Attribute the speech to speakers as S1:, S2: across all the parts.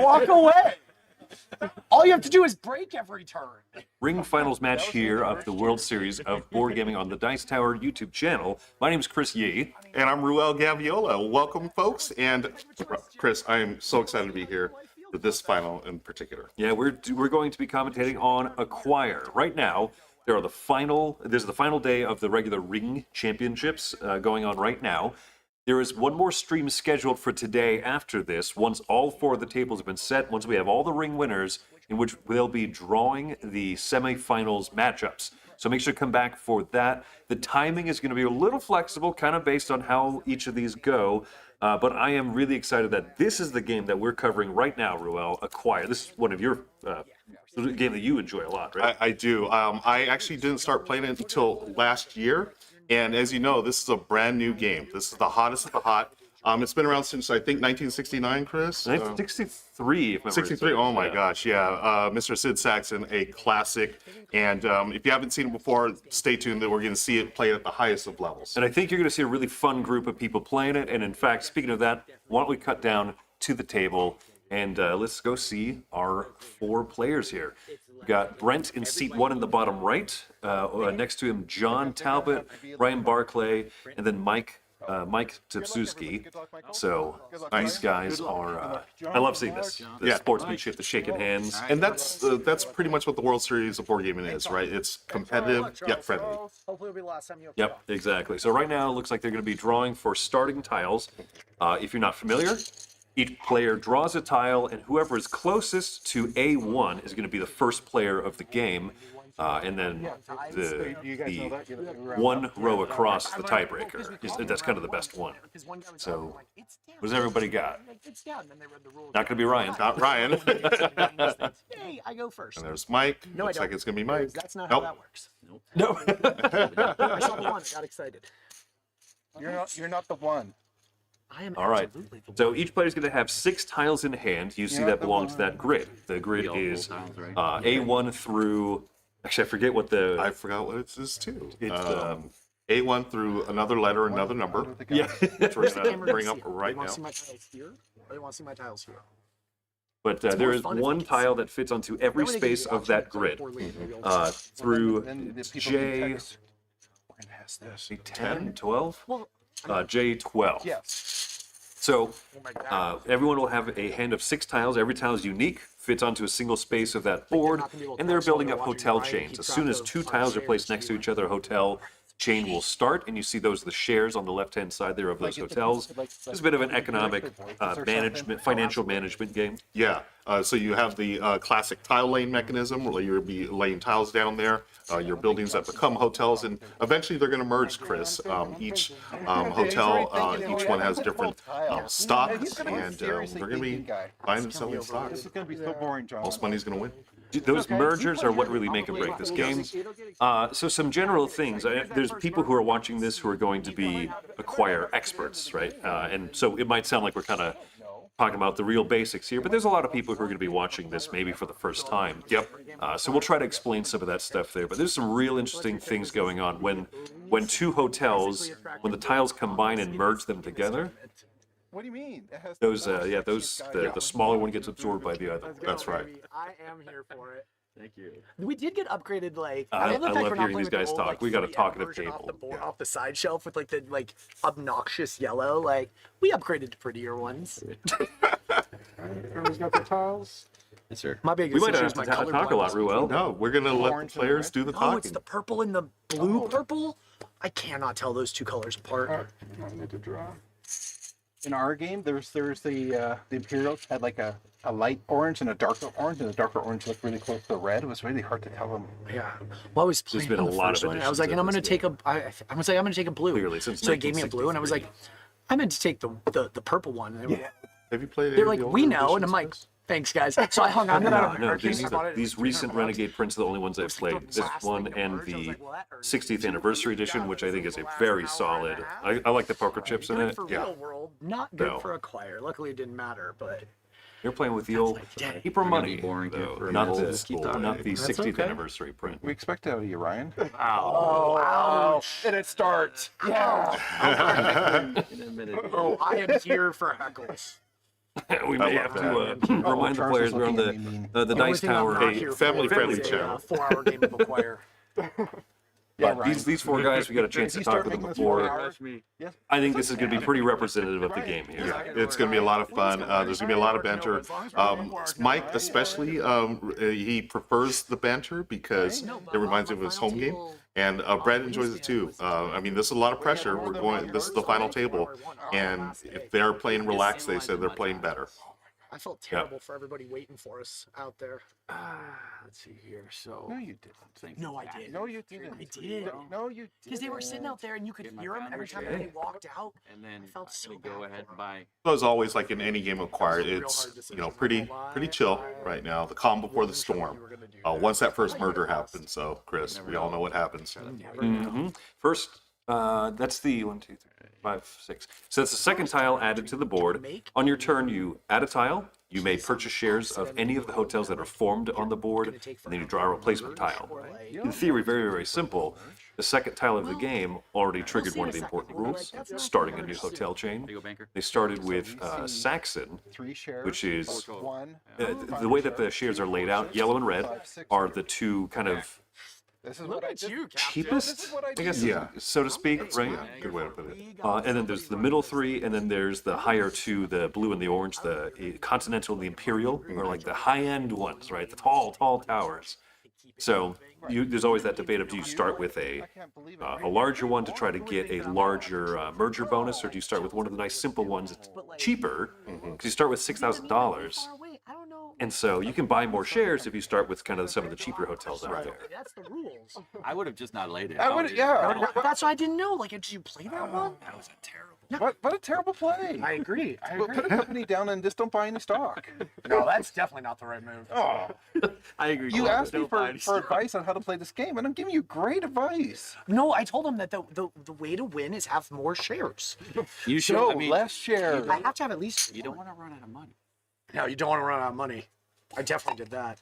S1: walk away. All you have to do is break every turn.
S2: Ring finals match here of the World Series of Board Gaming on the Dice Tower YouTube channel. My name is Chris Yee.
S3: And I'm Ruel Gaviola. Welcome, folks. And Chris, I am so excited to be here for this final in particular.
S2: Yeah, we're going to be commentating on Acquire. Right now, there's the final day of the regular Ring Championships going on right now. There is one more stream scheduled for today after this, once all four of the tables have been set, once we have all the Ring winners, in which they'll be drawing the semifinals matchups. So make sure to come back for that. The timing is going to be a little flexible, kind of based on how each of these go. But I am really excited that this is the game that we're covering right now, Ruel, Acquire. This is one of your game that you enjoy a lot, right?
S3: I do. I actually didn't start playing it until last year. And as you know, this is a brand new game. This is the hottest of the hot. It's been around since, I think, 1969, Chris?
S2: 1963, if I'm
S3: 63, oh my gosh, yeah. Mr. Sid Saxon, a classic. And if you haven't seen it before, stay tuned that we're going to see it played at the highest of levels.
S2: And I think you're going to see a really fun group of people playing it. And in fact, speaking of that, why don't we cut down to the table and let's go see our four players here. We've got Brent in seat 1 in the bottom right. Next to him, John Talbot, Ryan Barclay, and then Mike Tepsuski. So these guys are, I love seeing this. The sportsmanship, the shaking hands.
S3: And that's pretty much what the World Series of Board Gaming is, right? It's competitive yet friendly.
S1: Hopefully it'll be the last time you
S2: Yep, exactly. So right now it looks like they're going to be drawing for starting tiles. If you're not familiar, each player draws a tile, and whoever is closest to A1 is going to be the first player of the game. And then the one row across the tiebreaker. That's kind of the best one. So, what does everybody got? Not going to be Ryan.
S3: Not Ryan.
S1: Hey, I go first.
S3: And there's Mike.
S1: No,
S3: Looks like it's going to be Mike.
S1: That's not how that works.
S2: No.
S1: I saw the one. I got excited.
S4: You're not the one.
S1: I am
S2: All right.
S1: absolutely the one.
S2: So each player's going to have 6 tiles in hand. You see that belong to that grid. The grid is A1 through. Actually, I forget what the.
S3: I forgot what it is too.
S2: It's
S3: A1 through another letter, another number.
S2: yeah.
S3: Which we're going to bring up right
S1: You want
S3: now.
S1: to see my tiles here? Or you want to see my tiles here?
S2: But there is one tile that fits onto every space of that grid. Through J. 10, 12? J12.
S4: Yes.
S2: So everyone will have a hand of 6 tiles. Every tile is unique, fits onto a single space of that board, and they're building up hotel chains. As soon as 2 tiles are placed next to each other, a hotel chain will start, and you see those are the shares on the left-hand side there of those hotels. It's a bit of an economic financial management game.
S3: Yeah. So you have the classic tile lane mechanism where you'll be laying tiles down there, your buildings that become hotels, and eventually they're going to merge, Chris. Each hotel, each one has different stocks, and they're going to be buying and selling stocks.
S4: This is going to be so boring, John.
S3: Most money's going to win.
S2: Those mergers are what really make or break this game. So some general things. There's people who are watching this who are going to be Acquire experts, right? And so it might sound like we're kind of talking about the real basics here, but there's a lot of people who are going to be watching this maybe for the first time.
S3: Yep.
S2: So we'll try to explain some of that stuff there. But there's some real interesting things going on when 2 hotels, when the tiles combine and merge them together.
S4: What do you mean?
S2: The smaller one gets absorbed by the other.
S3: That's right.
S1: I am here for it.
S2: Thank you.
S1: We did get upgraded, like
S2: I
S1: love the fact
S2: love
S1: we're not
S2: hearing
S1: playing
S2: these
S1: with the
S2: guys
S1: old,
S2: talk.
S1: like,
S2: We got a
S1: 3M
S2: talkative
S1: version
S2: table.
S1: off the board, off the side shelf with like the obnoxious yellow. Like we upgraded to prettier ones.
S4: Everyone's got their tiles.
S5: Yes, sir.
S1: My
S2: We
S1: biggest
S2: might
S1: issue
S2: have
S1: is
S2: to
S1: my
S2: talk a lot,
S1: colorblindness.
S2: Ruel.
S3: No, we're going to let the players do the
S1: Oh,
S3: talking.
S1: it's the purple and the blue purple. I cannot tell those 2 colors apart.
S4: I need to draw. In our game, there's the Imperials had like a light orange and a darker orange, and the darker orange looked really close to red. It was really hard to tell them.
S1: Yeah. Well, I was playing
S2: been a
S1: the
S2: lot
S1: first
S2: of
S1: one. I was like,
S2: additions
S1: and I'm
S2: to
S1: gonna
S2: this
S1: take a. I'm gonna say I'm gonna take a blue.
S2: Clearly, since
S1: so they gave me a blue, and I was like, I meant to take the purple one. And they were,
S3: Have you played any
S1: they're
S3: of
S1: like,
S3: the
S1: we
S3: older
S1: know, and I'm
S3: editions,
S1: like,
S3: Chris?
S1: thanks, guys. So I hung on to that.
S2: No, these recent Renegade prints are the only ones I've played. This one and the 60th anniversary edition, which I think is a very solid. I like the poker chips in
S1: Good
S2: it.
S1: for
S3: Yeah.
S1: real world, not good
S2: No.
S1: for Acquire. Luckily, it didn't matter, but
S2: You're playing with the old
S1: day.
S2: paper money,
S5: boring here
S2: though,
S5: for a
S2: not
S5: minute.
S2: the
S5: Just keep talking.
S2: not the 60th
S5: okay.
S2: anniversary print.
S4: We expect it out of you, Ryan.
S1: oh, ouch.
S4: And it starts. Yeah.
S5: In a minute.
S1: Oh, I am here for heckles.
S2: We
S3: I
S2: may
S3: love
S2: have to
S4: Oh,
S2: remind the
S4: Charles
S2: players
S4: is
S2: we're on
S4: looking at me mean.
S2: the
S1: The
S2: dice
S1: only thing I'm
S2: tower.
S1: not
S3: Hey,
S1: here for
S3: family-friendly
S1: is a,
S3: channel.
S1: 4-hour game of Acquire.
S4: Yeah,
S2: But these four guys, we got a chance to
S4: you
S2: talk
S4: start
S2: with them
S4: making this
S2: before.
S4: 4 hours,
S2: I think this is going to be pretty representative of the game here.
S3: Yeah, it's going to be a lot of fun. There's going to be a lot of banter. Mike, especially, he prefers the banter because it reminds him of his home game. And Brad enjoys it too. I mean, this is a lot of pressure. This is the final table, and if they're playing relaxed, they said they're playing better.
S1: I felt terrible for everybody waiting for us out there.
S5: Let's see here. So
S4: No, you didn't.
S1: No, I did.
S4: No, you didn't.
S1: I did.
S4: No, you didn't.
S1: Because they were sitting out there and you could
S5: Get my
S1: hear them every time
S5: founders
S1: they
S5: ready.
S1: walked out.
S5: and then
S1: I felt
S5: I'm
S1: so
S5: gonna
S1: bad
S5: go
S1: for
S5: ahead
S1: him.
S5: and buy.
S3: So as always, like in any game acquired, it's pretty chill right now. The calm before the storm. Once that first murder happens, so Chris, we all know what happens.
S2: First, that's the 1, 2, 3, 5, 6. So that's the second tile added to the board. On your turn, you add a tile. You may purchase shares of any of the hotels that are formed on the board, and then you draw a replacement tile. In theory, very, very simple. The second tile of the game already triggered one of the important rules, starting a new hotel chain.
S5: There you go, banker.
S2: They started with Saxon,
S4: 3 shares.
S2: which is
S4: one.
S2: the way that the shares are laid out, yellow and red, are the two kind of
S4: This is what I did.
S2: cheapest, I guess,
S3: Yeah.
S2: so to speak, right?
S3: Good way to put it.
S2: And then there's the middle three, and then there's the higher two, the blue and the orange, the Continental and the Imperial, are like the high-end ones, right? The tall, tall towers. So there's always that debate of do you start with a larger one to try to get a larger merger bonus, or do you start with one of the nice simple ones that's cheaper? Because you start with $6,000. And so you can buy more shares if you start with kind of some of the cheaper hotels out there.
S1: That's the rules.
S5: I would have just not laid it.
S4: I would, yeah.
S1: That's why I didn't know. Like, did you play that one?
S5: That was a terrible.
S4: What a terrible play.
S1: I agree.
S4: Put a company down and just don't buy any stock.
S1: No, that's definitely not the right move.
S4: Oh,
S5: I agree.
S4: you asked me for
S5: advice.
S4: advice on how to play this game, and I'm giving you great advice.
S1: No, I told him that the way to win is have more shares.
S5: You should.
S4: No,
S5: I mean,
S4: less shares.
S1: I have to have at least.
S5: you don't want to run out of money.
S1: No, you don't want to run out of money. I definitely did that.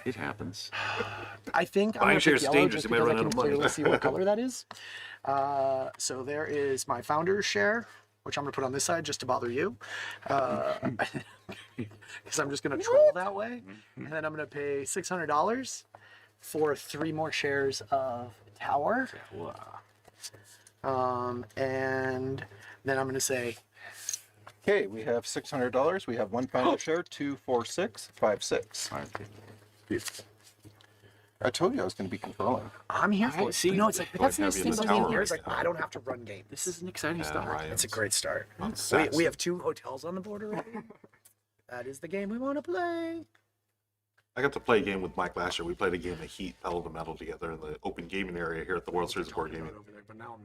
S5: It happens.
S1: I think I'm
S2: Buying
S1: gonna
S2: shares
S1: pick
S2: is
S1: yellow
S2: dangerous.
S1: just
S2: You might
S1: because I
S2: run
S1: can
S2: out of money.
S1: clearly see what color that is. So there is my founder's share, which I'm gonna put on this side just to bother you, because I'm just gonna troll that way, and then I'm gonna pay $600 for 3 more shares of tower, and then I'm gonna say
S4: Okay, we have $600. We have 1 founder share, 2, 4, 6, 5, 6. I told you I was going to be controlling.
S1: I'm here for it.
S5: see.
S1: No, it's like that's the
S3: have
S1: nice
S3: you
S1: thing
S3: in
S1: about
S3: the
S1: being
S3: tower
S1: here. It's
S3: right
S1: like I don't have to run games.
S5: This is an exciting start.
S1: It's a great start. We
S3: Saxon.
S1: have 2 hotels on the board already. That is the game we want to play.
S3: I got to play a game with Mike last year. We played a game of Heat, Pedal to Metal together in the open gaming area here at the World Series of Board Gaming.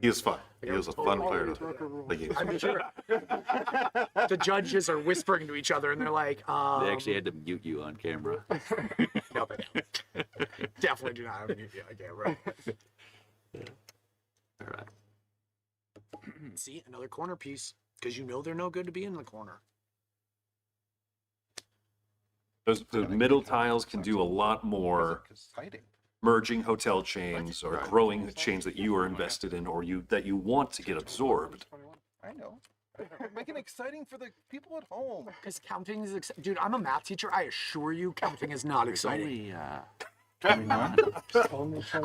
S3: He was fun. He was a fun player to play games
S1: I'm
S3: with.
S1: sure. The judges are whispering to each other, and they're like,
S5: They actually had to mute you on camera.
S1: no, they don't. Definitely do not have any idea, right?
S5: All right.
S1: See, another corner piece, because you know they're no good to be in the corner.
S2: The middle tiles can do a lot more
S4: Exciting.
S2: merging hotel chains or growing chains that you are invested in or that you want to get absorbed.
S4: I know. Make it exciting for the people at home.
S1: Because counting is, dude, I'm a math teacher. I assure you, counting is not exciting.
S5: Only,
S4: 21.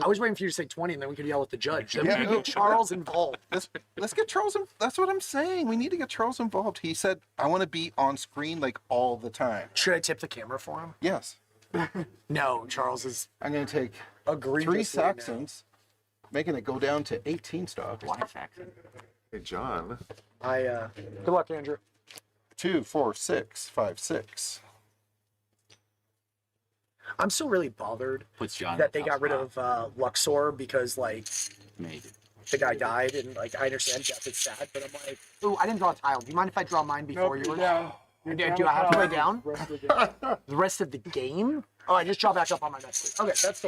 S1: I was waiting for you to say 20, and then we could yell at the judge. Then
S4: Yeah,
S1: we could
S4: no.
S1: get Charles involved.
S4: Let's get Charles. That's what I'm saying. We need to get Charles involved. He said, "I want to be on screen like all the time."
S1: Should I tip the camera for him?
S4: Yes.
S1: No, Charles is
S4: I'm going to take
S1: agreeing.
S4: 3 Saxons, making it go down to 18 stocks.
S5: why Saxon?
S3: Hey, John.
S1: Good luck, Andrew.
S4: 2, 4, 6, 5, 6.
S1: I'm still really bothered
S5: Puts John.
S1: that they got rid of Luxor because like
S5: Maybe.
S1: the guy died, and like I understand Jeff is sad, but I'm like, ooh, I didn't draw a tile. Do you mind if I draw mine before you were down? Do I have to lay down? The rest of the game? Oh, I just draw back up on my next week. Okay, that's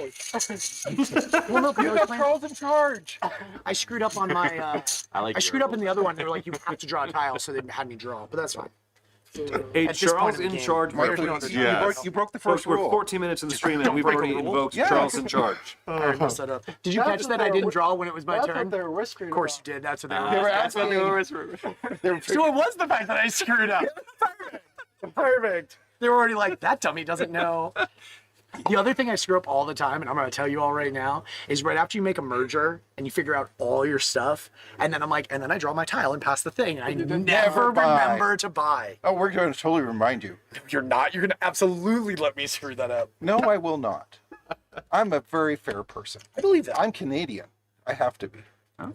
S1: totally. Well, look,
S4: You got Charles in charge.
S1: I screwed up on my.
S5: I like.
S1: I screwed up in the other one. They were like, you have to draw a tile, so they had me draw, but that's fine.
S2: Hey,
S1: At this point
S2: Charles
S1: in the
S2: in
S1: game,
S2: charge.
S1: Mike,
S2: We're-
S1: please.
S3: Yes.
S4: You broke the
S2: Folks,
S4: first
S2: we're
S4: rule.
S2: 14 minutes in the stream and
S1: Don't
S2: we've
S1: break a
S2: already
S1: rule.
S2: invoked
S4: Yeah.
S2: Charles in charge.
S1: I already messed that up. Did you catch that I didn't draw when it was my
S6: That's
S1: turn?
S6: what they were whispering
S1: Of course
S6: about.
S1: you did. That's what they
S4: They
S1: were.
S4: were
S1: That's what
S4: asking.
S1: they were. So it was the fact that I screwed up. Perfect. They were already like, that dummy doesn't know. The other thing I screw up all the time, and I'm going to tell you all right now, is right after you make a merger and you figure out all your stuff, and then I'm like, and then I draw my tile and pass the thing, and I never
S4: never buy.
S1: remember to buy.
S4: Oh, we're going to totally remind you.
S1: You're not. You're going to absolutely let me screw that up.
S4: No, I will not. I'm a very fair person.
S1: I believe that.
S4: I'm Canadian. I have to be.
S5: Oh.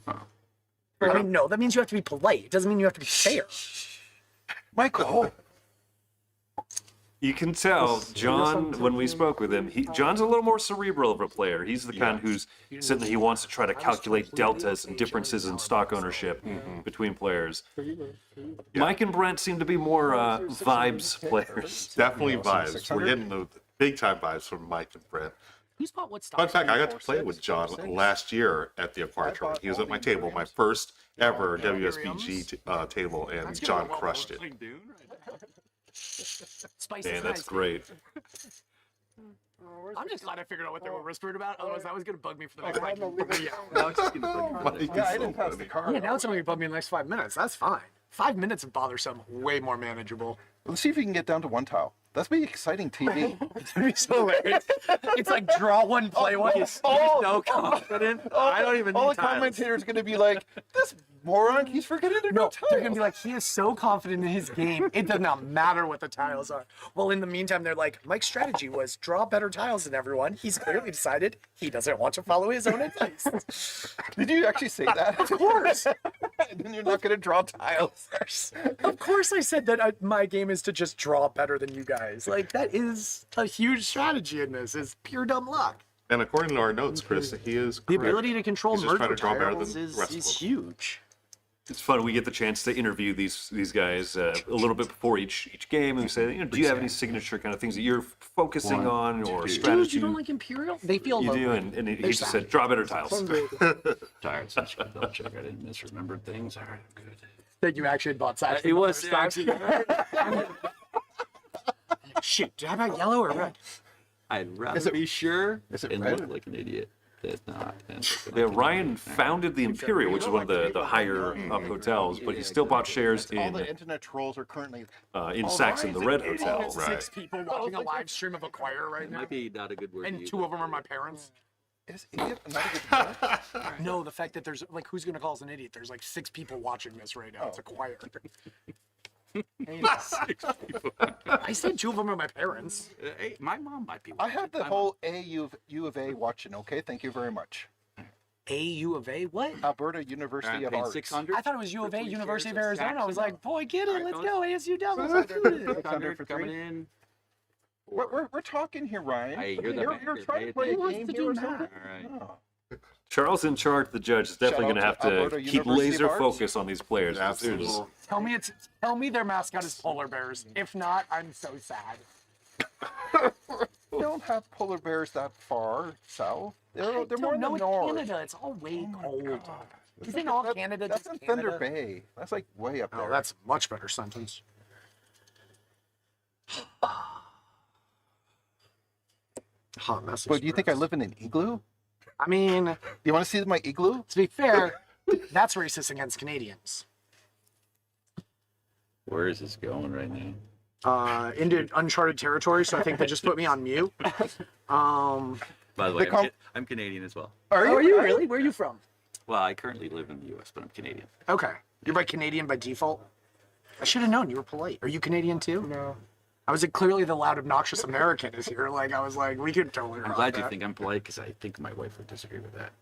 S1: I mean, no, that means you have to be polite. It doesn't mean you have to be fair.
S4: Michael.
S2: You can tell John when we spoke with him. John's a little more cerebral of a player. He's the kind who's said that he wants to try to calculate deltas and differences in stock ownership between players. Mike and Brent seem to be more vibes players.
S3: Definitely vibes. We're getting the big time vibes from Mike and Brent.
S1: Who's bought what stock?
S3: Fun fact, I got to play with John last year at the Acquire Tournament. He was at my table, my first ever WSBG table, and John crushed it.
S1: Spicy
S2: Man, that's
S1: nice.
S2: great.
S1: I'm just glad I figured out what they were whispering about. Otherwise, that was going to bug me for the next like, yeah.
S5: No, it's just gonna
S3: Mike is
S4: Yeah, I
S3: so
S4: didn't pass the
S3: funny.
S4: card.
S1: Yeah, now it's only going to bug me in the next 5 minutes. That's fine. 5 minutes of bothersome, way more manageable.
S4: Let's see if we can get down to one tile. That's be exciting TV.
S1: It's going to be so hilarious. It's like draw one, play one. He's so confident. I don't even
S4: All
S1: need
S4: the
S1: tiles.
S4: commentators going to be like, this moron keeps forgetting to
S1: No,
S4: go
S1: they're gonna
S4: tiles.
S1: be like, he is so confident in his game, it does not matter what the tiles are. Well, in the meantime, they're like, Mike's strategy was draw better tiles than everyone. He's clearly decided he doesn't want to follow his own advice.
S4: Did you actually say that?
S1: Of course.
S4: And then you're not going to draw tiles.
S1: Of course I said that my game is to just draw better than you guys. Like, that is a huge strategy in this, is pure dumb luck.
S3: And according to our notes, Chris, he is
S1: The
S3: correct.
S1: ability to control
S3: He's just trying
S1: merger
S3: to draw better
S1: tiles
S3: than
S1: is,
S3: the rest of
S1: is
S3: them.
S1: huge.
S2: It's fun. We get the chance to interview these guys a little bit before each game, and we say, do you have any signature kind of things that you're focusing on or
S1: Dude,
S2: strategy?
S1: you don't like Imperial? They feel
S2: You
S1: low.
S2: do, and he
S1: They're
S2: just said, draw better tiles.
S5: tired since you double check. I didn't misremember things. All right, I'm good.
S1: That you actually had bought sides.
S5: It was
S1: stocks. Shoot, how about yellow or red?
S5: I'd rather be sure
S4: is it
S5: and
S4: red?
S5: look like an idiot than not. And
S2: Yeah, Ryan founded the Imperial, which is one of the higher up hotels, but he still bought shares
S4: All
S2: in
S4: the internet trolls are currently.
S2: Saxon, the Red Hotel.
S1: There's 6 people watching a live stream of Acquire right now,
S5: might be not a good word to
S1: and
S5: use.
S1: 2 of them are my parents.
S4: Is idiot not a good word?
S1: No, the fact that there's like, who's gonna call us an idiot? There's like 6 people watching this right now. It's Acquire. I said 2 of them are my parents.
S5: Hey, my mom might be.
S4: I have the
S5: watching.
S4: whole U of A watching, okay? Thank you very much.
S1: U of A? What?
S4: Alberta University of
S5: Paying
S4: Arts.
S5: 600.
S1: I thought it was U of A,
S5: for 3
S1: University of
S5: shares
S1: Arizona. I was
S5: Saxon.
S1: like, boy, get it. Let's
S5: Alright,
S1: go. ASU Devils. Let's do it.
S5: 600
S4: for
S5: coming
S4: 3.
S5: in.
S4: We're talking here, Ryan.
S5: I hear the
S4: you're
S5: banter.
S4: trying to
S5: Pay
S4: play a
S5: attention.
S4: game
S1: to
S4: here or
S1: do
S4: something?
S5: All right.
S4: Oh.
S2: Charles in charge, the judge, is definitely going to have
S4: Shout out to
S2: to
S4: Alberta
S2: keep
S4: University
S2: laser
S4: of Arts.
S2: focus on these players. 'cause there's-
S3: Absolutely.
S1: Tell me their mascot is polar bears. If not, I'm so sad.
S4: We don't have polar bears that far south. They're more in the
S1: No, it's
S4: north.
S1: Canada. It's all way cold.
S4: God.
S1: Isn't all Canada
S4: That's
S1: just
S4: in Thunder
S1: Canada?
S4: Bay. That's like way up there.
S1: Oh, that's a much better sentence. Hot message.
S4: But do you think I
S1: Bruce.
S4: live in an igloo?
S1: I mean,
S4: You want to see my igloo?
S1: to be fair, that's racist against Canadians.
S5: Where is this going right now?
S1: Into uncharted territory, so I think they just put me on mute.
S5: By the way,
S4: com-
S5: I'm Canadian as well.
S4: Are
S1: Oh, are you really? Where are you from?
S5: Well, I currently live in the U.S., but I'm Canadian.
S1: Okay. You're by Canadian by default? I should have known you were polite. Are you Canadian too? No. I was clearly the loud, obnoxious American is here. Like, I was like, we could totally
S5: I'm
S1: rock
S5: glad you
S1: that.
S5: think I'm polite because I think my wife would disagree with that.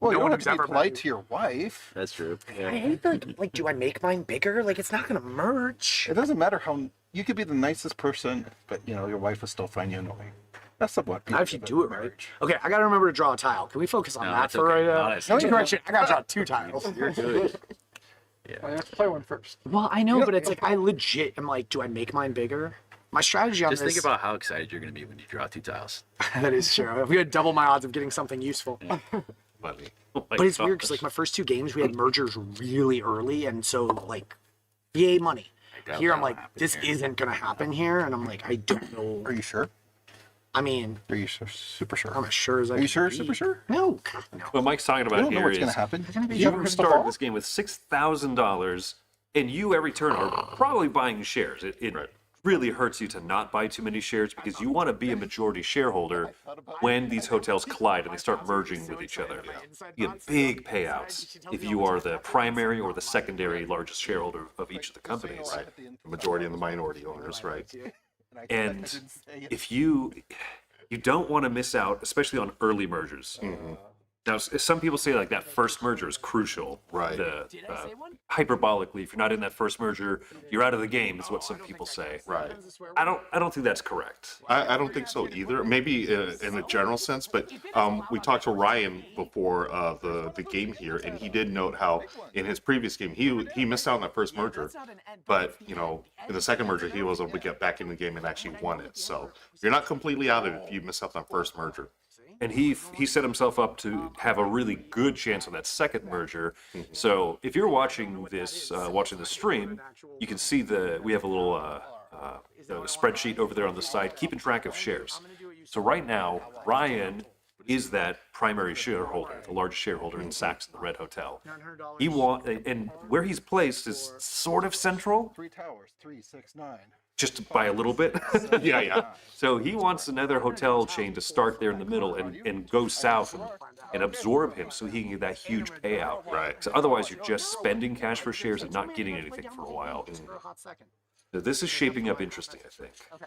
S4: Well,
S1: No
S4: you
S1: one
S4: don't
S1: who's
S4: have to
S1: ever
S4: be
S1: met
S4: polite
S1: you.
S4: to your wife.
S5: That's true.
S1: I
S5: Yeah.
S1: hate like, do I make mine bigger? Like, it's not gonna merge.
S4: It doesn't matter how you could be the nicest person, but you know your wife will still find you annoying. That's the what.
S1: Not if you do it right. Okay, I gotta remember to draw a tile. Can we focus on
S5: No,
S1: that
S5: that's
S1: for
S5: okay.
S1: right now?
S5: No, that's
S1: No,
S5: okay.
S1: correction. I gotta draw 2 tiles.
S5: You're good.
S6: Well, you have to play one first.
S1: Well, I know, but it's like I legit am like, do I make mine bigger? My strategy on
S5: Just
S1: this.
S5: think about how excited you're going to be when you draw 2 tiles.
S1: That is true. We had double my odds of getting something useful.
S3: Funny.
S2: Oh my
S1: But it's weird
S2: gosh.
S1: because like my first 2 games we had mergers really early, and so like VA money,
S5: doubt
S1: Here I'm
S5: that'll
S1: like,
S5: happen
S1: this
S5: here.
S1: isn't gonna happen here, and I'm like, I don't know.
S4: Are you sure?
S1: I mean,
S4: Are you super sure?
S1: I'm as sure as I
S4: Are you
S1: can
S4: sure?
S1: be.
S4: Super sure?
S1: No, God, no.
S2: What Mike's talking
S4: I
S2: about
S4: don't know
S2: here
S4: what's going
S2: is
S4: to happen.
S1: be
S4: You ever
S2: you
S4: heard of the
S2: start
S4: fall?
S2: this game with $6,000, and you every turn are probably buying shares. It really hurts you to not buy too many shares because you want to be a majority shareholder when these hotels collide and they start merging with each other. You get big payouts if you are the primary or the secondary largest shareholder of each of the companies.
S3: Right. The majority and the minority owners, right?
S2: And if you don't want to miss out, especially on early mergers. Now, some people say like that first merger is crucial.
S3: Right.
S2: Hyperbolically, if you're not in that first merger, you're out of the game, is what some people say.
S3: Right.
S2: I don't think that's correct.
S3: I don't think so either. Maybe in a general sense, but we talked to Ryan before the game here, and he did note how in his previous game he missed out on that first merger, but you know in the second merger he was able to get back in the game and actually won it. So you're not completely out of it if you miss out on that first merger.
S2: And he set himself up to have a really good chance on that second merger. So if you're watching this watching the stream, you can see we have a little spreadsheet over there on the side keeping track of shares. So right now Ryan is that primary shareholder, the largest shareholder in Saks and the Red Hotel. And where he's placed is sort of central,
S4: 3 towers, 3, 6, 9.
S2: just by a little bit.
S3: Yeah.
S2: So he wants another hotel chain to start there in the middle and go south and absorb him so he can get that huge payout.
S3: Right.
S2: So otherwise you're just spending cash for shares and not getting anything for a while. So this is shaping up interesting, I think.
S1: Okay,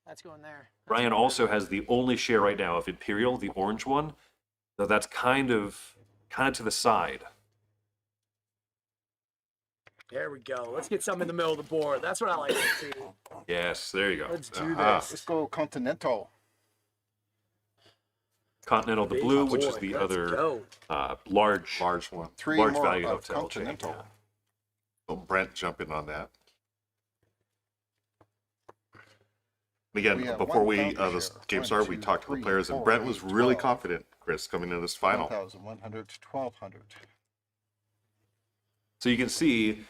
S1: that's going there.
S2: Ryan also has the only share right now of Imperial, the orange one. So that's kind of to the side.
S1: There we go. Let's get some in the middle of the board. That's what I like to see.
S2: Yes, there you go.
S1: Let's do
S4: Let's
S1: this.
S4: go Continental.
S2: Continental, the blue, which is the
S1: Let's
S2: other
S1: go.
S2: large
S3: One.
S4: 3
S2: large
S4: more
S2: value
S4: of
S2: hotel chain.
S4: Continental.
S3: So Brent jumping on that. Again,
S4: We have
S3: before
S4: 1,000
S3: this
S4: share.
S3: game
S4: 1,
S3: started, we
S4: 2,
S3: talked to the
S4: 3,
S3: players, and
S4: 4,
S3: Brent was
S4: 8,
S3: really
S4: 12.
S3: confident, Chris, coming into this final.
S4: 1,100 to 1,200.
S2: So you can see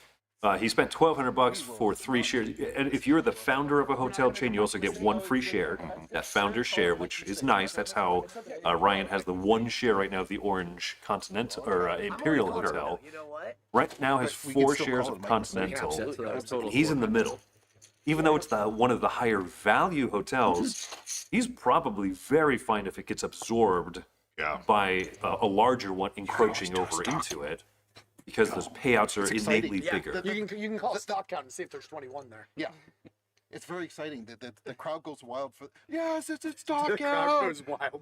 S2: he spent $1,200 for 3 shares. And if you're the founder of a hotel chain, you also get 1 free share, that founder share, which is nice. That's how Ryan has the 1 share right now of the Orange Continental or Imperial Hotel.
S1: You know what?
S2: Right now has
S4: We can
S2: 4
S4: still
S2: shares
S4: call
S2: of
S4: it, Mike.
S2: Continental.
S1: Absolutely.
S2: And he's in the middle. Even though it's one of the higher value hotels, he's probably very fine if it gets absorbed
S3: Yeah.
S2: by a larger one encroaching over into it, because those payouts are
S4: exciting.
S2: innately
S1: Yeah,
S2: bigger.
S1: you can call a stock count and see if there's 21 there.
S4: Yeah. It's very exciting. The crowd goes wild for. Yes, it's stock
S1: The crowd
S4: out.
S1: goes wild.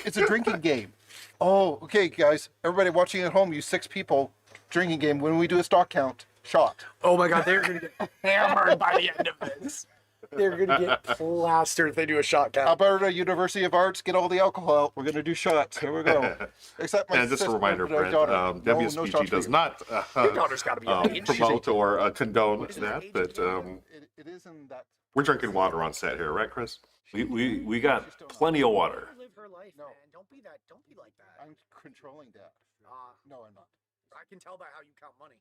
S4: It's a drinking game. Oh, okay, guys. Everybody watching at home, you 6 people, drinking game. When we do a stock count, shot.
S1: Oh my God, they're gonna get hammered by the end of this. They're gonna get plastered if they do a shot count.
S4: Alberta University of Arts, get all the alcohol out. We're gonna do shots. Here we go. Except my
S3: And just a
S4: sister,
S3: reminder,
S4: my
S3: Brent,
S4: daughter. No
S3: WSBG
S4: shots for
S3: does
S4: you.
S3: not
S1: Your daughter's got to be of age.
S3: promote or condone that, but
S4: It is in that.
S3: we're drinking water on set here, right, Chris?
S2: We got plenty of water.
S1: Live her life,
S4: No.
S1: man. Don't be like that.
S4: I'm controlling that. No, I'm not.
S1: I can tell by how you count money.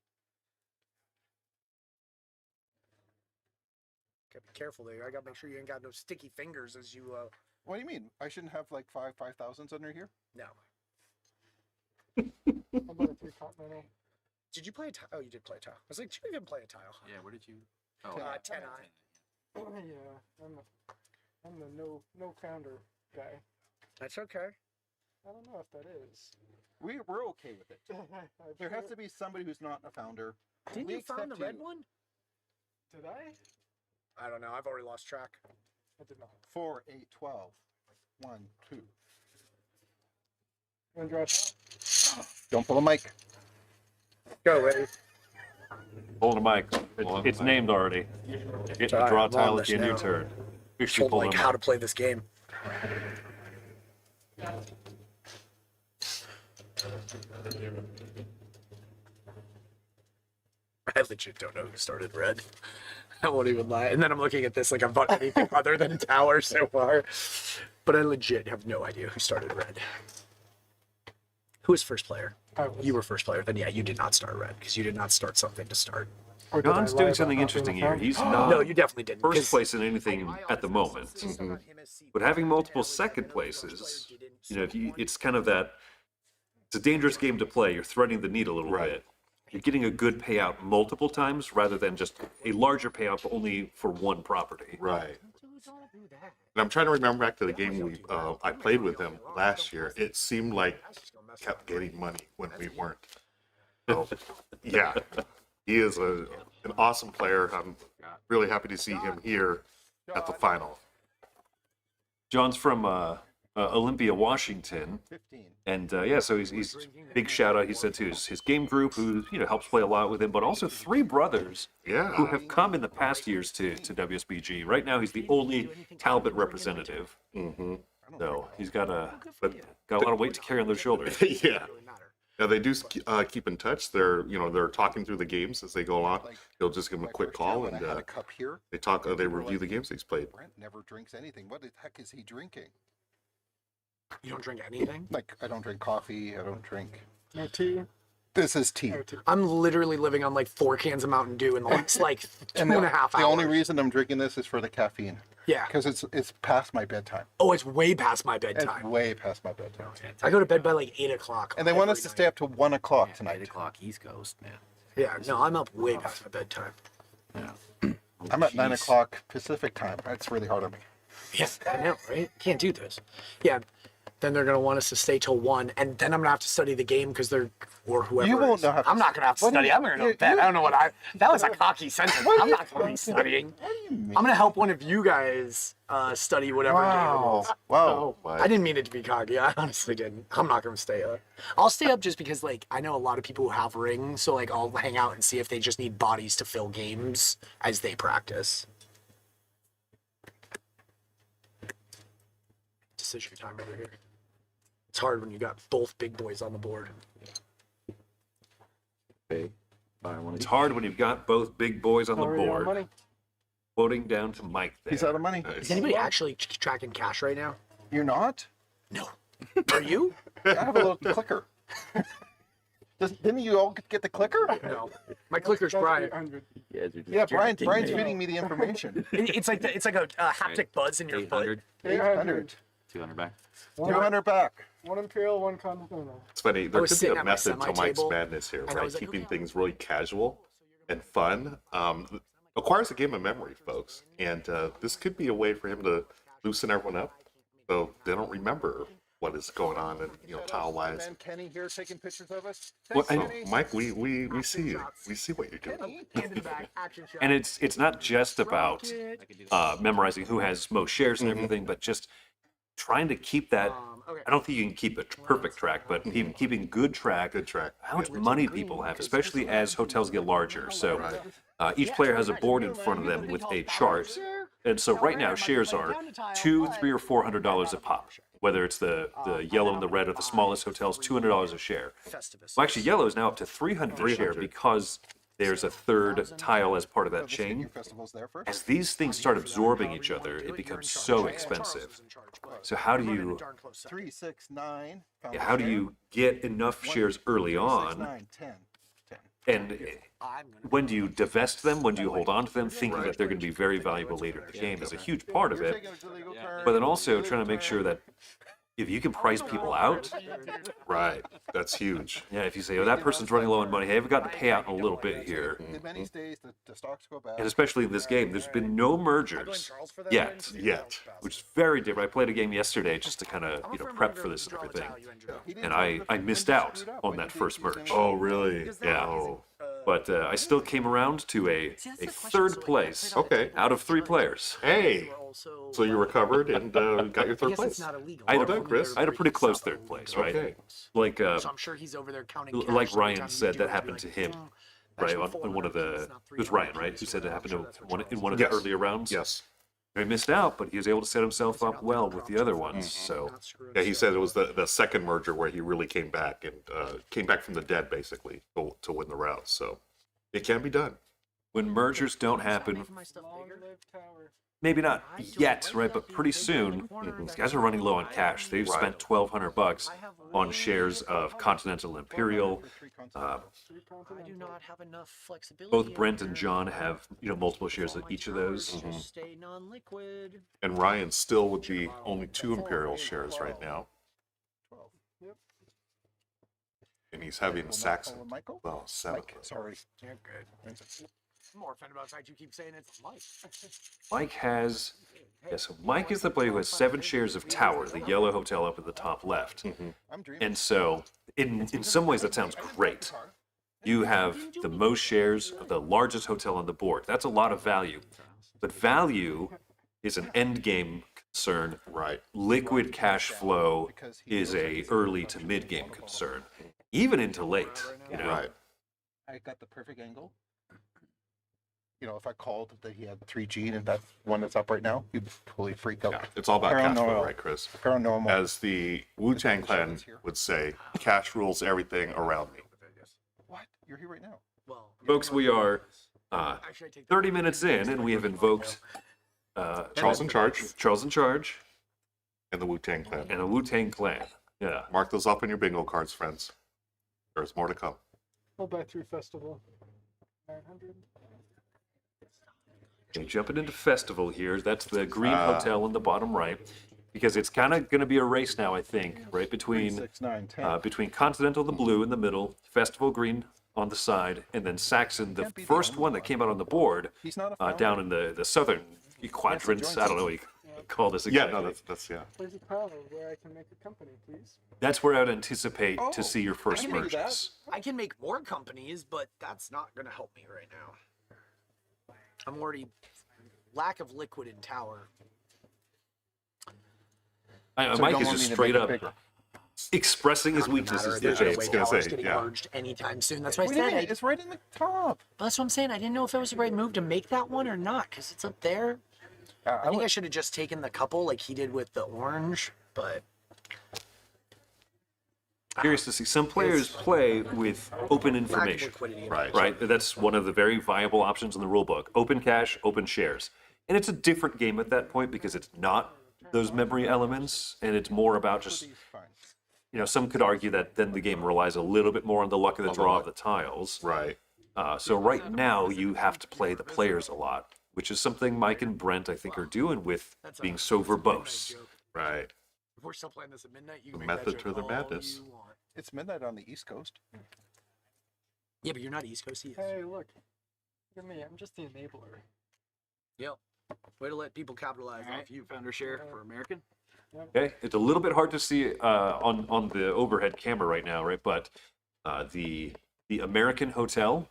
S1: Gotta be careful there. I gotta make sure you ain't got no sticky fingers as you.
S4: What do you mean? I shouldn't have like 5,000s under here?
S1: No.
S6: How about a 3 continental?
S1: Did you play a tile? Oh, you did play a tile. I was like, did you even play a tile?
S5: Yeah, where did you?
S1: 10-eye.
S6: Yeah, I'm the no founder guy.
S1: That's okay.
S6: I don't know if that is.
S4: We're okay with it. There has to be somebody who's not a founder.
S1: Didn't
S4: We
S1: you find the
S4: accept
S1: red
S4: you.
S1: one?
S6: Did I?
S1: I don't know. I've already lost track.
S6: I did not.
S4: 4, 8, 12. 1, 2.
S6: Want to draw a top?
S4: Don't pull a mic.
S1: Go, ready.
S2: Hold a mic. It's named already. Get to draw a
S1: I'm on
S2: tile at
S1: this
S2: the end of your
S1: now.
S2: turn. Officially
S1: Told
S2: pull
S1: like
S2: them
S1: how
S2: up.
S1: to play this game. I legit don't know who started red. I won't even lie. And then I'm looking at this like I've bought anything other than Tower so far. But I legit have no idea who started red. Who was first player?
S6: I was.
S1: You were first player. Then yeah, you did not start red because you did not start something to start.
S6: Or did I
S2: John's
S6: lie
S2: doing
S6: about
S2: something
S6: not being
S2: interesting
S6: a
S2: here.
S6: fan?
S2: He's
S1: No,
S2: not
S1: you definitely didn't.
S2: first
S1: 'cause
S2: place in anything at the moment.
S1: Mm-hmm.
S2: But having multiple second places, if it's kind of that. It's a dangerous game to play. You're threading the needle a little
S3: Right.
S2: bit. You're getting a good payout multiple times rather than just a larger payout but only for one property.
S3: Right. And I'm trying to remember back to the game I played with him last year. It seemed like he kept getting money when we weren't. So, yeah, he is an awesome player. I'm really happy to see him here at the final.
S2: John's from Olympia, Washington,
S4: 15.
S2: and so he's big shout out. He said to his game group, who helps play a lot with him, but also three brothers who
S3: Yeah.
S2: have come in the past years to WSBG. Right now, he's the only Talbot representative, so he's got a lot of weight to carry on their shoulders.
S3: Yeah. Yeah, they do keep in touch. They're talking through the games as they go along. They'll just give him a quick call and
S4: I had a cup here.
S3: they talk. They review the games he's played.
S4: Brent never drinks anything. What the heck is he drinking?
S1: You don't drink anything?
S4: Like, I don't drink coffee. I don't drink.
S6: No tea.
S4: This is tea.
S6: No tea.
S1: I'm literally living on like 4 cans of Mountain Dew in the last like two
S4: And
S1: and a half hours.
S4: the only reason I'm drinking this is for the caffeine.
S1: Yeah.
S4: Because it's past my bedtime.
S1: Oh, it's way past my
S4: It's
S1: bedtime.
S4: way past my bedtime.
S1: I go to bed by like 8 o'clock.
S4: And they want us
S1: every
S4: to
S1: night.
S4: stay up till 1 o'clock
S5: 8
S4: tonight.
S5: o'clock East Coast, man.
S1: Yeah, no, I'm up way past my bedtime.
S4: I'm at 9 o'clock Pacific time. That's really hard on me.
S1: Yeah, I know, right? Can't do this. Yeah, then they're gonna want us to stay till 1, and then I'm gonna have to study the game because they're or whoever.
S4: You won't
S1: is.
S4: know how to
S1: I'm not gonna have to
S4: What do
S1: study.
S4: you-
S1: I'm gonna go
S4: you-
S1: to bed.
S4: you-
S1: I don't know what I. That was a cocky sentence. I'm not gonna be studying.
S4: What do you mean?
S1: I'm gonna help one of you guys study whatever game it
S4: Wow.
S1: is.
S4: Wow.
S1: I didn't mean it to be cocky. I honestly didn't. I'm not gonna stay up. I'll stay up just because, like, I know a lot of people who have rings, so like I'll hang out and see if they just need bodies to fill games as they practice. Decision time over here. It's hard when you got both big boys on the board.
S5: Okay. Buy one of
S2: It's
S5: these.
S2: hard when you've got both big boys on the
S6: Already on
S2: board.
S6: money.
S2: Quoting down to Mike there.
S4: He's out of money.
S1: Is anybody actually tracking cash right now?
S4: You're not?
S1: No. Are you?
S4: I have a little clicker. Didn't you all get the clicker?
S1: No. My clicker's
S6: That's
S1: Brian.
S6: 800.
S5: You guys are just
S4: Yeah, Brian's
S5: jerking me.
S4: feeding me the information.
S1: It's like a haptic buzz in your foot.
S5: 800,
S4: 800.
S5: 200 back.
S4: 200 back.
S6: One Imperial, one Continental.
S3: It's funny. There
S1: was
S3: could be
S1: sitting
S3: a
S1: at my
S3: method to Mike's
S1: semi-table,
S3: madness here,
S1: and I
S3: right?
S1: was like,
S3: Keeping
S1: okay.
S3: things really casual and fun. Acquires a game of memory, folks, and this could be a way for him to loosen everyone up, so they don't remember what is going on, and tile wise.
S4: Man, Kenny here taking pictures of us.
S3: Well,
S4: Thanks,
S3: and
S4: Kenny.
S3: Mike, we see you. We see what you're doing.
S1: Hand in the back, action shot.
S2: And it's not just about memorizing who has most shares and everything, but just trying to keep that.
S1: Okay.
S2: I don't think you can keep a perfect track, but keeping good track.
S3: Good track.
S2: How much money people have, especially as hotels get larger. So each player has a board in front of them with a chart, and so right now shares are $200, $300, or $400 a pop. Whether it's the yellow and the red or the smallest hotels, $200 a share.
S1: Festivus.
S2: Well, actually, yellow is now up to $300 a share because there's a third tile as part of that chain.
S4: Your festival's there first.
S2: As these things start absorbing each other, it becomes so expensive. So how do you
S4: 369.
S2: how do you get enough shares early on?
S4: 9, 10.
S2: And when do you divest them? When do you hold on to them, thinking that they're going to be very valuable later in the game is a huge part of it. But then also trying to make sure that if you can price people out,
S3: Right. That's huge.
S2: yeah, if you say, oh, that person's running low on money, hey, I've got to pay out in a little bit here.
S4: Many days the stocks go back.
S2: And especially in this game, there's been no mergers yet,
S3: Yet.
S2: which is very different. I played a game yesterday just to kind of prep for this and everything, and I missed out on that first merge.
S3: Oh, really?
S2: Yeah.
S3: Oh.
S2: But I still came around to a third place
S3: Okay.
S2: out of 3 players.
S3: Hey. So you recovered and got your third place.
S2: I had,
S3: Well done, Chris.
S2: I had a pretty close third place, right?
S3: Okay.
S2: Like
S1: So I'm sure he's over there counting. cash
S2: like
S1: every
S2: Ryan
S1: time you
S2: said,
S1: do
S2: that
S1: it,
S2: happened to
S1: be like,
S2: him,
S1: "Mm,
S2: right?
S1: that's
S2: On one of the,
S1: not
S2: it was Ryan, right? Who said it happened to in one of the
S3: Yes.
S2: earlier rounds.
S3: Yes.
S2: He missed out, but he was able to set himself up well with the other ones. So
S3: Yeah, he said it was the second merger where he really came back and came back from the dead, basically, to win the rouse. So it can be done.
S2: when mergers don't happen,
S6: Long live Tower.
S2: maybe not yet, right? But pretty soon, these guys are running low on cash. They've spent $1,200 on shares of Continental Imperial.
S1: I do not have enough flexibility.
S2: Both Brent and John have multiple shares of each of those.
S1: Just stay non-liquid.
S3: And Ryan still with the only 2 Imperial shares right now.
S4: 12. Yep.
S3: And he's having Saxon.
S4: Michael?
S3: Well, 7.
S4: Mike, sorry.
S1: You're good. I'm more offended about the fact you keep saying it's Mike.
S2: Mike has, so Mike is the player who has 7 shares of Tower, the yellow hotel up at the top left.
S4: I'm dreaming.
S2: And so, in some ways, that sounds great. You have the most shares of the largest hotel on the board. That's a lot of value. But value is an end game concern.
S3: Right.
S2: Liquid cash flow is a early to mid game concern, even into late.
S3: Right.
S4: I got the perfect angle. If I called that he had 3G and that's one that's up right now, you'd totally freak out.
S3: Yeah, it's all about cash flow,
S4: Paranormal.
S3: right, Chris?
S4: Paranormal.
S3: As the Wu-Tang Clan would say, cash rules everything around me.
S4: What? You're here right now.
S1: Well,
S2: Folks, we are
S1: actually, I take
S2: 30 minutes in, and we have invoked
S3: Charles in Charge
S2: Charles in Charge
S3: and the Wu-Tang Clan.
S2: and the Wu-Tang Clan. Yeah.
S3: Mark those up on your bingo cards, friends. There's more to come.
S6: I'll buy 3 festival. 900.
S2: Okay, jumping into Festival here. That's the green hotel in the bottom right. Because it's kind of going to be a race now, I think, right?
S4: 6, 9, 10.
S2: Between Continental, the blue in the middle, Festival green on the side, and then Saxon, the first one that came out on the board,
S4: He's not a founder.
S2: down in the southern quadrants. I don't know what you call this
S3: Yeah,
S2: exactly.
S3: no, that's yeah.
S6: Where's the power where I can make a company, please?
S2: That's where I'd anticipate to
S4: Oh,
S2: see your first
S4: I can do that.
S2: merges.
S1: I can make more companies, but that's not going to help me right now. I'm already lack of liquid in Tower.
S4: So you
S2: Mike
S4: don't
S2: is
S4: want
S2: just
S4: me to
S2: straight
S4: make it
S2: up
S4: bigger?
S2: expressing his
S1: Doesn't
S2: weaknesses
S1: matter.
S2: to
S1: There's no
S2: James.
S1: way
S3: gonna
S1: Tower's
S3: say,
S1: getting
S3: yeah.
S1: merged anytime soon. That's what
S4: Wait
S1: I
S4: a
S1: said.
S4: minute, it's right in the top.
S1: That's what I'm saying. I didn't know if it was the right move to make that one or not because it's up there. I think I should have just taken the couple like he did with the orange, but
S2: Curious to see. Some players play with open
S1: lack of
S2: information.
S1: liquidity.
S3: Right.
S2: Right? That's one of the very viable options in the rule book. Open cash, open shares. And it's a different game at that point because it's not those memory elements, and it's more about just,
S4: Fine.
S2: some could argue that then the game relies a little bit more on the luck of the draw of the tiles.
S3: Right.
S2: So right now you have to play the players a lot, which is something Mike and Brent, I think, are doing with being so verbose.
S3: Right.
S1: If we're still playing this at midnight, you
S3: The
S1: can make that
S3: method
S1: joke
S3: to the
S1: all
S3: madness.
S1: you want.
S4: It's midnight on the East Coast.
S1: Yeah, but you're not East Coast. He is.
S6: Hey, look. Look at me. I'm just the enabler.
S1: Yep. Way to let people capitalize off you.
S5: Founder share for American.
S2: Okay, it's a little bit hard to see on the overhead camera right now, right? But the American Hotel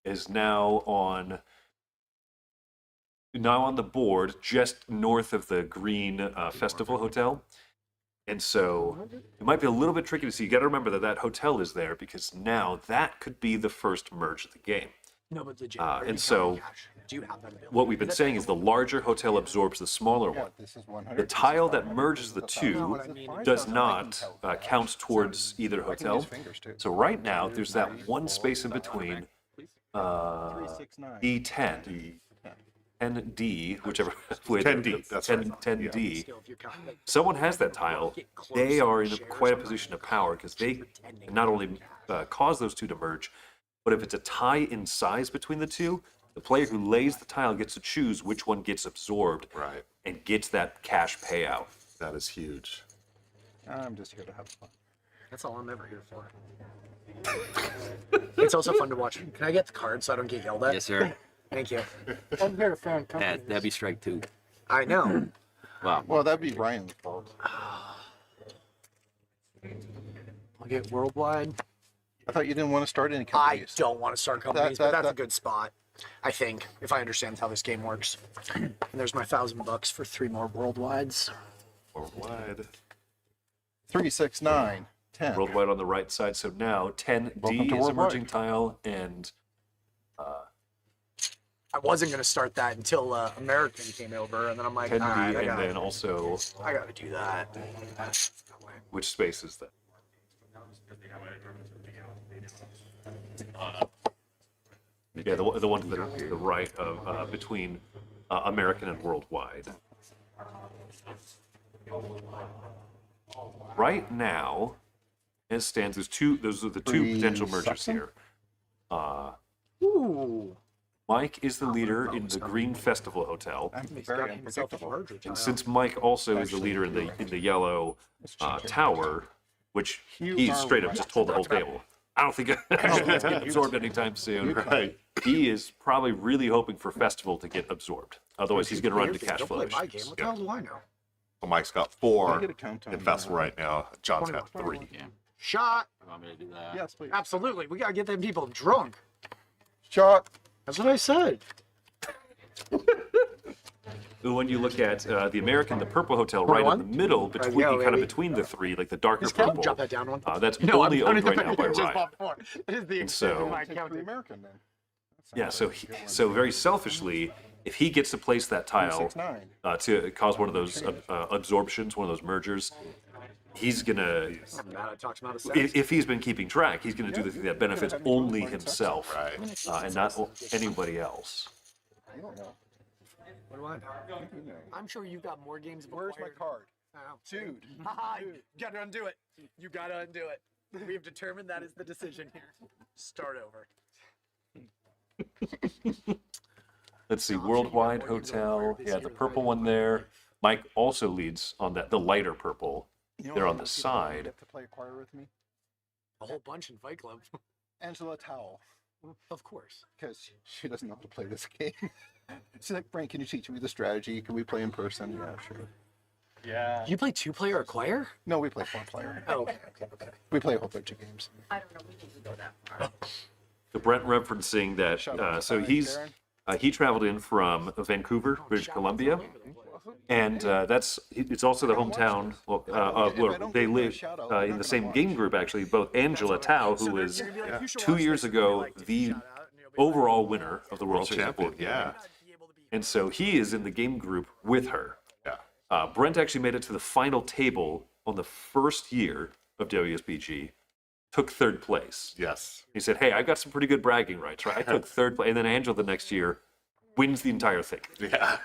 S2: is now on the board just north of the green Festival Hotel. And so it might be a little bit tricky to see. You got to remember that hotel is there because now that could be the first merge of the game.
S1: No, but legit.
S2: and so
S1: do you have that ability?
S2: What we've been saying is the larger hotel absorbs the smaller
S4: Yeah,
S2: one.
S4: this is 100.
S2: The tile that merges the two does not count towards either hotel. So right now, there's that one space in between D10, 10D, whichever.
S3: 10D, that's right.
S2: 10D.
S1: Still, if you're like,
S2: Someone has that tile, they are in quite a position of power because they not only cause those two to merge, but if it's a tie in size between the two, the player who lays the tile gets to choose which one gets absorbed
S3: Right.
S2: and gets that cash payout.
S3: That is huge.
S4: I'm just here to have fun.
S1: that's all I'm ever here for. It's also fun to watch. Can I get the card so I don't get yelled at?
S5: Yes, sir.
S1: Thank you.
S6: I'm here to found companies.
S5: That'd be strike 2.
S1: I know.
S5: Wow.
S4: Well, that'd be Ryan's fault.
S1: I'll get worldwide.
S4: I thought you didn't want to start any
S1: I
S4: companies.
S1: don't want to start companies, but that's a
S4: that-
S1: good spot. I think, if I understand how this game works. And there's my $1,000 for 3 more worldwides.
S3: Worldwide.
S4: 3, 6, 9, 10.
S2: Worldwide on the right side. So now
S4: Welcome
S2: 10D
S4: to
S2: is
S4: worldwide.
S2: emerging tile, and
S1: I wasn't going to start that until American came over, and then I'm like,
S2: 10D,
S1: all right,
S2: and then also,
S1: I got to do that.
S2: which space is that? Yeah, the one to the right of between American and worldwide. Right now, as it stands, those are the two potential mergers here.
S1: Ooh.
S2: Mike is the leader in the Green Festival Hotel.
S4: I'm
S1: He's
S4: very
S1: got himself a
S4: unpredictable.
S1: merger
S2: And
S1: tile.
S2: since Mike also is the leader in the yellow tower, which he
S4: are
S2: straight up
S4: right.
S2: just told the whole table, I don't think it's getting absorbed anytime soon.
S3: Right.
S2: He is probably really hoping for Festival to get absorbed. Otherwise, he's going to run into cash
S1: Don't
S2: flow
S1: play my game.
S2: issues.
S1: What the hell do I know?
S3: So Mike's got
S4: Can I
S3: 4
S4: get a count on
S3: in Festival right now. John's got 3.
S5: Yeah.
S1: Shot.
S5: You want me to do that?
S4: Yes, please.
S1: Absolutely. We gotta get them people drunk.
S4: Shot.
S1: That's what I said.
S2: When you look at the American, the purple hotel right in
S1: 21?
S2: the middle, between
S1: go,
S2: kind of
S1: baby.
S2: between the three, like the darker
S1: Can you
S2: purple,
S1: drop that down one?
S2: that's
S1: No,
S2: only
S1: I'm
S2: owned right now by
S1: just
S2: Ryan.
S1: bought 4. That is the
S2: And so-
S1: extent of my
S4: Take the
S1: counting.
S4: American then.
S2: Yeah, so very selfishly, if he gets to place that tile
S4: 6-9.
S2: to cause one of those absorptions, one of those mergers, he's gonna.
S1: I'm mad I talked about a
S2: If he's been keeping track, he's gonna do the thing that benefits only himself
S3: Right.
S2: and not anybody else.
S4: I don't know.
S1: What do I know?
S4: You know.
S1: I'm sure you've got more games.
S4: Where's my
S1: acquired.
S4: card?
S1: Oh.
S4: Dude.
S1: Haha, you gotta undo it. You gotta undo it. We have determined that is the decision here. Start over.
S2: Let's see, Worldwide Hotel. Yeah, the purple one there. Mike also leads on that, the lighter purple.
S4: You know
S2: They're
S4: what
S2: on the
S4: people
S2: side.
S4: get to play Acquire with me?
S1: A whole bunch in Fight Club.
S4: Angela Towel.
S1: Of course.
S4: Because she doesn't know how to play this game. She's like, Frank, can you teach me the strategy? Can we play in person? Yeah, sure.
S6: Yeah.
S1: You play 2-player Acquire?
S4: No, we play 4-player.
S1: Oh, okay.
S4: We play a whole bunch of games.
S7: I don't know, we didn't go that far.
S2: So Brent referencing that,
S4: Shout out to
S2: so
S4: Frank,
S2: he's
S4: Darren.
S2: He traveled in from Vancouver, British Columbia, and it's also the hometown. Well, they live in the same game group actually. Both Angela Tao, who was 2 years ago the overall winner of the World Series of
S3: Champion,
S2: Board Game.
S3: yeah.
S2: And so he is in the game group with her.
S3: Yeah.
S2: Brent actually made it to the final table on the first year of WSBG, took third place.
S3: Yes.
S2: He said, "Hey, I've got some pretty good bragging rights, right? I took third place." And then Angela the next year wins the entire thing.
S3: Yeah.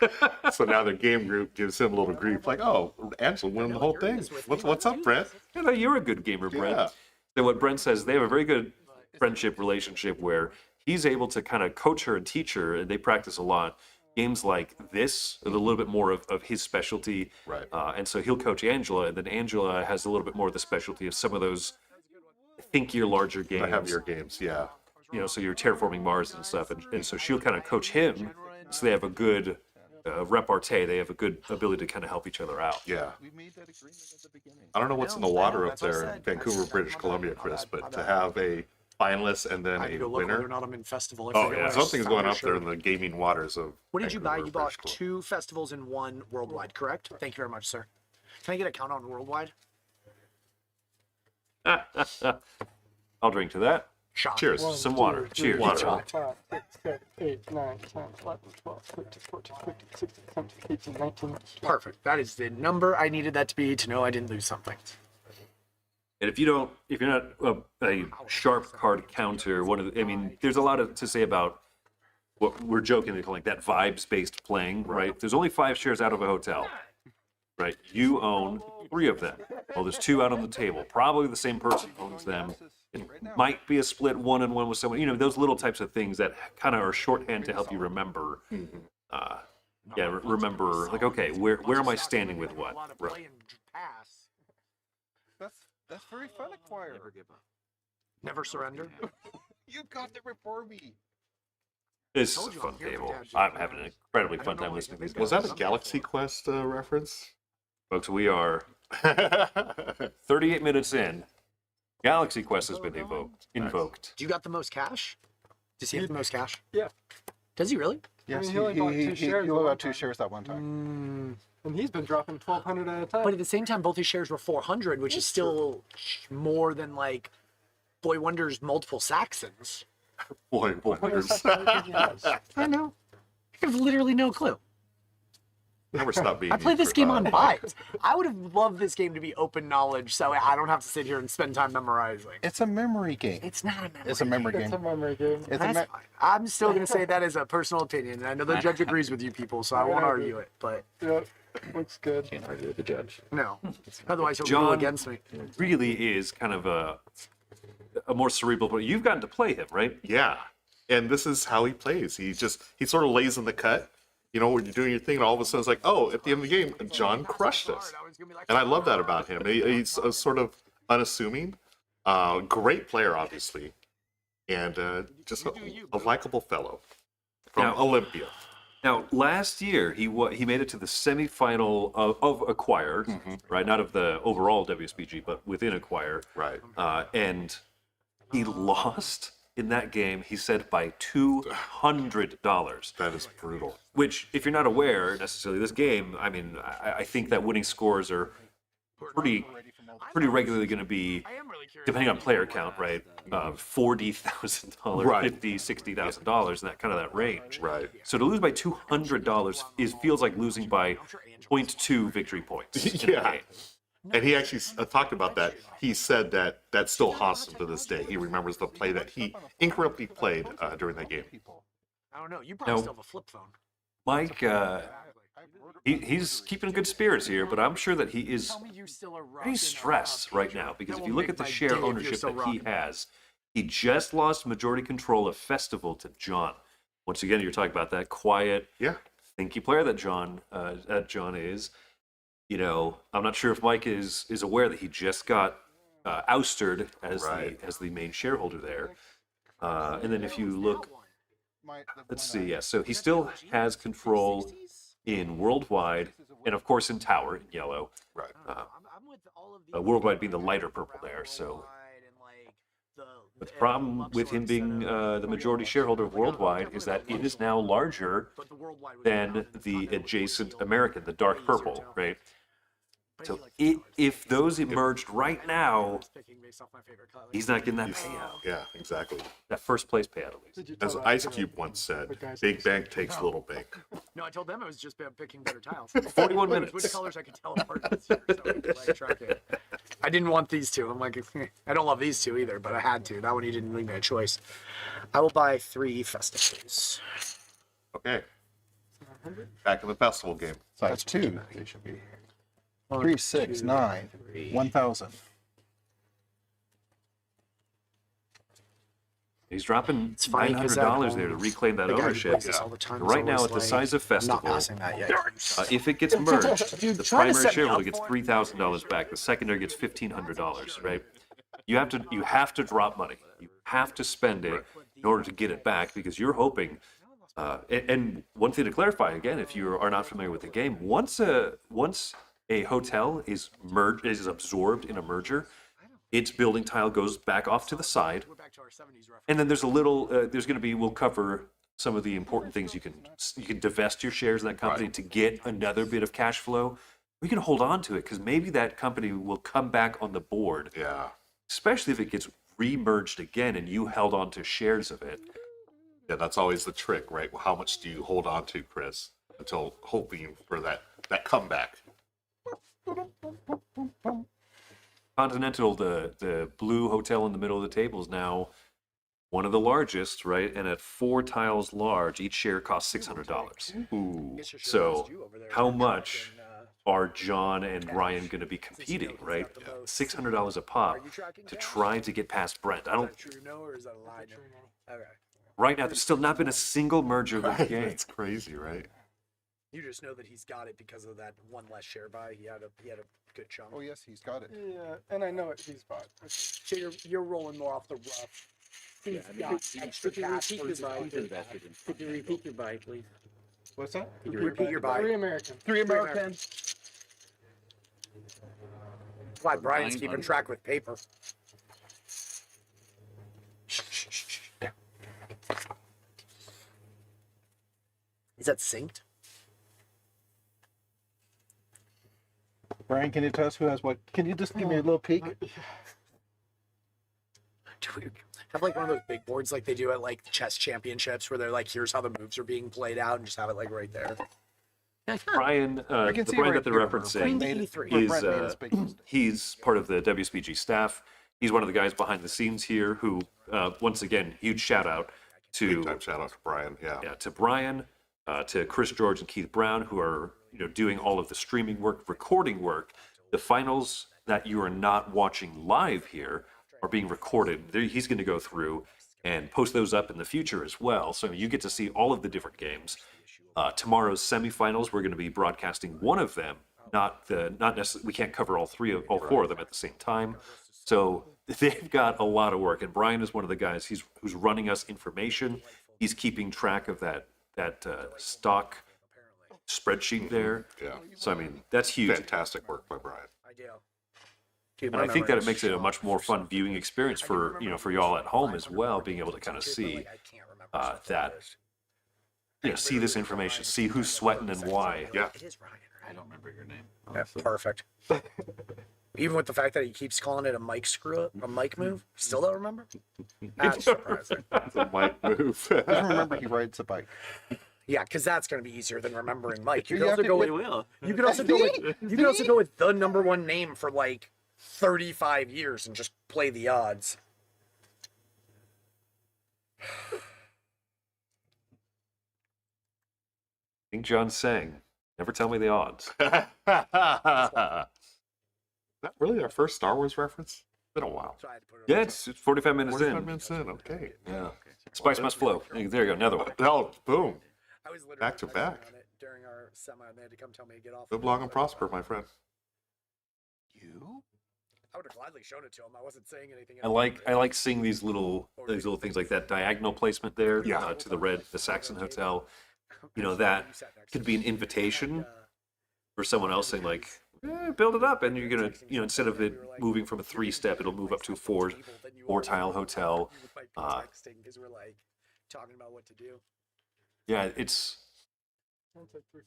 S3: So now their game group gives him a little grief, like, "Oh, Angela won the whole thing. What's up, Brent?"
S2: You know, you're a good gamer, Brent.
S3: Yeah.
S2: So what Brent says, they have a very good friendship relationship where he's able to kind of coach her and teach her, and they practice a lot. Games like this are a little bit more of his specialty.
S3: Right.
S2: And so he'll coach Angela, and then Angela has a little bit more of the specialty of some of those thinkier, larger games.
S3: The heavier games, yeah.
S2: You know, so you're terraforming Mars and stuff, and so she'll kind of coach him, so they have a good repartee. They have a good ability to kind of help each other out.
S3: Yeah.
S4: We made that agreement at the beginning.
S3: I don't know what's in the water up there in Vancouver, British Columbia, Chris, but to have a finalist and then
S1: I need
S3: a
S1: to look whether or
S3: winner.
S1: not I'm in festival. I
S3: Oh,
S1: forget
S3: yeah.
S1: what I
S3: Something's going up
S1: found.
S3: there in the gaming waters of.
S1: What did you buy?
S3: Vancouver,
S1: You bought
S3: British Columbia.
S1: 2 festivals and 1 worldwide, correct? Thank you very much, sir. Can I get a count on worldwide?
S2: I'll drink to that.
S1: Shot.
S3: Cheers.
S2: Some water. Cheers.
S3: Water.
S6: 5, 6, 7, 8, 9, 10, 11, 12, 13, 14, 15, 16, 17, 18, 19.
S1: Perfect. That is the number I needed that to be to know I didn't lose something.
S2: And if you're not a sharp card counter, I mean, there's a lot to say about what we're joking, like that vibes-based playing, right? There's only 5 shares out of a hotel, right? You own 3 of them. Well, there's 2 out on the table. Probably the same person owns them. It might be a split 1 and 1 with someone. You know, those little types of things that kind of are shorthand to help you remember. Remember, like, okay, where am I standing with what? Right.
S4: That's very fun, Acquire.
S1: Never surrender.
S4: You got there before me.
S2: This is a fun table. I'm having an incredibly fun time listening to these guys.
S3: Was that a Galaxy Quest reference?
S2: Folks, we are 38 minutes in. Galaxy Quest has been invoked.
S1: Do you got the most cash? Does he have the most cash?
S6: Yeah.
S1: Does he really?
S4: Yes,
S6: he only bought 2 shares
S4: he
S6: at
S4: only
S6: one
S4: bought 2
S6: time.
S4: shares at one time.
S6: And he's been dropping 1,200 at a time.
S1: But at the same time, both his shares were 400, which is still more than like Boy Wonder's multiple Saxons.
S3: Boy, wonders.
S6: Yes.
S1: I know. I have literally no clue.
S3: Never stop being.
S1: I played
S3: used
S1: this
S3: for
S1: game
S3: that.
S1: on vibes. I would have loved this game to be open knowledge, so I don't have to sit here and spend time memorizing.
S4: It's a memory game.
S1: It's not a memory.
S4: It's a memory
S6: It's a
S4: game.
S6: memory game.
S4: It's a
S1: That's
S4: me-
S1: fine. I'm still going to say that as a personal opinion. I know the judge agrees with you people, so I won't argue it. But
S6: Yep. Looks good.
S5: Can't argue with the judge.
S1: no, otherwise he'll
S2: John-
S1: rule against me.
S2: Really is kind of a more cerebral. But you've gotten to play him, right?
S3: Yeah, and this is how he plays. He sort of lays in the cut. You know, when you're doing your thing, and all of a sudden it's like, oh, at the end of the game, John crushed us, and I love that about him. He's sort of unassuming, great player, obviously, and just a likable fellow from
S2: Now-
S3: Olympia.
S2: Now, last year he made it to the semifinal of Acquire, right? Not of the overall WSBG, but within Acquire.
S3: Right.
S2: And he lost in that game. He said by $200.
S3: That is brutal.
S2: Which, if you're not aware necessarily, this game, I mean, I think that winning scores are pretty regularly going to be, depending on player count, right? $40,000,
S3: Right.
S2: $50,000, $60,000, and that kind of that range.
S3: Right.
S2: So to lose by $200 feels like losing by 0.2 victory points. in a
S3: Yeah.
S2: game.
S3: And he actually talked about that. He said that still haunts him to this day. He remembers the play that he incorrectly played during that game.
S1: I don't know. You probably
S2: No.
S1: still have a flip phone.
S2: Mike, he's keeping good spirits here, but I'm sure that he is
S1: Tell me you're still a rock
S2: pretty
S1: and a
S2: stressed right now because
S1: That
S2: if you
S1: won't
S2: look at the
S1: make my
S2: share
S1: day if you're
S2: ownership
S1: still
S2: that he
S1: rocking.
S2: has, he just lost majority control of Festival to John. Once again, you're talking about that quiet,
S3: Yeah.
S2: thinky player that John is. You know, I'm not sure if Mike is aware that he just got ousted as
S3: Right.
S2: the main shareholder there. And then if you look, let's see, yeah, so he still has control in Worldwide and of course in Tower in yellow.
S3: Right.
S1: I'm with all of these
S2: Worldwide being the lighter purple there. So, but the problem with him being the majority shareholder of Worldwide is that it is now larger than the adjacent American, the dark purple, right? So if those emerged right now, he's not getting that payout,
S3: Yeah, exactly.
S2: that first place payout at least.
S6: Did you tell
S3: As
S6: that
S3: Ice
S6: to the-
S3: Cube once said,
S6: the guys
S3: big
S6: that-
S3: bank takes little bank.
S1: No, I told them it was just picking better tiles.
S2: 41
S1: Which
S2: minutes.
S1: colors I could tell apart this year, so I could, like, track it. I didn't want these two. I'm like, I don't love these two either, but I had to. That one you didn't leave me a choice. I will buy 3 festivals.
S3: Okay. Back in the festival game.
S4: Size 2. They should be 3, 6, 9, 1,000.
S2: He's dropping
S1: It's funny 'cause
S2: $900 there to reclaim that
S1: The guy who
S2: ownership.
S1: plays this all the time is
S2: Right now,
S1: always
S2: at the
S1: like,
S2: size of
S1: I'm
S2: Festival,
S1: not passing that yet.
S2: if it gets merged,
S1: Dude,
S2: the
S1: trying
S2: primary
S1: to set me
S2: shareholder
S1: up
S2: gets
S1: for it.
S2: $3,000 back. The secondary gets $1,500, right? You have to drop money. You have to spend it in order to get it back because you're hoping. And one thing to clarify again, if you are not familiar with the game, once a hotel is absorbed in a merger, its building tile goes back off to the side,
S1: We're back to our 70s reference.
S2: and then there's a little. There's going to be. We'll cover some of the important things you can divest your shares in that company to get another bit of cash flow. We can hold on to it because maybe that company will come back on the board,
S3: Yeah.
S2: especially if it gets re-merged again and you held on to shares of it.
S3: Yeah, that's always the trick, right? How much do you hold on to, Chris, until hoping for that comeback?
S2: Continental, the blue hotel in the middle of the table, is now one of the largest, right? And at 4 tiles large, each share costs $600.
S3: Ooh.
S2: So how much are John and Ryan going to be competing, right? $600 a pop to try to get past Brent. I don't.
S1: True no, or is that a lie? No? Okay.
S2: Right now, there's still not been a single merger with the game.
S3: That's crazy, right?
S1: You just know that he's got it because of that one less share buy. He had a good chunk.
S4: Oh, yes, he's got it.
S6: Yeah, and I know it. He's bought.
S1: So you're rolling more off the rough. He's
S5: I mean,
S1: got extra
S5: could you
S1: cash
S5: repeat
S1: for
S5: your
S1: his
S5: buy?
S1: own
S5: Could
S1: invested.
S5: you repeat your buy, please?
S4: What's that?
S5: Could you
S1: Repeat your buy.
S6: 3 American.
S4: 3 American.
S1: That's why Brian's keeping
S5: 900.
S1: track with paper. Is that synced?
S4: Brian, can you tell us who has what? Can you just give me a little peek?
S1: Do we have like one of those big boards like they do at like chess championships where they're like, here's how the moves are being played out and just have it like right there?
S2: Brian,
S4: I can
S2: the
S4: see
S2: Brian
S4: right
S2: that they're
S4: here where
S2: referencing
S4: Brent made it-
S1: E3.
S4: where
S2: is
S4: Brent made his big mistake.
S2: he's part of the WSBG staff. He's one of the guys behind the scenes here who, once again, huge shout out
S3: Big
S2: to
S3: time shout out to Brian. Yeah.
S2: to Brian, to Chris George and Keith Brown, who are doing all of the streaming work, recording work. The finals that you are not watching live here are being recorded. He's going to go through and post those up in the future as well, so you get to see all of the different games. Tomorrow's semifinals, we're going to be broadcasting one of them. Not necessarily. We can't cover all four of them at the same time. So they've got a lot of work, and Brian is one of the guys. Who's running us information. He's keeping track of that stock spreadsheet there.
S3: Yeah.
S2: So I mean, that's huge.
S3: Fantastic work by Brian.
S1: I do. Dude,
S2: And
S1: my
S2: I think that
S1: memory
S2: it makes it a
S1: is
S2: much more
S1: shot
S2: fun viewing experience for for y'all at home as well, being able to kind of see that, see this information, see who's sweating and why.
S3: Yeah.
S1: It is Ryan,
S5: I
S1: right?
S5: don't remember your name.
S1: Yeah, perfect. Even with the fact that he keeps calling it a mic screw up, a mic move, still don't remember? That's surprising.
S3: It's a mic move.
S4: Just remember he rides a bike.
S1: Yeah, because that's going to be easier than remembering Mike. You
S4: You
S1: could
S4: have
S1: also
S4: to
S1: go
S4: get-
S1: with you could also go with the number one name for like 35 years and just play the odds.
S2: King John sang, "Never tell me the odds."
S3: That really our first Star Wars reference? It's been a while.
S1: So I had to put it on
S2: Yeah,
S1: top.
S2: it's 45 minutes
S3: 45
S2: in.
S3: minutes in. Okay.
S2: Yeah, spice must flow. There you go, another one.
S3: Oh, boom.
S1: I was literally
S3: back to
S1: texting
S3: back.
S1: on it during our semi, and they had to come tell me to get off.
S3: Live long and prosper, my friend.
S4: You?
S1: I would have gladly shown it to him. I wasn't saying anything.
S2: I like seeing these little things like that diagonal placement there
S3: Yeah.
S2: to the Saxon Hotel. That could be an invitation for someone else saying like, build it up, and you're gonna instead of it moving from a 3-step, it'll move up to a 4-tile hotel.
S1: Because we're like talking about what to do.
S2: Yeah, it's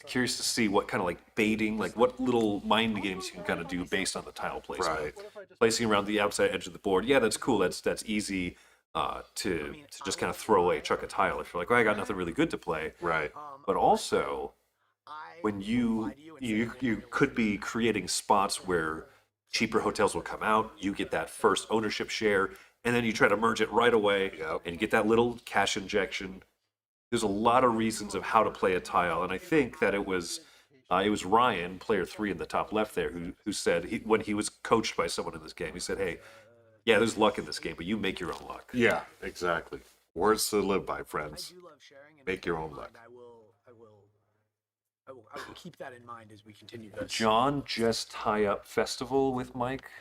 S2: curious to see what kind of like baiting, like what little mind games you can kind of do based on the tile placement.
S3: Right.
S2: Placing around the outside edge of the board, yeah, that's cool. That's easy to just kind of throw away, chuck a tile if you're like, well, I got nothing really good to play.
S3: Right.
S2: But also, when you could be creating spots where cheaper hotels will come out, you get that first ownership share, and then you try to merge it right away and get that little cash injection. There's a lot of reasons of how to play a tile, and I think that it was Ryan, player 3 in the top left there, who said when he was coached by someone in this game, he said, "Hey, yeah, there's luck in this game, but you make your own luck."
S3: Yeah, exactly. Words to live by, friends.
S1: I do love sharing. And
S3: Make your own luck.
S1: I will keep that in mind as we continue this.
S2: John just tie up festival with Mike,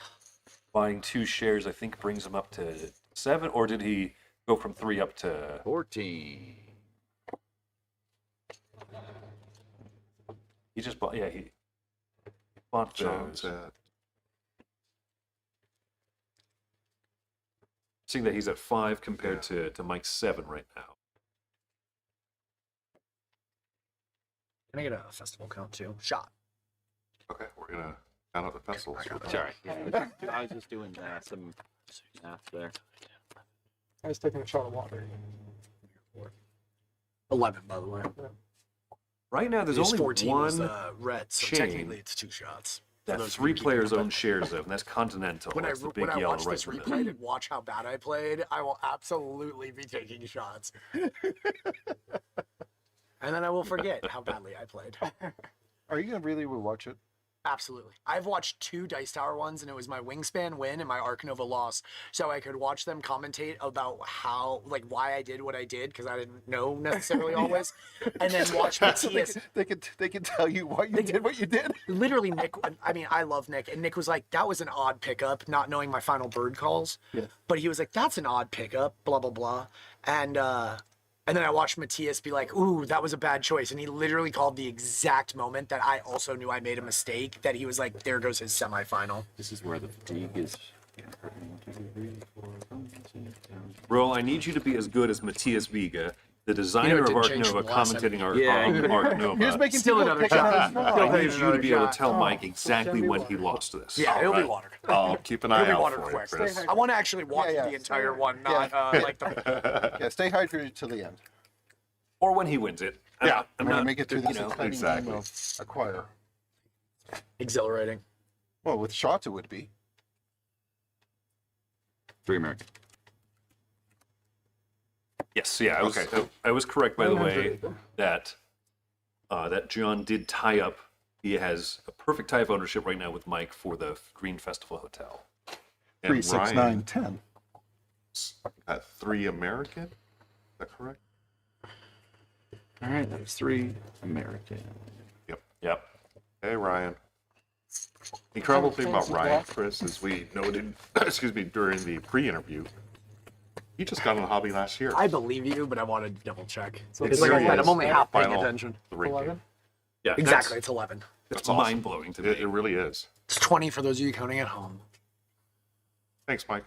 S2: buying 2 shares. I think brings him up to 7, or did he go from 3 up to
S5: 14.
S2: He just bought. Yeah, he bought
S3: John's
S2: those.
S3: at
S2: Seeing that he's at 5 compared to Mike's 7 right now.
S1: Can I get a festival count too? Shot.
S3: Okay, we're gonna count out the festivals.
S5: Sorry. I was just doing some math there.
S6: I was taking a shot of water.
S1: 11, by the way.
S2: Right now, there's
S1: His
S2: only
S1: 14 was,
S2: one
S1: red, so
S2: chain
S1: technically it's 2 shots.
S2: that
S1: those
S2: 3
S1: who keep
S2: players
S1: up.
S2: own shares of, and that's Continental.
S1: When
S2: That's the big
S1: when I
S2: yellow
S1: watch
S2: right
S1: this
S2: in the
S1: replay
S2: middle.
S1: and watch how bad I played, I will absolutely be taking shots. And then I will forget how badly I played.
S4: Are you gonna really watch it?
S1: Absolutely. I've watched 2 Dice Tower ones, and it was my Wingspan win and my Arc Nova loss. So I could watch them commentate about why I did what I did, because I didn't know necessarily always. And then watch Matthias.
S4: they can tell you why you did what you did.
S1: Literally, Nick, I mean, I love Nick. And Nick was like, that was an odd pickup, not knowing my final bird calls.
S4: Yeah.
S1: But he was like, that's an odd pickup, blah, blah, blah. And then I watched Matthias be like, ooh, that was a bad choice. And he literally called the exact moment that I also knew I made a mistake, that he was like, there goes his semifinal.
S5: This is where the fatigue is.
S2: Bro, I need you to be as good as Matthias Viga, the designer
S1: it
S2: of
S1: didn't
S2: Arc
S1: change
S2: Nova,
S1: from last time.
S2: commentating our
S5: Yeah.
S2: Arc Nova.
S4: You're just making
S1: Still
S4: people
S1: another
S4: pick
S1: shot.
S4: another spot.
S2: I need you to
S1: another
S2: be able to
S1: shot.
S2: tell Mike exactly when he lost this.
S1: Yeah, it'll be
S3: right.
S1: watered.
S3: I'll keep an
S1: It'll
S3: eye
S1: be
S3: out
S1: watered
S3: for
S1: quick.
S3: it, Chris.
S1: I want to actually watch
S4: Yeah, yeah.
S1: the entire one, not like the.
S4: Yeah, stay hydrated till the end.
S2: Or when he wins it.
S3: Yeah.
S4: I'm gonna make it through this
S2: you know,
S4: exciting
S3: exactly.
S4: game of acquire.
S1: Exhilarating.
S4: Well, with shots it would be.
S5: 3 American.
S2: Yes, yeah,
S3: Okay.
S2: I was correct, by the way,
S6: 100.
S2: that that John did tie up. He has a perfect tie of ownership right now with Mike for the Green Festival Hotel.
S3: And
S4: 3, 6,
S3: Ryan
S4: 9, 10.
S3: at 3 American. Is that correct?
S5: All right, that was 3 American.
S2: Yep.
S3: Hey, Ryan. The incredible thing about Ryan, Chris, is we noted, excuse me, during the pre-interview, he just got on the hobby last year.
S1: I believe you, but I wanted to double check.
S6: So
S1: Because
S6: it's
S1: like I said,
S3: serious.
S1: I'm only half paying
S3: Final-
S1: attention.
S3: The ring game.
S6: 11.
S2: Yeah,
S1: Exactly, it's 11.
S2: That's
S3: awesome.
S2: mind blowing to me.
S3: It really is.
S1: It's 20 for those of you counting at home.
S3: Thanks, Mike.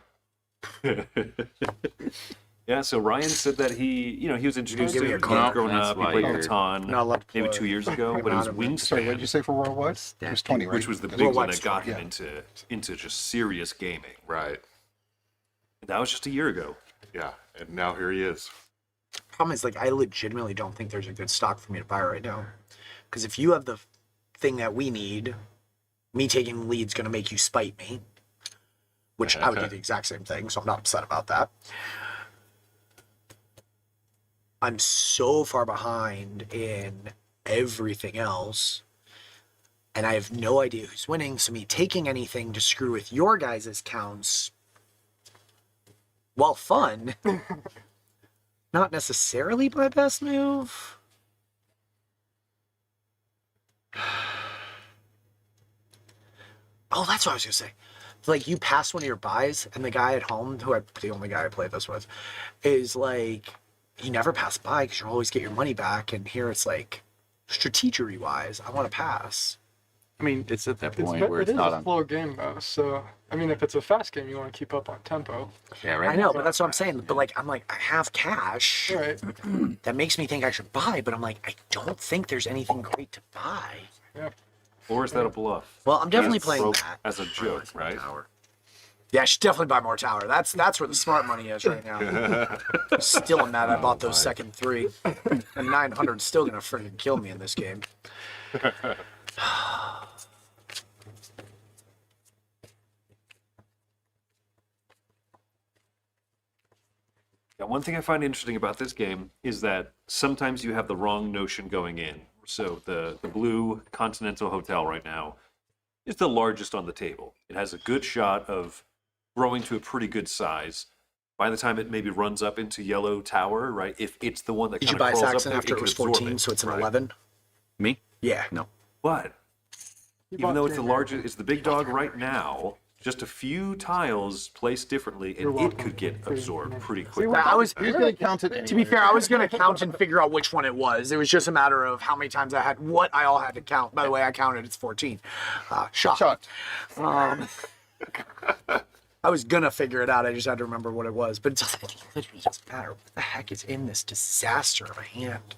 S2: Yeah, so Ryan said that he was introduced
S1: Give
S2: to
S1: me a
S2: it
S1: card.
S2: growing
S5: That's
S2: up. He
S5: why
S2: played
S5: you're
S2: Catan
S1: not allowed to
S2: maybe
S1: play.
S2: 2 years ago, but it was
S1: Not a-
S4: Sorry, what did
S2: Wingspan,
S4: you say for worldwide? It was 20, right?
S2: which was the big
S1: Worldwide
S2: one that got him
S1: Store,
S2: into just serious gaming.
S3: Right.
S2: And that was just a year ago.
S3: Yeah. And now here he is.
S1: Problem is, like, I legitimately don't think there's a good stock for me to buy right now. Because if you have the thing that we need, me taking the lead's going to make you spite me. Which I would do the exact same thing, so I'm not upset about that. I'm so far behind in everything else, and I have no idea who's winning. So me taking anything to screw with your guys' counts, while fun, not necessarily my best move. Oh, that's what I was gonna say. Like, you pass one of your buys, and the guy at home, the only guy I played this with, is like, you never pass by because you always get your money back. And here it's like, strategery wise, I want to pass.
S5: I mean, it's at that
S6: It's,
S5: point where
S6: it
S5: it's
S6: is
S5: not
S6: a
S5: on.
S6: slow game though, so I mean, if it's a fast game, you want to keep up on tempo.
S5: Yeah, right.
S1: I know, but that's what I'm saying. But like, I'm like, I have cash.
S6: Right.
S1: That makes me think I should buy, but I'm like, I don't think there's anything great to buy.
S6: Yeah.
S2: Or is that a bluff?
S1: Well, I'm definitely
S3: That's
S1: playing
S3: broke.
S1: that.
S2: As a joke, right?
S1: Yeah, I should definitely buy more tower. That's where the smart money is right now. Still am mad I bought those second 3. And 900 is still gonna freaking kill me in this game.
S2: Yeah, one thing I find interesting about this game is that sometimes you have the wrong notion going in. So the blue Continental Hotel right now is the largest on the table. It has a good shot of growing to a pretty good size. By the time it maybe runs up into Yellow Tower, right? If it's the one that
S1: Did
S2: kind
S1: you
S2: of
S1: buy
S2: crawls up
S1: Saxon
S2: there,
S1: after it
S2: could
S1: was
S2: absorb
S1: 14,
S2: it.
S1: so it's an
S3: Right.
S1: 11?
S5: Me?
S1: Yeah.
S5: No.
S2: But
S6: You
S2: even
S6: bought
S2: though it's
S6: 3
S2: the largest, it's the big dog right now. Just a few tiles placed differently,
S6: You're
S2: and it
S6: welcome.
S2: could get absorbed pretty
S6: See,
S2: quickly.
S6: we're
S1: I was,
S4: He was going to count it anyway.
S1: to be fair, I was gonna count and figure out which one it was. It was just a matter of how many times I had what I all had to count. By the way, I counted. It's 14. Shot.
S4: Shot.
S1: I was gonna figure it out. I just had to remember what it was. But it literally doesn't matter. What the heck is in this disaster of a hand?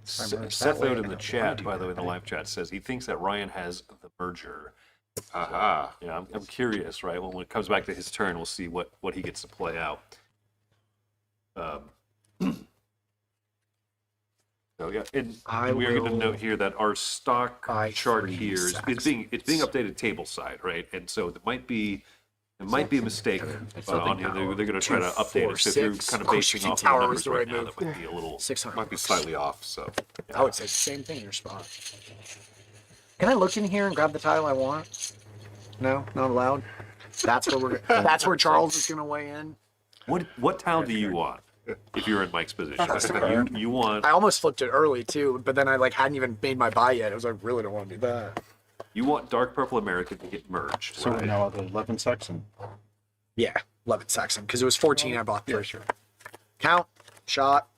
S2: Seth out in the chat, by the way, in the live chat, says he thinks that Ryan has the merger.
S3: Aha.
S2: Yeah, I'm curious, right? When it comes back to his turn, we'll see what he gets to play out. So yeah, and we are going to
S1: will
S2: note here that our stock
S1: buy
S2: chart
S1: 3
S2: here is
S1: Saxons.
S2: being updated table side, right? And so it might be a mistake on here. They're going to try to
S1: 2,
S2: update
S1: 4,
S2: it. So if you're
S1: 6.
S2: kind of
S1: Of course,
S2: basing
S1: you think
S2: off of the
S1: tower
S2: numbers
S1: was the
S2: right
S1: right
S2: now,
S1: move.
S2: that might be a little.
S1: 600.
S3: Might be slightly off, so.
S1: I would say the same thing in your spot. Can I look in here and grab the tile I want? No, not allowed. That's where That's where Charles is gonna weigh in.
S2: What tile do you want if you're in Mike's position? you want
S1: I almost flipped it early too, but then I like hadn't even made my buy yet. I was like, really don't want to do that.
S2: you want dark purple American to get merged.
S4: So we're now at 11 Saxon.
S1: Yeah, 11 Saxon because it was 14. I bought 3. Count, shot.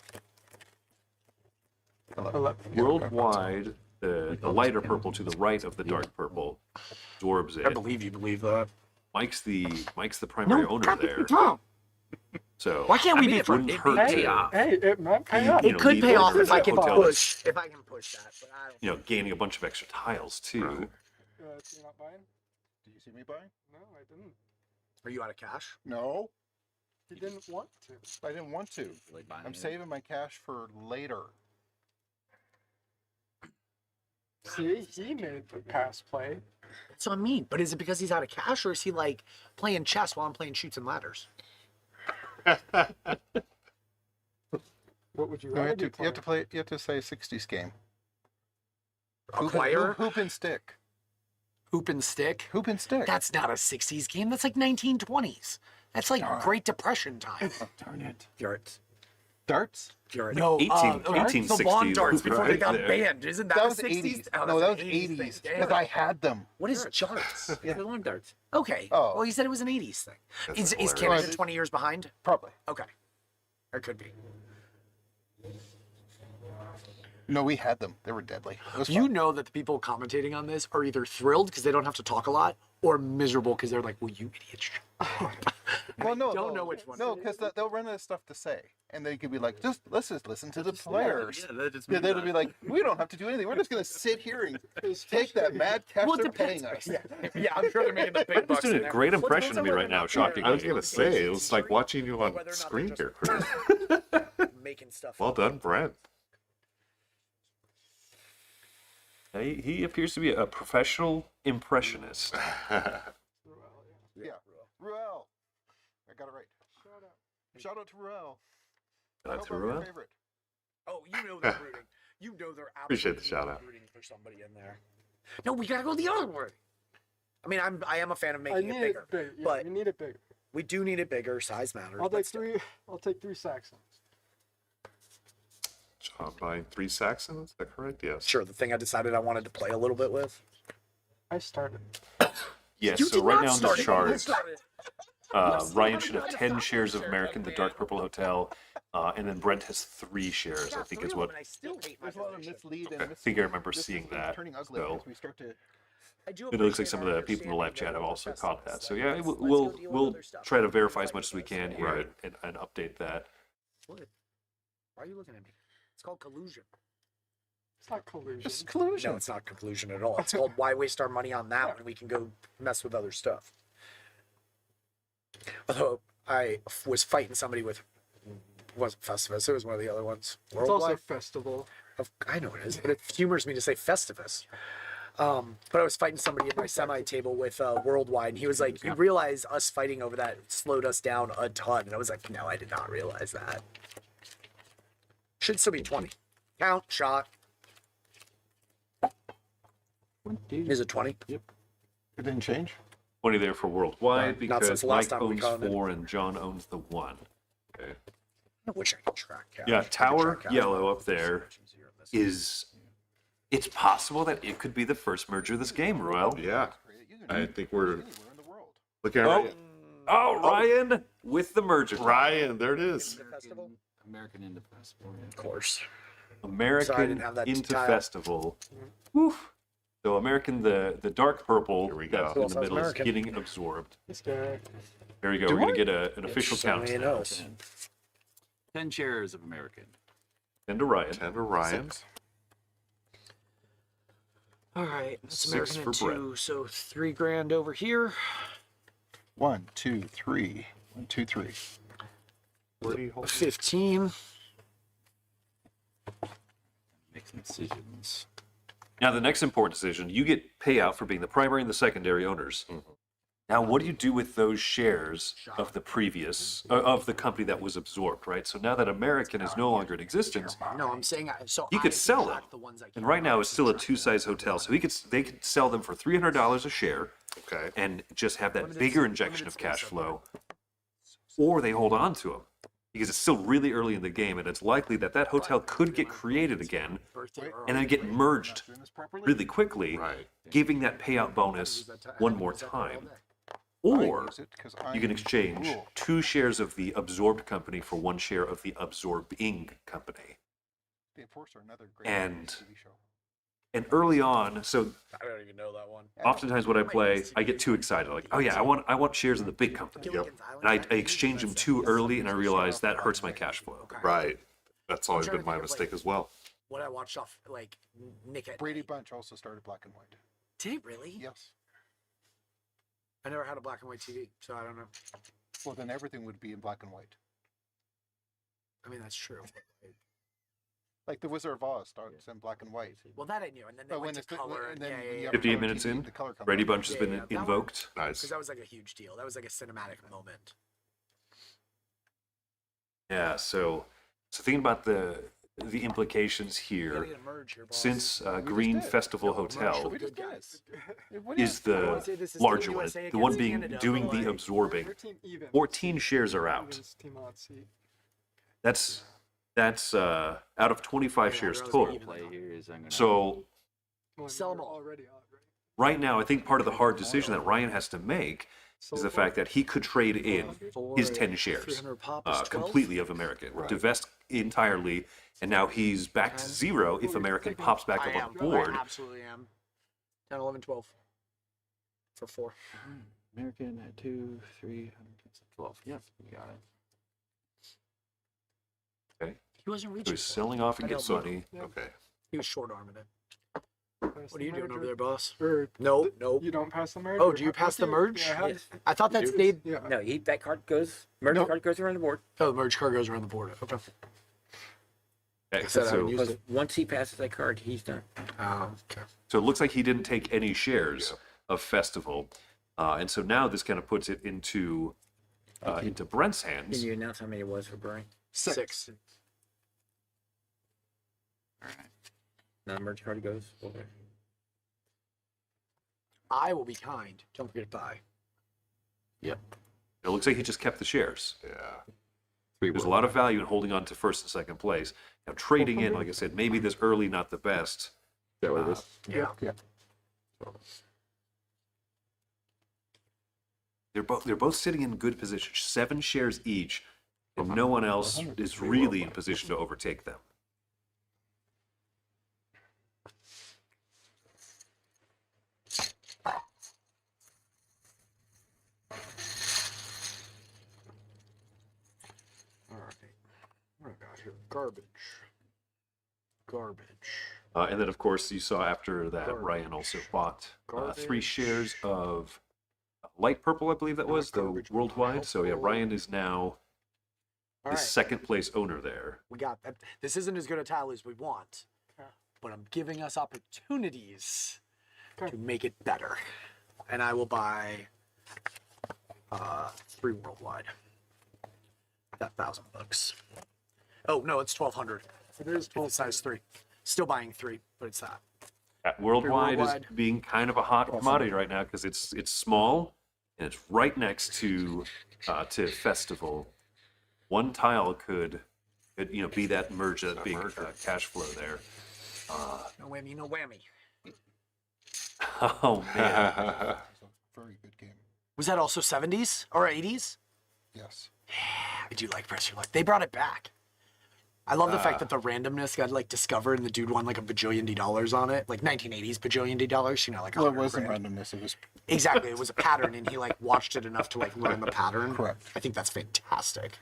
S6: 11.
S2: Worldwide, the lighter purple to the right of the dark purple absorbs
S1: I
S2: it.
S1: believe you believe that.
S2: Mike's the primary owner there. So
S1: Why can't we be
S2: it wouldn't
S1: friends?
S2: hurt
S6: Hey,
S2: to,
S6: hey, it might pay off.
S2: you
S1: It
S2: know,
S1: could
S2: lead
S1: pay off
S2: owners
S1: if I
S2: of
S1: can
S2: hotels,
S1: push. If I can push that, but I don't.
S2: you know, gaining a bunch of extra tiles too.
S6: You're not buying?
S4: Do you see me buying?
S6: No, I didn't.
S1: Are you out of cash?
S4: No,
S6: He didn't want to.
S4: I didn't want to.
S5: Like buying
S4: I'm
S5: it.
S4: saving my cash for later.
S6: See, he made the pass play.
S1: That's what I mean. But is it because he's out of cash, or is he like playing chess while I'm playing shoots and ladders?
S6: What would you
S4: No,
S6: rather
S4: you have to play. You have to say 60s game.
S1: Acquire,
S4: Hoop and stick.
S1: hoop and stick.
S4: Hoop and stick.
S1: That's not a 60s game. That's like 1920s. That's like Great Depression time.
S5: Darn it.
S1: Darts.
S4: Darts.
S1: No,
S2: 1860s
S1: the lawn darts before they
S2: right
S1: got
S2: there.
S1: banned. Isn't that,
S4: That
S1: a
S4: was
S1: 60s?
S4: 80s.
S1: Oh,
S4: No, that was
S1: an
S4: 80s
S1: thing.
S4: because
S1: Damn.
S4: I had them.
S1: What is jarts?
S5: They're long darts.
S1: Okay.
S4: Oh.
S1: Well, you said it was an 80s thing.
S3: That's
S1: Is
S3: hilarious.
S1: Canada 20 years behind?
S4: Probably.
S1: Okay. Or could be.
S4: No, we had them. They were deadly. It was
S1: You
S4: fun.
S1: know that the people commentating on this are either thrilled because they don't have to talk a lot, or miserable because they're like, "Well, you idiots."
S4: Well, no,
S1: don't know which one.
S4: No, because they'll run out of stuff to say, and they could be like, let's just listen to the
S5: Yeah,
S4: players.
S5: that just
S4: Yeah,
S5: means
S4: they'll
S5: that.
S4: be like, we don't have to do anything. We're just gonna sit here and take that mad cash
S1: Well, it
S4: they're
S1: depends.
S4: paying us.
S1: Yeah, I'm sure they're making the big
S2: He's
S1: bucks.
S2: doing
S1: in
S2: a
S1: there.
S2: great
S1: Well, it
S2: impression
S1: depends
S2: of me
S1: on
S2: right
S1: whether
S2: now,
S1: or not
S2: shocking.
S3: I was gonna say it was like watching you on
S1: whether or not
S3: screen
S1: they're
S3: here,
S1: just-
S3: Chris.
S1: making stuff.
S3: Well done, Brent.
S2: He appears to be a professional impressionist.
S4: Yeah. Ruel. I got it right. Shout out to Ruel.
S2: Shout out
S4: Hope
S2: to
S4: I'm your
S2: Ruel.
S4: favorite.
S1: Oh, you know they're rooting. You know they're
S3: Appreciate the
S1: absolutely
S3: shout out.
S1: rooting for somebody in there. No, we gotta go the other way. I mean, I am a fan of
S6: I
S1: making
S6: need
S1: it bigger,
S6: it big. Yeah,
S1: but
S6: we need it bigger.
S1: we do need it bigger. Size matters.
S6: I'll
S1: but
S6: take
S1: still.
S6: three. I'll take 3 Saxons.
S3: John buying 3 Saxons, is that correct? Yes.
S1: Sure, the thing I decided I wanted to play a little bit with.
S6: I started.
S2: Yes,
S1: You
S2: so
S1: did
S2: right
S1: not
S2: now on
S1: start
S2: the
S1: it.
S2: chart,
S1: You started.
S2: Ryan should have 10 shares of American, the dark purple hotel, and then Brent has 3 shares, I think is what,
S1: I still hate my
S4: There's a lot of
S1: position.
S4: mislead
S2: I
S4: and
S2: think I remember
S4: this
S2: seeing
S4: is
S2: that.
S4: turning ugly
S2: So
S4: as we start to.
S1: I do
S2: it looks like
S1: appreciate
S2: some of
S1: our
S2: the people in the live
S1: understanding
S2: chat have
S1: of
S2: also
S1: other
S2: caught that.
S1: festivals,
S2: So
S1: though.
S2: yeah,
S1: Let's
S2: we'll
S1: go deal with
S2: we'll
S1: other stuff.
S2: try to verify as much as we can here
S3: Right.
S2: and update that.
S1: What? Why are you looking at me? It's called collusion.
S6: It's not collusion.
S4: It's collusion.
S1: No, it's not collusion at all. It's called why waste our money on that when we can go mess with other stuff. Although I was fighting somebody with, it wasn't Festivus, it was one of the other ones.
S6: It's also a
S1: Worldwide.
S6: festival.
S1: I know it is, but it humors me to say Festivus. But I was fighting somebody in my semi table with Worldwide, and he was like, "You realize us fighting over that slowed us down a ton?" And I was like, "No, I did not realize that." Should still be 20. Count, shot. Is it 20?
S4: It didn't change.
S2: 20 there for worldwide
S1: Not since
S2: because
S1: the last
S2: Mike
S1: time we
S2: owns
S1: counted.
S2: 4 and John owns the 1. Okay.
S1: I wish I could track cash.
S2: Yeah,
S1: I could
S2: Tower
S1: track cash.
S2: Yellow up there is. It's possible that it could be the first merger of this game, Ruel.
S3: Yeah. I think we're
S4: Anywhere in the world.
S3: looking at
S2: Oh, oh, Ryan with the merger.
S3: Ryan. There it is.
S1: The festival?
S5: American into festival.
S1: Of course.
S2: American
S1: Sorry, I didn't have that
S2: into
S1: tile.
S2: festival. Woof. So American, the dark purple
S3: Here we go.
S2: that's in the
S1: Sounds
S2: middle is
S1: American.
S2: getting absorbed.
S6: It's good.
S2: There we go. We're gonna get an official count.
S1: Somebody knows.
S5: 10 shares of American.
S2: And to Ryan.
S3: 10 to Ryan.
S1: All right, that's
S2: 6
S1: American
S2: for
S1: at
S2: Brett.
S1: 2, so $3,000 over here.
S4: 1, 2, 3. 1, 2, 3.
S3: Where do you hold it?
S1: 15.
S5: Making decisions.
S2: Now, the next important decision, you get payout for being the primary and the secondary owners. Now, what do you do with those shares of the previous, of the company that was absorbed, right? So now that American is no longer in existence,
S1: No, I'm saying so.
S2: he
S1: I
S2: could sell
S1: track
S2: them.
S1: the ones I
S2: And
S1: can
S2: right now,
S1: track.
S2: it's still a 2-size hotel. So they could sell them for $300 a share
S3: Okay.
S2: and just have that
S1: Limited-
S2: bigger injection of
S1: limited
S2: cash
S1: space
S2: flow. Or they hold on to them because it's still really early in the game, and it's likely that that hotel could get created again
S1: Birthday early.
S2: and then get merged
S4: Doing this properly?
S2: really quickly,
S3: Right.
S2: giving that payout bonus one more time. Or you can exchange 2 shares of the absorbed company for 1 share of the absorbing company.
S4: The Enforcer, another great
S2: And-
S4: TV show.
S2: And early on, so
S1: I don't even know that one.
S2: oftentimes when I play, I get too excited. Like, oh yeah, I want shares in the big company. And I exchange them too early, and I realize that hurts my cash flow.
S3: Right. That's always been my mistake as well.
S1: What I watched off like Nick at
S4: Brady Bunch also started black and white.
S1: Did he really?
S4: Yes.
S1: I never had a black and white TV, so I don't know.
S4: Well, then everything would be in black and white.
S1: I mean, that's true.
S4: Like the Wizard of Oz starts in black and white.
S1: Well, that I knew, and then they
S4: But
S1: went
S4: when
S1: to color.
S4: and then
S1: Yeah,
S4: when
S1: yeah,
S4: you
S1: yeah.
S4: have
S2: 58
S4: color
S2: minutes
S4: TV,
S2: in,
S4: the color comes
S2: Brady
S4: out.
S2: Bunch has
S1: Yeah,
S2: been
S1: yeah, that one-
S2: invoked.
S3: Nice.
S1: Because that was like a huge deal. That was like a cinematic moment.
S2: Yeah, so thinking about the implications
S1: We
S2: here,
S1: gotta get a merge here, boss.
S2: since Green
S4: did.
S2: Festival
S1: No, a merge
S2: Hotel
S1: with good guys.
S4: What
S2: is
S1: I would
S2: the
S1: say this is
S2: larger
S1: Team
S2: one,
S1: USA
S2: the one
S1: against
S2: being
S1: Canada,
S2: doing
S1: but,
S2: the
S1: like,
S2: absorbing,
S6: 13 even.
S2: 14 shares are out.
S6: Against Team Aussie.
S2: That's out of 25
S1: Yeah,
S2: shares
S1: I'd rather
S2: total.
S1: even-
S5: Play here is I'm gonna.
S2: So
S6: Well,
S1: Sell 'em
S6: you're
S1: all.
S6: already out, right?
S2: right now, I think part of the hard decision that Ryan has to make is the fact that he could trade in his 10 shares
S1: 300 pop is 12?
S2: completely of American, divest entirely, and now he's back to zero if American pops back
S1: I
S2: up on
S1: am.
S2: the board.
S1: I absolutely am. 10, 11, 12. For 4.
S5: American at 2, 3, 12. Yep, you got it.
S2: Okay,
S1: He wasn't
S2: so
S1: reaching.
S2: he's
S1: for it.
S2: selling off and
S1: I
S2: gets
S1: don't know.
S2: money.
S3: Okay.
S1: He was short arming it.
S6: Pass
S1: What
S6: the
S1: are you doing
S6: merge
S1: over
S6: or-
S1: there, boss?
S6: Or
S1: No, no.
S6: you don't pass the merge?
S1: Oh,
S6: or
S1: do you
S6: how-
S1: pass the
S6: okay,
S1: merge?
S6: Yeah, how-
S5: Yes.
S1: I thought that stayed.
S6: yeah.
S5: No, that card goes. Merge
S1: Nope.
S5: card goes around the board.
S1: Oh, the merge card goes around the board. Okay.
S2: Okay,
S1: said I
S2: so,
S1: would use
S5: Because once he passes that card, he's done.
S1: Okay.
S2: so it looks like he didn't take any shares of Festival, and so now this kind of puts it into Brent's
S5: Can
S2: hands.
S5: you announce how many it was for Brian?
S1: 6.
S5: All right. Now the merge card goes over.
S1: I will be kind. Don't forget to buy.
S5: Yep.
S2: It looks like he just kept the shares.
S3: Yeah.
S2: There's a lot of value in holding on to first and second place. Now trading in, like I said, maybe this early not the best.
S1: Yeah.
S4: Yeah.
S2: They're both sitting in good position, 7 shares each, and no one else is really in position to overtake them.
S1: All right. What do I got here? Garbage.
S2: And then, of course, you saw after that, Ryan also bought 3 shares of light purple, I believe that was, the worldwide. So, yeah, Ryan is now
S1: All
S2: the
S1: right.
S2: second place owner there.
S1: We got that. This isn't as good a tally as we want, but I'm giving us opportunities to make it better. And I will buy 3 worldwide. That $1,000. Oh no, it's 1,200.
S6: It is
S1: It's size 3. Still buying 3, but it's that.
S2: That worldwide is
S1: worldwide.
S2: being kind of a hot commodity right now because it's small and it's right next to Festival. One tile could be that merge, that big cash flow there.
S1: No whammy, no whammy.
S2: Oh man,
S4: Very good game.
S1: Was that also 70s or 80s?
S4: Yes.
S1: I do like Press Your Luck. They brought it back. I love the fact that the randomness got like discovered and the dude won like $1 bajillion on it, like 1980s $1 bajillion, like
S4: Well, it
S1: 100
S4: wasn't
S1: grand.
S4: randomness. It was
S1: Exactly, it was a pattern, and he like watched it enough to like learn the pattern.
S4: Correct.
S1: I think that's fantastic.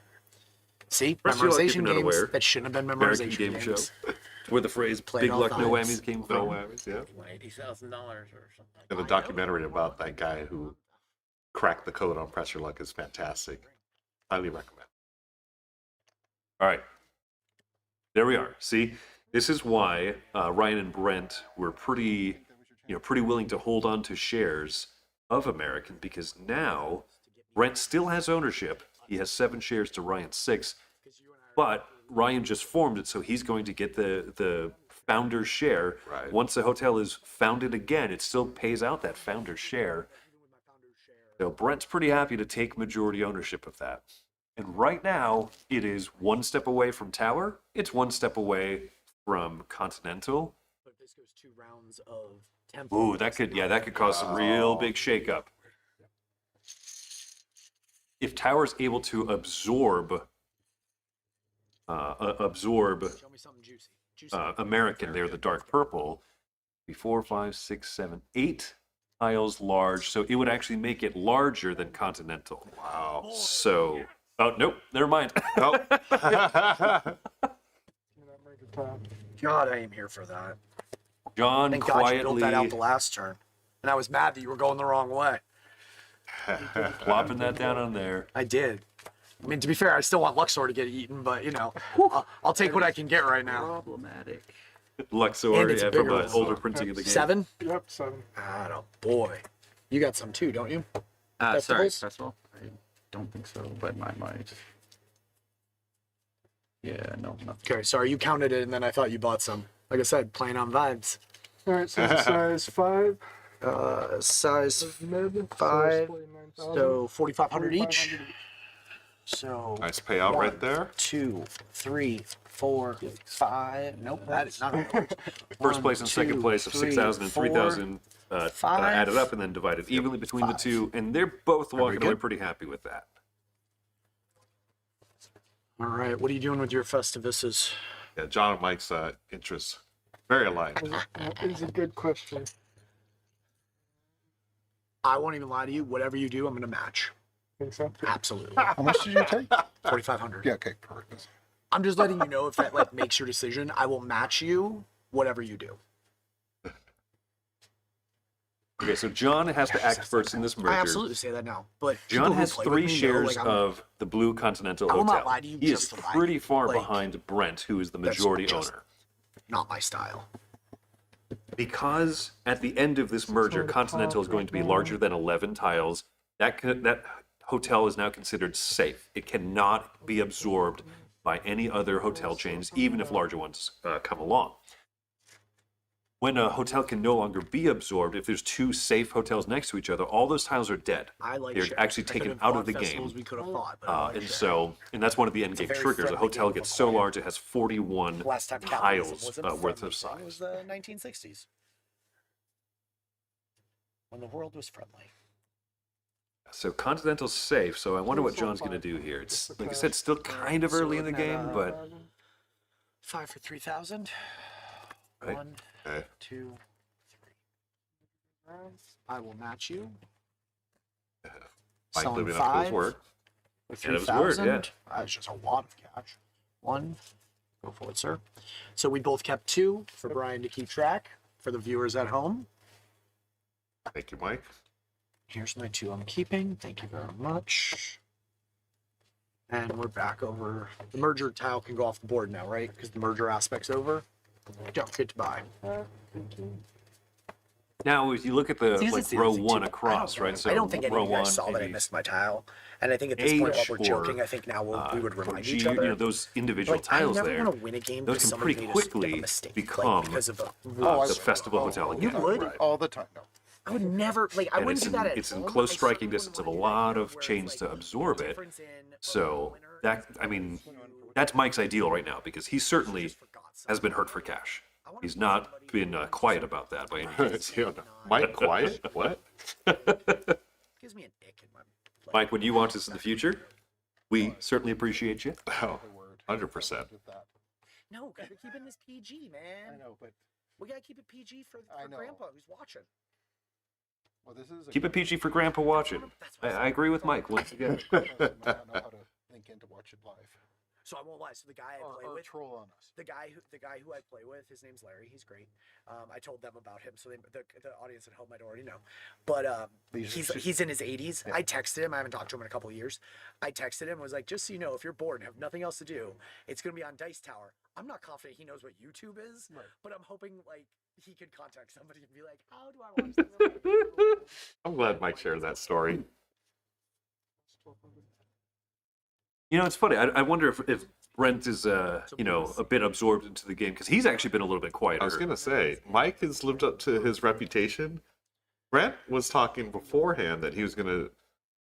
S1: See,
S2: Press Your Luck, if
S1: memorization
S2: you're not
S1: games
S2: aware.
S1: that shouldn't have been
S2: American
S1: memorization
S2: game
S1: games.
S2: show. Where the phrase
S1: Played
S2: "big
S1: all
S2: luck, no
S1: times.
S2: whammies" came
S3: No
S2: from.
S3: whammies, yeah.
S5: $80,000 or something.
S3: And the documentary about that guy who cracked the code on Press Your Luck is fantastic. Highly recommend.
S2: All right, there we are. See, this is why Ryan and Brent were pretty willing to hold on to shares of American, because now Brent still has ownership. He has 7 shares to Ryan's 6, but Ryan just formed it, so he's going to get the founder's share.
S3: Right.
S2: Once the hotel is founded again, it still pays out that founder's share. So Brent's pretty happy to take majority ownership of that. And right now, it is 1 step away from Tower. It's 1 step away from Continental.
S1: But if this goes 2 rounds of tempo.
S2: Ooh, that could cause some real big shakeup. If Tower's able to absorb
S1: Show me something juicy. Juicy.
S2: American there, the dark purple, 4, 5, 6, 7, 8 tiles large. So it would actually make it larger than Continental.
S3: Wow.
S2: So, oh, nope, never mind.
S3: Nope.
S6: Give me that major tile.
S1: God, I am here for that.
S2: John
S1: Thank God you built that out the
S2: quietly
S1: last turn. And I was mad that you were going the wrong way.
S2: plopping that down on there.
S1: I did. I mean, to be fair, I still want Luxor to get eaten, but, you know, I'll take what I can get right now.
S5: Problematic.
S2: Luxor,
S1: And it's
S2: yeah, from
S1: bigger.
S2: an older printing of the game.
S1: 7?
S6: Yep, 7.
S1: Ah, boy. You got some too, don't you?
S5: Sorry,
S1: Festivals?
S5: festival? I don't think so, but I might. Yeah, no, nothing.
S1: Okay, sorry, you counted it and then I thought you bought some. Like I said, playing on vibes.
S6: All right, so it's size 5.
S1: Size
S6: Mid.
S1: 5,
S6: So, 9,000.
S1: so 4,500 each.
S6: 4,500 each.
S1: So
S3: Nice payout right there.
S1: 2, 3, 4, 5. Nope, that is not.
S2: First place and second place of 6,000 and 3,000
S1: five,
S2: added up and then divided evenly between the 2, and they're both walking away
S1: good.
S2: pretty happy with that.
S1: All right, what are you doing with your Festivises?
S3: Yeah, John and Mike's interests very aligned.
S6: That is a good question.
S1: I won't even lie to you. Whatever you do, I'm going to match.
S6: Think so?
S1: Absolutely.
S4: How much did you take?
S1: 4,500.
S4: Yeah, okay, perfect.
S1: I'm just letting you know if that like makes your decision. I will match you whatever you do.
S2: Okay, so John has to act first in this merger.
S1: I absolutely say that now. But
S2: John
S1: people who
S2: has
S1: play with
S2: 3
S1: me know,
S2: shares
S1: like, I'm-
S2: of the Blue Continental
S1: I will
S2: Hotel.
S1: not lie to you
S2: He is
S1: just to lie.
S2: pretty far
S1: Like,
S2: behind Brent, who is the
S1: that's
S2: majority
S1: just-
S2: owner.
S1: not my style.
S2: Because at the end of this merger, Continental is going to be larger than 11 tiles, that hotel is now considered safe. It cannot be absorbed by any other hotel chains, even if larger ones come along. When a hotel can no longer be absorbed, if there's 2 safe hotels next to each other, all those tiles are dead.
S1: I like
S2: They're
S1: sharing.
S2: actually
S1: I could
S2: taken
S1: have
S2: out of
S1: bought
S2: the
S1: festivals
S2: game.
S1: We could have fought, but I like
S2: And
S1: sharing.
S2: and that's one of the end game
S1: very
S2: triggers. A
S1: friendly
S2: hotel
S1: game
S2: gets
S1: of
S2: so
S1: acquiring.
S2: large it has 41
S1: Last time capitalism
S2: tiles
S1: wasn't a
S2: worth
S1: friendly
S2: of
S1: thing was
S2: size.
S1: the 1960s. When the world was friendly.
S2: So Continental's safe, so I wonder what John's going to do here. It's, like I said, still kind of early in the game, but
S1: 5 for 3,000.
S2: Right.
S1: 1,
S3: Okay.
S1: 2, 3. I will match you.
S3: Mike
S1: Selling
S3: living up to his
S1: 5
S3: word.
S1: for
S2: And it was word,
S1: 3,000.
S2: yeah.
S1: That's just a lot of cash. 1. Go for it, sir. So we both kept 2 for Brian to keep track for the viewers at home.
S3: Thank you, Mike.
S1: Here's my 2 I'm keeping. Thank you very much. And we're back over. The merger tile can go off the board now, right? Because the merger aspect's over. Don't get to buy.
S2: now if you look at the
S1: See, this
S2: like
S1: is the
S2: row
S1: other thing,
S2: 1
S1: too.
S2: across, right? So
S1: I don't think any
S2: row
S1: of you guys
S2: 1,
S1: saw that I
S2: maybe
S1: missed my tile. And I think at this point, while
S2: H
S1: we're
S2: or,
S1: joking, I think now we would
S2: for
S1: remind
S2: G,
S1: each other.
S2: you know, those individual
S1: Like,
S2: tiles
S1: I'm never
S2: there,
S1: gonna win a game
S2: those
S1: because
S2: can
S1: somebody
S2: pretty
S1: made a
S2: quickly
S1: mistake, like,
S2: become
S1: because of a
S2: the festival hotel
S1: You
S2: again.
S1: would?
S4: Right. All the time. No.
S1: I would never like. I
S2: And
S1: wouldn't
S2: it's
S1: do that
S2: in,
S1: at
S2: it's in
S1: home.
S2: close
S1: I
S2: striking
S1: certainly
S2: distance of a
S1: wouldn't wanna do
S2: lot
S1: that
S2: of
S1: where it's
S2: chains
S1: like
S2: to absorb it.
S1: difference in
S2: So
S1: winner
S2: that, I mean, that's Mike's ideal right now because he certainly has been hurt for cash. He's not been quiet about that by any means.
S3: Yeah, Mike, quiet? What?
S1: gives me an ick in my. Like,
S2: Mike, when you watch this in the future, we certainly appreciate you.
S3: Oh, 100%.
S4: With that.
S1: no, because we're keeping this PG, man.
S4: I know, but
S1: We gotta keep it PG for
S4: I know.
S1: Grandpa who's watching.
S4: well, this is a
S2: Keep it PG for Grandpa watching. I agree with Mike once again.
S4: might not know how to link in to watch it live.
S1: So I won't lie. So the guy I play
S4: Or
S1: with,
S4: troll on us.
S1: the guy who I play with, his name's Larry. He's great. I told them about him, so the audience at home might already know. But he's in his 80s. I texted him. I haven't talked to him in a couple of years. I texted him. Was like, just so you know, if you're bored and have nothing else to do, it's gonna be on Dice Tower. I'm not confident he knows what YouTube is, but I'm hoping like he could contact somebody and be like, how do I watch this?
S3: I'm glad Mike shared that story.
S2: You know, it's funny. I wonder if Brent is, you know, a bit absorbed into the game because he's actually been a little bit quieter.
S3: I was gonna say, Mike has lived up to his reputation. Brent was talking beforehand that he was gonna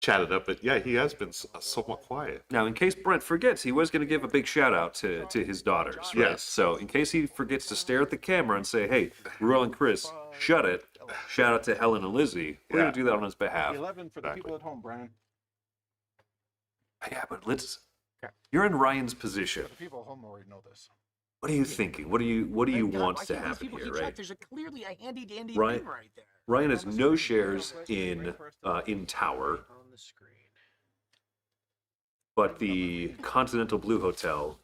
S3: chat it up, but yeah, he has been somewhat quiet.
S2: Now, in case Brent forgets, he was going to give a big shout out to his daughters, right?
S3: Yes.
S2: So, in case he forgets to stare at the camera and say, "Hey, Ruel and Chris, shut it!" Shout out to Helen and Lizzie. We're going
S3: Yeah.
S2: to do that on his behalf.
S4: 11 for the
S3: Exactly.
S4: people at home, Brandon.
S2: Yeah, but let's. You're in Ryan's position.
S4: The people at home already know this.
S2: What are you thinking? What do you
S1: God,
S2: want
S1: why
S2: to
S1: can't these
S2: happen
S1: people
S2: here,
S1: keep track?
S2: right?
S1: There's clearly a handy dandy
S2: Right.
S1: thing right there.
S2: Ryan has no shares in Tower,
S1: On the screen.
S2: but the Continental Blue Hotel,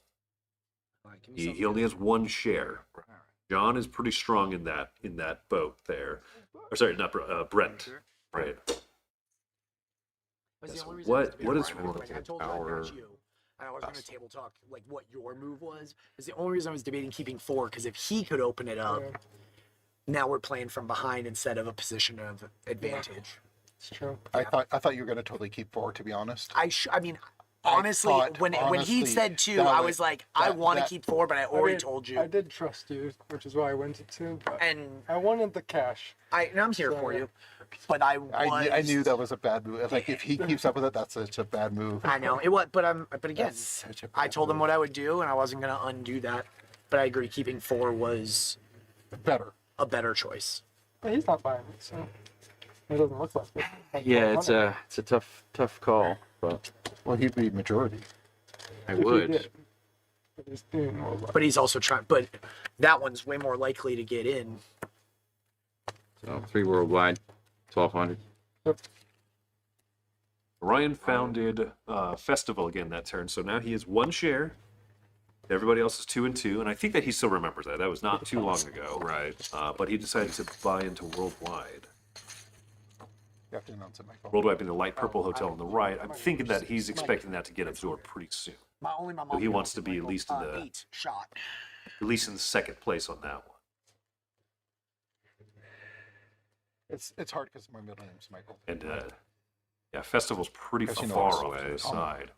S1: Alright, give me
S2: he
S1: something.
S2: only has one share. John is pretty strong in that boat there. Or sorry, not Brent. Right.
S1: That's the
S2: Yes,
S1: only reason I was
S2: what is
S1: debating.
S2: wrong
S1: Like,
S2: with
S1: I told
S3: Tower?
S1: you, and I was going to table talk like what your move was. Is the only reason I was debating keeping 4 because if he could open it up,
S6: Yeah,
S1: now we're playing from behind instead of a position of advantage.
S6: it's true.
S4: I thought you were gonna totally keep 4. To be honest.
S1: I mean, honestly,
S4: thought,
S1: when he
S4: honestly,
S1: said 2,
S4: that
S1: I
S4: way-
S1: was like, I
S4: that-
S1: want to
S4: that-
S1: keep 4, but I already told you.
S6: I did trust you, which is why I went to 2. But
S1: And
S6: I wanted the cash.
S1: I'm here for you, but I
S4: knew that was a bad move. Like if he keeps up with it, that's such a bad move.
S1: I know it was, but again,
S4: That's such a
S1: I
S4: bad
S1: told him
S4: move.
S1: what I would do, and I wasn't gonna undo that. But I agree, keeping 4 was
S4: Better.
S1: a better choice.
S6: But he's not buying it, so it doesn't look like it.
S5: Yeah, it's a tough call, but
S4: Well, he'd be majority.
S5: I
S6: If he
S5: would.
S6: did. But he's doing more.
S1: But he's also trying. But that one's way more likely to get in.
S5: So 3 worldwide, 1,200.
S2: Ryan founded Festival again that turn, so now he has 1 share. Everybody else is 2 and 2, and I think that he still remembers that. That was not too long ago.
S3: Right.
S2: But he decided to buy into Worldwide.
S4: You have to announce it, Michael.
S2: Worldwide being the light purple hotel on the right. I'm thinking that he's expecting that to get absorbed pretty soon.
S1: My mom.
S2: he wants to be at least in the-
S1: 8 shot.
S2: At least in second place on that one.
S4: It's hard because my middle name's Michael.
S2: And yeah, Festival's pretty
S4: Because you know
S2: far
S4: it's
S2: off to
S3: away.
S2: the side.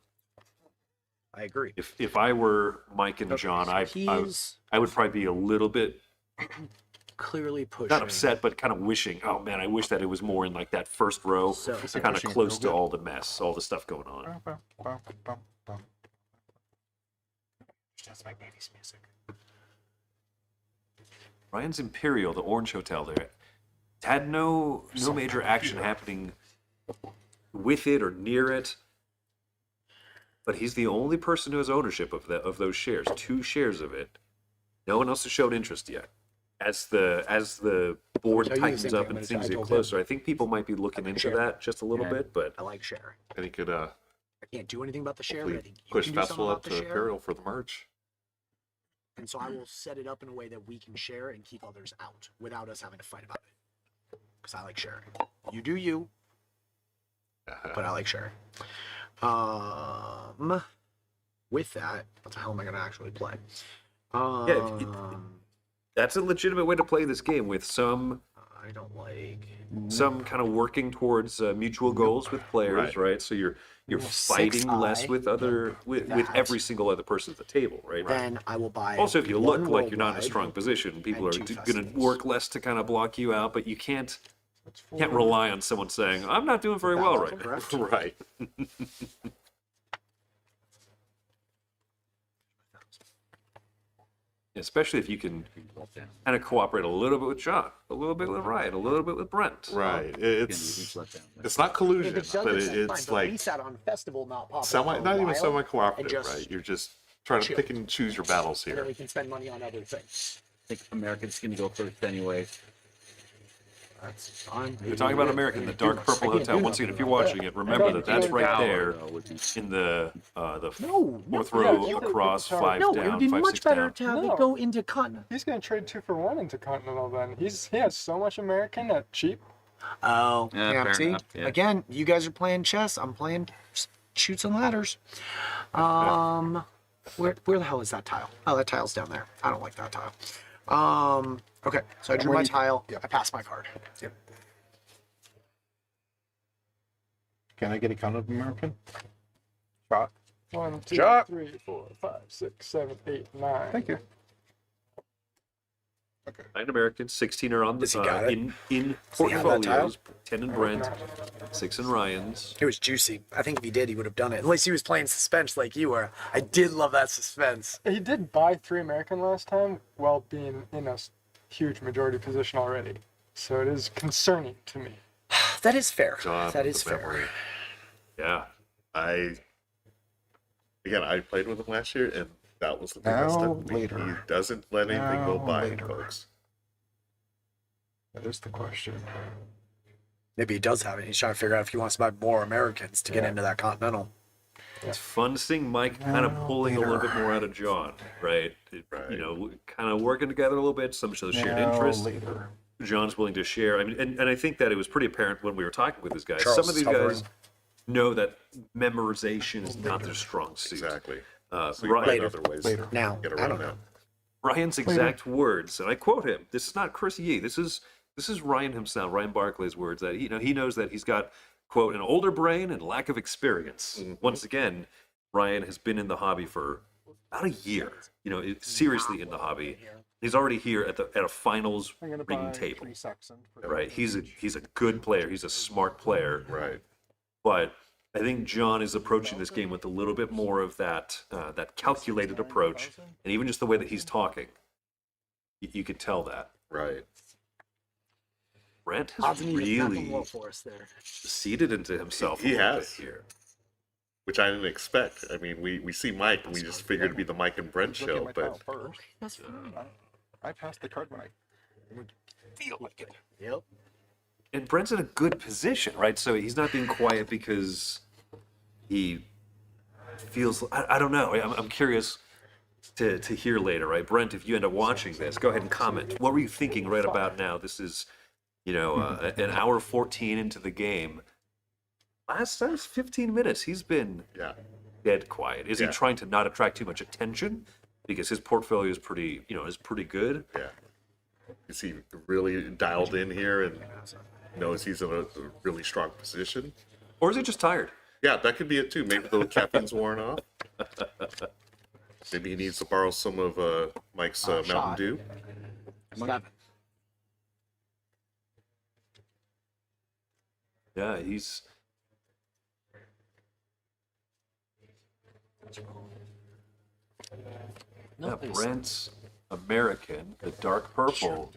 S1: I agree.
S2: If I were Mike and John,
S1: He's
S2: I would probably be a little bit
S1: clearly pushing.
S2: not upset, but kind of wishing. Oh man, I wish that it was more in like that first row,
S1: So-
S4: Is he
S2: kind of
S4: pushing it
S2: close
S4: real
S2: to
S4: good?
S2: all the mess, all the stuff going on.
S4: Bum, bum, bum, bum.
S1: That's my baby's music.
S2: Ryan's Imperial, the Orange Hotel there, had no major action happening with it or near it. But he's the only person who has ownership of those shares. 2 shares of it. No one else has showed interest yet. As the board
S1: I'll tell you the
S2: tightens
S1: same
S2: up
S1: thing
S2: and
S1: I'm
S2: things
S1: gonna
S2: get
S1: say. I told
S2: closer, I think people might be looking into
S1: share.
S2: that just a little
S5: Yeah.
S2: bit. But
S1: I like sharing.
S3: And he could
S1: I can't do anything about the share, but I
S3: hopefully
S1: think you
S3: push
S1: can do something
S3: Festival
S1: about
S3: up
S1: the
S3: to
S1: share.
S3: Imperial for the merge.
S1: And so I will set it up in a way that we can share and keep others out without us having to fight about it. Because I like sharing. You do you, but I like sharing. With that, what the hell am I gonna actually play?
S2: Yeah, that's a legitimate way to play this game with some
S1: I don't like.
S2: kind of working towards mutual goals with players, right? So you're fighting less
S1: 6i,
S2: with with
S1: that.
S2: every single other person at the table, right?
S1: Then I will buy.
S2: Also, if you look
S1: one
S2: like you're not in a
S1: worldwide.
S2: strong position, people are
S1: and 2
S2: going to
S1: festivals.
S2: work less to kind of block you out. But you can't
S6: That's 4.
S2: rely on someone saying, "I'm not doing very well right now."
S1: Correct.
S2: Right. Especially if you can kind of cooperate a little bit with John, a little bit with Ryan, a little bit with Brent.
S3: Right. It's
S5: Let down.
S3: it's not collusion,
S1: If it doesn't,
S3: but
S1: that's fine,
S3: it's
S1: but
S3: like
S1: we sat on festival, not pop.
S3: not even semi
S1: and
S3: cooperative,
S1: just
S3: right? You're just trying to
S1: chill.
S3: pick and choose your battles
S1: then
S3: here.
S1: we can spend money on other things.
S5: I think American's going to go first anyway.
S1: That's fine.
S2: We're talking about American, the dark purple
S1: can't
S2: hotel.
S1: do
S2: Once again,
S1: nothing
S2: if you're
S1: about
S2: watching it, remember that that's right
S5: Tower,
S2: there
S5: though, would be-
S2: in the
S1: No,
S2: fourth
S6: yeah,
S2: row
S6: you-
S2: across,
S6: no,
S2: 5
S1: no,
S2: down,
S1: it would be
S2: 5,
S1: much
S2: 6
S1: better
S2: down.
S1: to have
S6: No.
S1: it go into continent.
S6: He's gonna trade 2 for 1 into Continental. Then he has so much American at cheap.
S1: Oh,
S5: Yeah,
S1: yeah.
S5: fair
S1: See,
S5: enough, yeah.
S1: again, you guys are playing chess. I'm playing shoots and ladders. Where the hell is that tile? Oh, that tile's down there. I don't like that tile. Okay, so I drew my
S4: waiting-
S1: tile.
S4: yeah.
S1: I passed my card. Yep.
S4: Can I get a count of American? Shot.
S6: 1, 2,
S4: Shot.
S6: 3, 4, 5, 6, 7, 8, 9.
S4: Thank you.
S2: 9 Americans, 16 are on the
S1: Does he got it?
S2: in
S1: he have that
S2: portfolios. 10 in Brent, 6 in Ryan's.
S1: It was juicy. I think if he did, he would have done it. Unless he was playing suspense like you were. I did love that suspense.
S6: He did buy 3 American last time while being in a huge majority position already. So it is concerning to me.
S1: That is fair.
S3: John,
S1: That
S3: the
S1: is fair.
S3: memory.
S2: Yeah.
S3: I played with him last year, and That was the biggest
S4: Now,
S3: step.
S4: later.
S3: He doesn't let anything go
S4: Now,
S3: by,
S4: later.
S3: folks.
S4: That is the question.
S1: Maybe he does have it. He's trying to figure out if he wants to buy more Americans to get into that Continental.
S2: It's fun seeing Mike kind of pulling a little bit more out of John, right?
S3: Right.
S2: You know, kind of working together a little bit, some of those shared
S4: Now,
S2: interests.
S4: later.
S2: John's willing to share. I mean, and I think that it was pretty apparent when we were talking with these guys.
S1: Charles
S2: Some of these
S1: is hovering.
S2: guys know that memorization is not their strong suit.
S3: Exactly.
S2: Uh,
S3: So you find
S2: Ryan,
S3: other ways
S4: Later.
S3: to
S1: Now,
S3: get
S1: I
S3: around
S1: don't
S3: that.
S1: know.
S2: Ryan's exact words, and I quote him. This is not Chris Yee. This is Ryan himself, Ryan Barclay's words. That he knows that he's got, quote, an older brain and lack of experience.
S3: Mm-hmm.
S2: Once again, Ryan has been in the hobby for about a year. You know, seriously in the hobby. He's already here at a finals
S6: I'm gonna
S2: ring
S6: buy
S2: table.
S6: 3 Saxon. For
S2: Right? He's a good player. He's a smart player.
S3: Right.
S2: But I think John is approaching this game with a little bit more of that calculated approach, and even just the way that he's talking, you could tell that.
S3: Right.
S2: Brent
S1: Odds
S2: has
S1: and evens happened
S2: really
S1: well for us there.
S2: seeded into himself.
S3: He
S2: a little
S3: has.
S2: bit here.
S3: Which I didn't expect. I mean, we see Mike, and we just figured it'd be the Mike and Brent
S4: Look at
S3: show,
S4: my
S3: but
S4: tile first.
S1: That's fine.
S4: I passed the card when I
S2: Feel like it.
S1: Yep.
S2: And Brent's in a good position, right? So he's not being quiet because he feels. I don't know. I'm curious to hear later, right? Brent, if you end up watching this, go ahead and comment. What were you thinking right about now? This is, an hour 14 into the game. Last 15 minutes, he's been
S3: yeah.
S2: dead quiet. Is he
S3: Yeah.
S2: trying to not attract too much attention? Because his portfolio is pretty good.
S3: Yeah. Is he really dialed in here and knows he's in a really strong position?
S2: Or is he just tired?
S3: Yeah, that could be it too. Maybe the caffeine's worn off. Maybe he needs to borrow some of Mike's Mountain
S1: shot.
S3: Dew.
S1: 7.
S2: Yeah, he's. Yeah, Brent's American, the dark purple.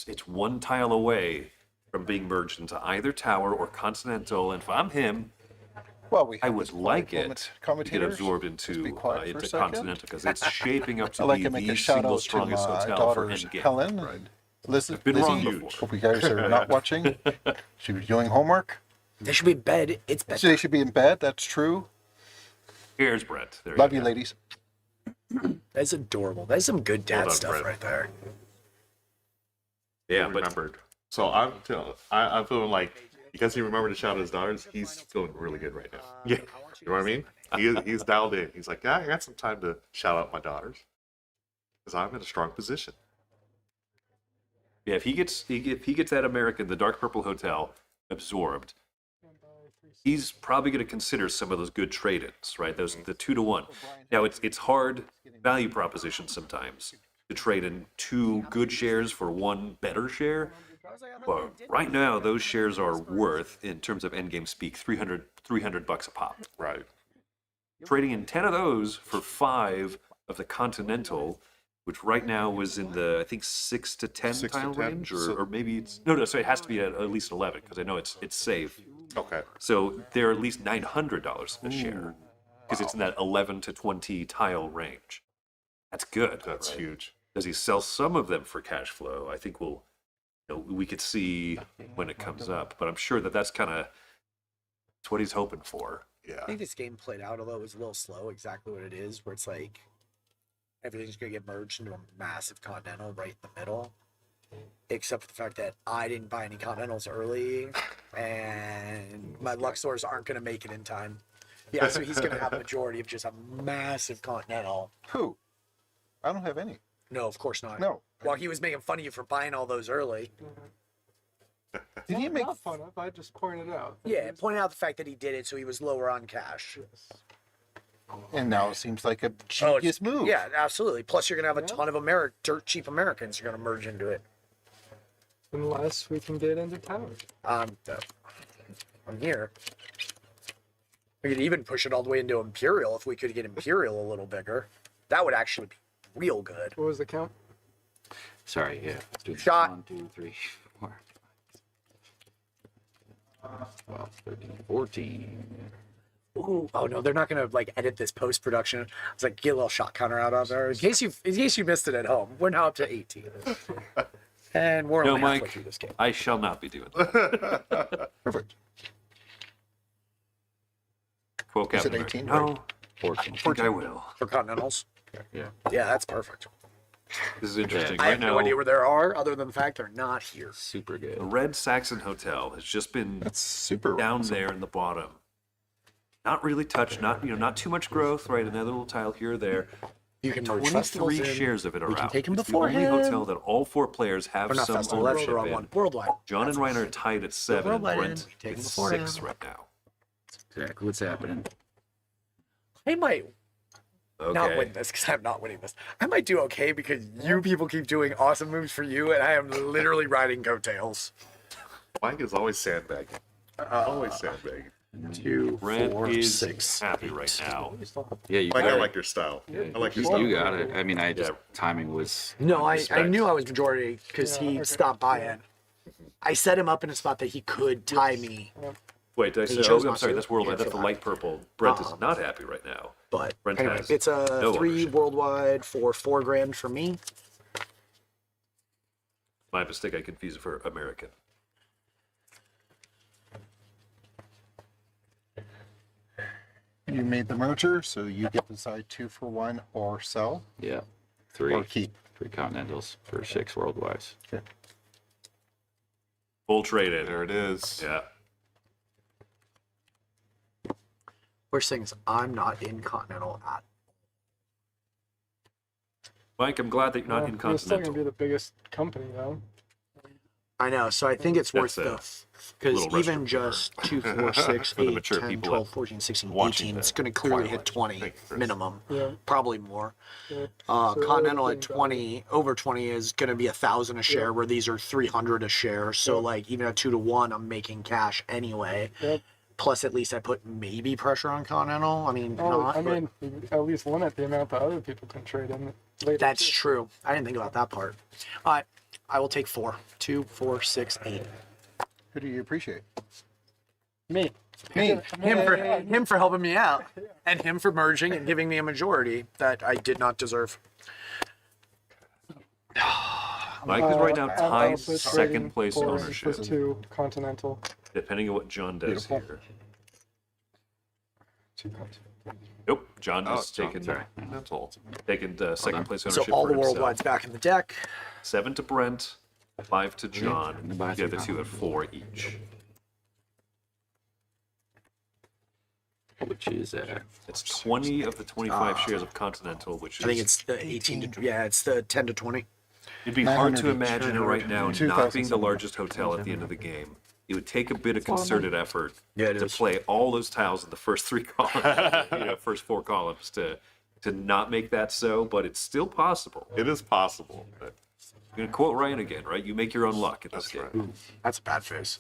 S2: It's one tile away from being merged into either tower or continental. And if I'm him,
S4: Well, we
S2: I
S4: have
S2: would
S4: this
S2: like
S4: quiet
S2: it
S4: moment.
S2: to get
S4: Commentators,
S2: absorbed
S4: just be
S2: into
S4: quiet for a
S2: into
S4: second.
S2: continental because it's shaping up to
S4: I'd like
S2: be
S4: to make
S2: the
S4: a shout
S2: single
S4: out to
S2: strongest
S4: my
S2: hotel for
S4: daughters,
S2: endgame.
S4: Helen
S2: Right.
S4: and Lizzie.
S2: Been wrong
S4: Lizzie.
S2: before.
S4: Hope you guys are not watching. She was doing homework.
S1: They should be in bed. It's bed.
S4: So they should be in bed. That's true.
S2: Here's Brent. There
S4: Love you,
S2: go.
S4: ladies.
S1: That's adorable. That's some good dad
S3: Well done,
S1: stuff
S3: Brett.
S1: right there.
S2: Yeah, but
S3: Remembered. So I'm feeling like because he remembered to shout at his daughters, he's feeling really good right now.
S2: yeah,
S3: You know what I mean? He's dialed in. He's like, yeah, I got some time to shout out my daughters because I'm in a strong position.
S2: yeah. If he gets that American, the dark purple hotel absorbed, he's probably going to consider some of those good trade-ins, right? Those the 2-to-1. Now it's hard value proposition sometimes to trade in 2 good shares for 1 better share. But right now, those shares are worth, in terms of endgame speak, $300 a pop.
S3: Right.
S2: Trading in 10 of those for 5 of the Continental, which right now was in the, I think, 6 to 10
S3: 6 to
S2: tile
S3: 10,
S2: range,
S3: so-
S2: or maybe it's no, sorry, it has to be at least 11 because I know it's safe.
S3: Okay.
S2: So they're at least $900 a share because it's in that 11 to 20 tile range. That's good.
S3: That's
S2: right?
S3: huge.
S2: Does he sell some of them for cash flow? I think we could see when it comes up, but I'm sure that's kind of it's what he's hoping for.
S3: Yeah.
S1: I think this game played out, although it was a little slow, exactly what it is, where it's like everything's going to get merged into a massive continental right in the middle. Except for the fact that I didn't buy any continentals early, and my Luxors aren't going to make it in time. Yeah, so he's going to have a majority of just a massive continental.
S4: Who? I don't have any.
S1: No, of course not.
S4: No.
S1: Well, he was making fun of you for buying all those early.
S4: Did he make?
S6: Not fun of. I just pointed out. that
S1: Yeah,
S6: he's-
S1: pointing out the fact that he did it so he was lower on cash.
S4: And now it seems like a
S1: Oh,
S4: genius move.
S1: Yeah, absolutely. Plus, you're going to have a
S6: Yeah.
S1: ton of dirt cheap Americans you're going to merge into it.
S6: Unless we can get into towers.
S1: I'm here. We could even push it all the way into Imperial if we could get Imperial a little bigger. That would actually be real good.
S6: What was the count?
S5: Sorry, yeah. Let's do this.
S1: Shot.
S5: 1, 2, 3, 4, 5, 12, 13, 14.
S1: Ooh, oh no, they're not gonna like edit this post production. I was like, get a little shot counter out there in case you missed it at home. We're now up to 18, and we're
S2: No,
S1: only halfway
S2: Mike,
S1: through this game.
S2: I shall not be doing that.
S3: Perfect.
S2: Quote
S3: Is it
S2: Captain
S3: 18?
S2: America. No,
S5: Fortunately.
S2: I think I will.
S1: For Continentals,
S5: Yeah.
S1: yeah, that's perfect.
S2: This is interesting.
S1: I
S2: Right
S1: have no
S2: now,
S1: idea where there are, other than the fact they're not here.
S5: Super
S2: the
S5: good.
S2: Red Saxon Hotel has just been
S3: That's super
S2: down
S3: awesome.
S2: there in the bottom. Not really touched, not too much growth, right? Another little tile here or there.
S1: You can merge
S2: 23
S1: festivals in.
S2: shares of it are
S1: We can
S2: out.
S1: take them
S2: It's the only
S1: beforehand.
S2: hotel that all 4 players have
S1: Or not
S2: some
S1: festival, that's the
S2: ownership
S1: wrong
S2: in.
S1: one. Worldwide.
S2: John and Ryan are tied at 7, and
S1: Worldwide
S2: Brent
S1: in. Take them
S2: is
S1: beforehand.
S2: 6 right now.
S5: Exactly what's happening.
S1: I might not
S2: Okay.
S1: win this because I'm not winning this. I might do okay because you people keep doing awesome moves for you, and I am literally riding coattails.
S3: Mike is always sandbagging. Always sandbagging.
S1: 2,
S2: Brent
S1: 4,
S2: is
S1: 6,
S2: happy
S1: 8.
S2: right now.
S5: Yeah, you
S3: Mike,
S5: got
S3: I
S5: it.
S3: like your style. I like your
S5: You
S3: style.
S5: got it. I mean, I just
S2: Yeah.
S5: timing was.
S1: No, I
S2: Respect.
S1: knew I was majority because
S6: Yeah,
S1: he
S6: okay.
S1: stopped by in. I set him up in a spot that he could tie me,
S2: Wait, did I say,
S1: chose
S2: I'm
S1: not
S2: sorry,
S1: to.
S2: that's worldwide.
S1: Yeah,
S2: That's
S1: so
S2: the light purple. Brent is not happy right now.
S1: but
S2: Brent
S1: anyway,
S2: has
S1: it's a
S2: no
S1: 3
S2: ownership.
S1: worldwide for $4,000 for me.
S2: My mistake, I confused it for American.
S4: You made the merger, so you get to decide 2 for 1 or sell
S5: Yeah.
S4: or keep.
S5: 3 continentals for 6 worldwides.
S2: Full traded.
S3: There it is.
S2: Yeah.
S1: Worst thing is I'm not in Continental at.
S2: Mike, I'm glad that you're not
S6: Well,
S2: in
S6: You're still gonna
S2: Continental.
S6: be the biggest company though.
S1: I know, so I think it's worth
S2: That's
S1: the because
S2: little
S1: even
S2: restroom
S1: just 2, 4, 6,
S3: For the
S1: 8,
S3: mature
S1: 10,
S3: people
S1: 12, 14, 16,
S3: watching
S1: 18. It's
S3: the
S1: going to clearly
S3: Twilight.
S1: hit 20
S3: Thank you, Chris.
S1: minimum,
S6: Yeah.
S1: probably more.
S6: Yeah. So
S1: Continental at
S6: everything
S1: 20, over 20 is going to be 1,000 a share, where these are 300 a share. So
S6: Yep.
S1: like even at 2 to 1, I'm making cash anyway.
S6: Yep.
S1: Plus, at least I put maybe pressure on Continental. I mean,
S6: Oh,
S1: not.
S6: I
S1: but
S6: mean, you at least limit the amount that other people can trade in later.
S1: that's
S6: too.
S1: true. I didn't think about that part. All right, I will take 4. 2, 4, 6, 8.
S4: Who do you appreciate?
S6: Me.
S4: Me.
S1: Him for helping me out, and him for merging and giving me a majority that I did not deserve.
S2: Mike is right now
S6: I'm
S2: tied
S6: also
S2: second
S6: trading
S2: place
S6: for
S2: ownership,
S6: 2 continental.
S2: depending on what John does
S4: Beautiful.
S2: here.
S6: 2 continental.
S2: Nope, John
S3: Oh,
S2: has
S3: John,
S2: taken
S5: sorry.
S2: second place
S1: So
S2: ownership
S1: all
S2: for
S1: the
S2: himself.
S1: worldwide's back in the deck.
S2: 7 to Brent, 5 to John.
S5: And the buy
S2: The other
S5: three
S2: 2 at 4 each.
S5: Which is
S2: It's 20 of the 25 shares of Continental, which is
S1: I think it's the 18 to it's the 10 to 20.
S2: it'd be hard to
S4: 900 each.
S2: imagine it right now not
S4: 2,000
S2: being the
S4: something.
S2: largest hotel at the end of the game. It would take a bit of concerted effort
S1: Yeah, it
S2: to
S1: is.
S2: play all those tiles in the first 3 columns, first 4 columns to not make that so, but it's still possible.
S3: It is possible. But
S2: I'm gonna quote Ryan again, right? You make your own luck in this
S3: that's
S2: game.
S3: right.
S1: That's a bad face.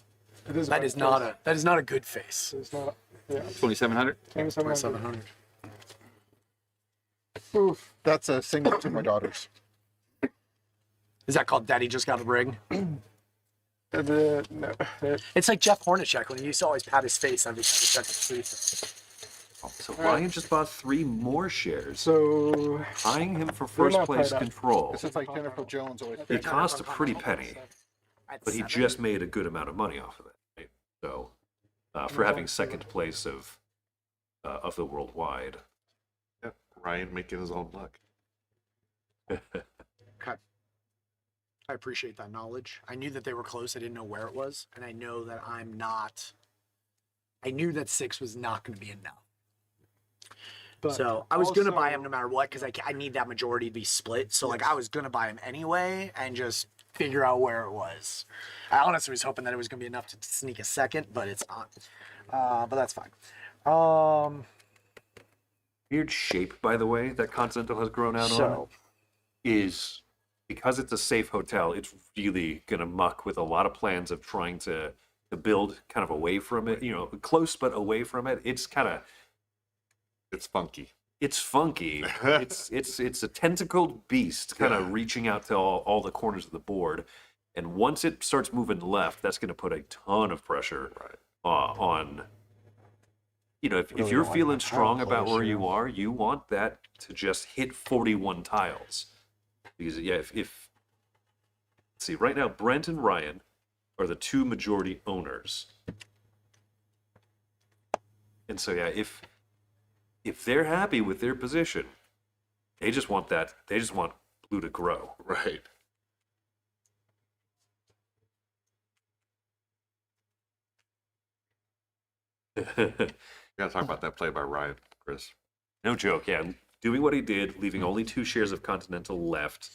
S6: It is
S1: That
S6: bad
S1: is not
S6: face.
S1: a good face.
S6: It's not. Yeah.
S5: 2,700.
S6: 2700.
S1: 700.
S6: Oof.
S4: That's a single to my daughters.
S1: Is that called Daddy Just Got a Ring?
S6: No, it,
S1: It's like Jeff Hornacek when he used to always pat his face every time he checked the sleeve.
S2: So Ryan just bought 3 more shares,
S6: so
S2: tying him for
S6: We're
S2: first
S6: not
S2: place
S6: tied up.
S2: control.
S4: This is like Jennifer Jones always.
S2: It cost a pretty penny,
S1: At
S2: but he
S1: 7?
S2: just made a good amount of money off of it. Right? So for having second place of the worldwide.
S3: Yeah, Ryan making his own luck.
S1: Okay. I appreciate that knowledge. I knew that they were close. I didn't know where it was, and I know that I'm not. I knew that 6 was not going to be enough.
S6: but
S1: So I was gonna buy
S6: also-
S1: him no matter what because I need that majority to be split. So like I was gonna buy him anyway and just figure out where it was. I honestly was hoping that it was gonna be enough to sneak a second, but it's not. But that's fine.
S2: Weird shape, by the way, that Continental has grown out on
S1: So
S2: is because it's a safe hotel. It's really gonna muck with a lot of plans of trying to build kind of away from it. Close but away from it. It's kind of
S3: It's funky.
S2: it's funky. it's a tentacled beast, kind of reaching out to all the corners of the board. And once it starts moving left, that's going to put a ton of pressure on you know, if
S1: Really
S2: you're
S1: don't like
S2: feeling
S1: my
S2: strong
S1: tile
S2: about
S1: play
S2: where
S1: this
S2: you
S1: year.
S2: are, you want that to just hit 41 tiles. Because, yeah, if let's see, right now, Brent and Ryan are the two majority owners. And so, yeah, if they're happy with their position, they just want blue to grow.
S3: Right. Gotta talk about that play by Ryan, Chris.
S2: No joke, yeah. Doing what he did, leaving only 2 shares of Continental left.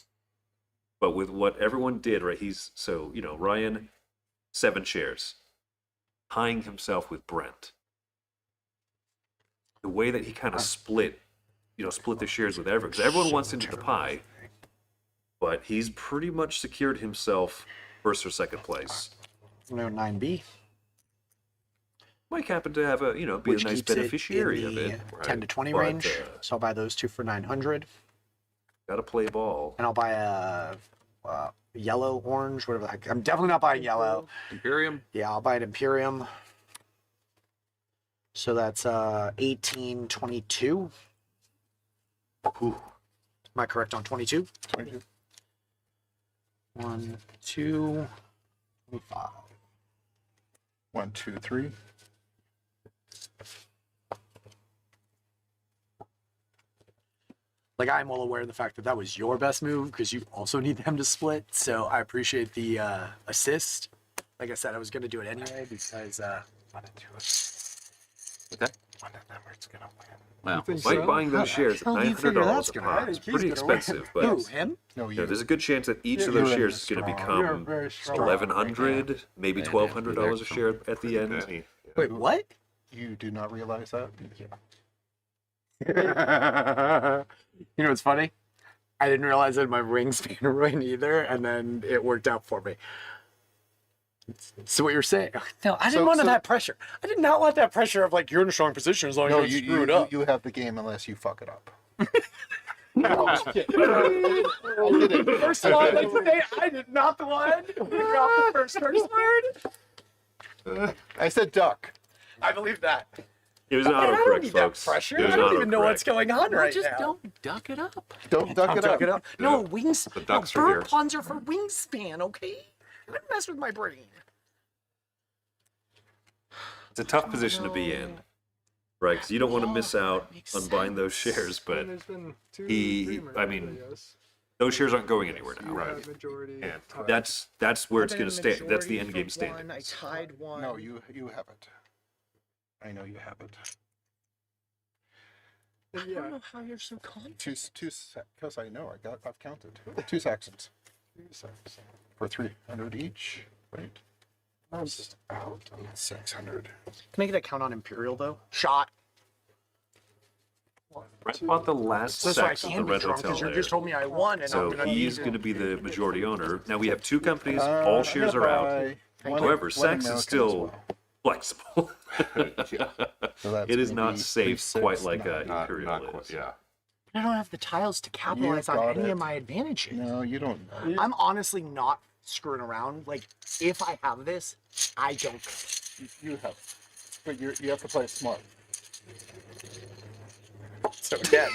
S2: But with what everyone did, right, Ryan, 7 shares, tying himself with Brent. The way that he kind of split the shares with everyone, because everyone wants into the pie, but he's pretty much secured himself first or second place.
S1: No 9B,
S2: Might happen to have be
S1: which
S2: a nice
S1: keeps it in
S2: beneficiary of
S1: the
S2: it.
S1: 10 to 20
S2: But,
S1: range. So I'll buy those 2 for 900,
S2: Gotta play ball.
S1: and I'll buy a yellow, orange, whatever the heck. I'm definitely not buying yellow.
S5: Imperium.
S1: Yeah, I'll buy an Imperium. So that's 1822.
S2: Ooh.
S1: Am I correct on 22?
S4: 22.
S1: 1, 2, 25.
S4: 1, 2, 3.
S1: Like, I'm well aware of the fact that that was your best move because you also need them to split. So I appreciate the assist. Like I said, I was going to do it anyway because
S2: Okay.
S5: Wow.
S6: You think
S2: Mike
S6: so?
S2: buying those shares at
S1: hell do you figure
S2: $900
S1: that's
S2: a
S1: gonna
S2: pop.
S1: happen?
S2: It's
S6: He's
S2: pretty
S6: gonna win.
S2: expensive, but
S1: who, him?
S4: No,
S2: you know,
S4: you.
S2: there's a good chance that each of
S6: You're
S2: those
S4: in
S2: shares is going to
S4: strong.
S6: You're
S2: become
S6: very strong.
S2: $1,100, maybe
S5: Yeah,
S2: $1,200 a share at the end.
S3: Penny.
S1: Wait, what?
S4: You do not realize that?
S1: You know what's funny? I didn't realize that my wingspan ruined either, and then it worked out for me. So what you're saying? No, I didn't want that pressure. I did not want that pressure of like you're in a strong position as long as
S4: No,
S1: you don't screw it up.
S4: you have the game unless you fuck it up.
S1: First one of today, I did not the one who dropped the first word.
S4: I said duck.
S1: I believe that.
S2: It was an
S1: I don't
S2: autocorrect,
S1: need
S2: folks.
S1: that pressure.
S2: It was
S1: I
S2: an
S1: don't even know
S2: autocorrect.
S1: what's going on right
S5: Just
S1: now.
S5: don't duck it up.
S4: Don't duck it up.
S1: Duck it up. No, wings.
S3: The
S1: No,
S3: ducks are
S1: bird
S3: here.
S1: ponds are for wingspan, okay? Don't mess with my brain.
S2: It's a tough position to be in, right? Because you don't want to miss out on buying those shares,
S6: And
S2: but
S6: there's been two,
S2: he-
S6: three
S2: I
S6: mergers,
S2: mean,
S6: guess.
S2: those shares aren't going anywhere now.
S6: You
S3: Right.
S6: have majority.
S3: And
S6: tie.
S2: That's where it's going to stay. That's the end game
S7: I
S2: standings.
S7: tied one.
S4: No, you have it. I know you have it.
S6: And
S7: I
S6: yeah,
S7: don't know how you're so confident.
S4: Because I know I've counted 2 Saxons
S6: 2 seconds.
S4: for 300 each, right?
S6: I'm just out.
S4: 600.
S1: Can I get a count on Imperial though? Shot.
S2: Brett bought the last
S1: That's why I
S2: sex of the
S1: can be
S2: Red
S1: drunk
S2: Hotel
S1: because you
S2: there.
S1: just told me I won, and
S2: So
S1: I'm gonna
S2: he's
S1: need
S2: going to be the majority owner. Now we have 2 companies.
S4: I'm
S2: All
S4: gonna
S2: shares are out.
S4: buy one-
S2: However,
S4: one
S2: Sax
S4: American
S2: is
S4: as
S2: still
S4: well.
S2: flexible.
S4: So that's
S2: It is
S4: gonna
S2: not
S4: be
S2: safe
S4: 3, 6,
S2: quite like
S4: 9.
S3: Not
S2: Imperial
S3: quite,
S2: is.
S3: yeah.
S1: I don't have the tiles to capitalize on
S4: got
S1: any
S4: it.
S1: of my advantages.
S4: No, you don't know.
S1: I'm honestly not screwing around. Like, if I have this, I don't.
S4: You have it. But you have to play smart.
S1: So again,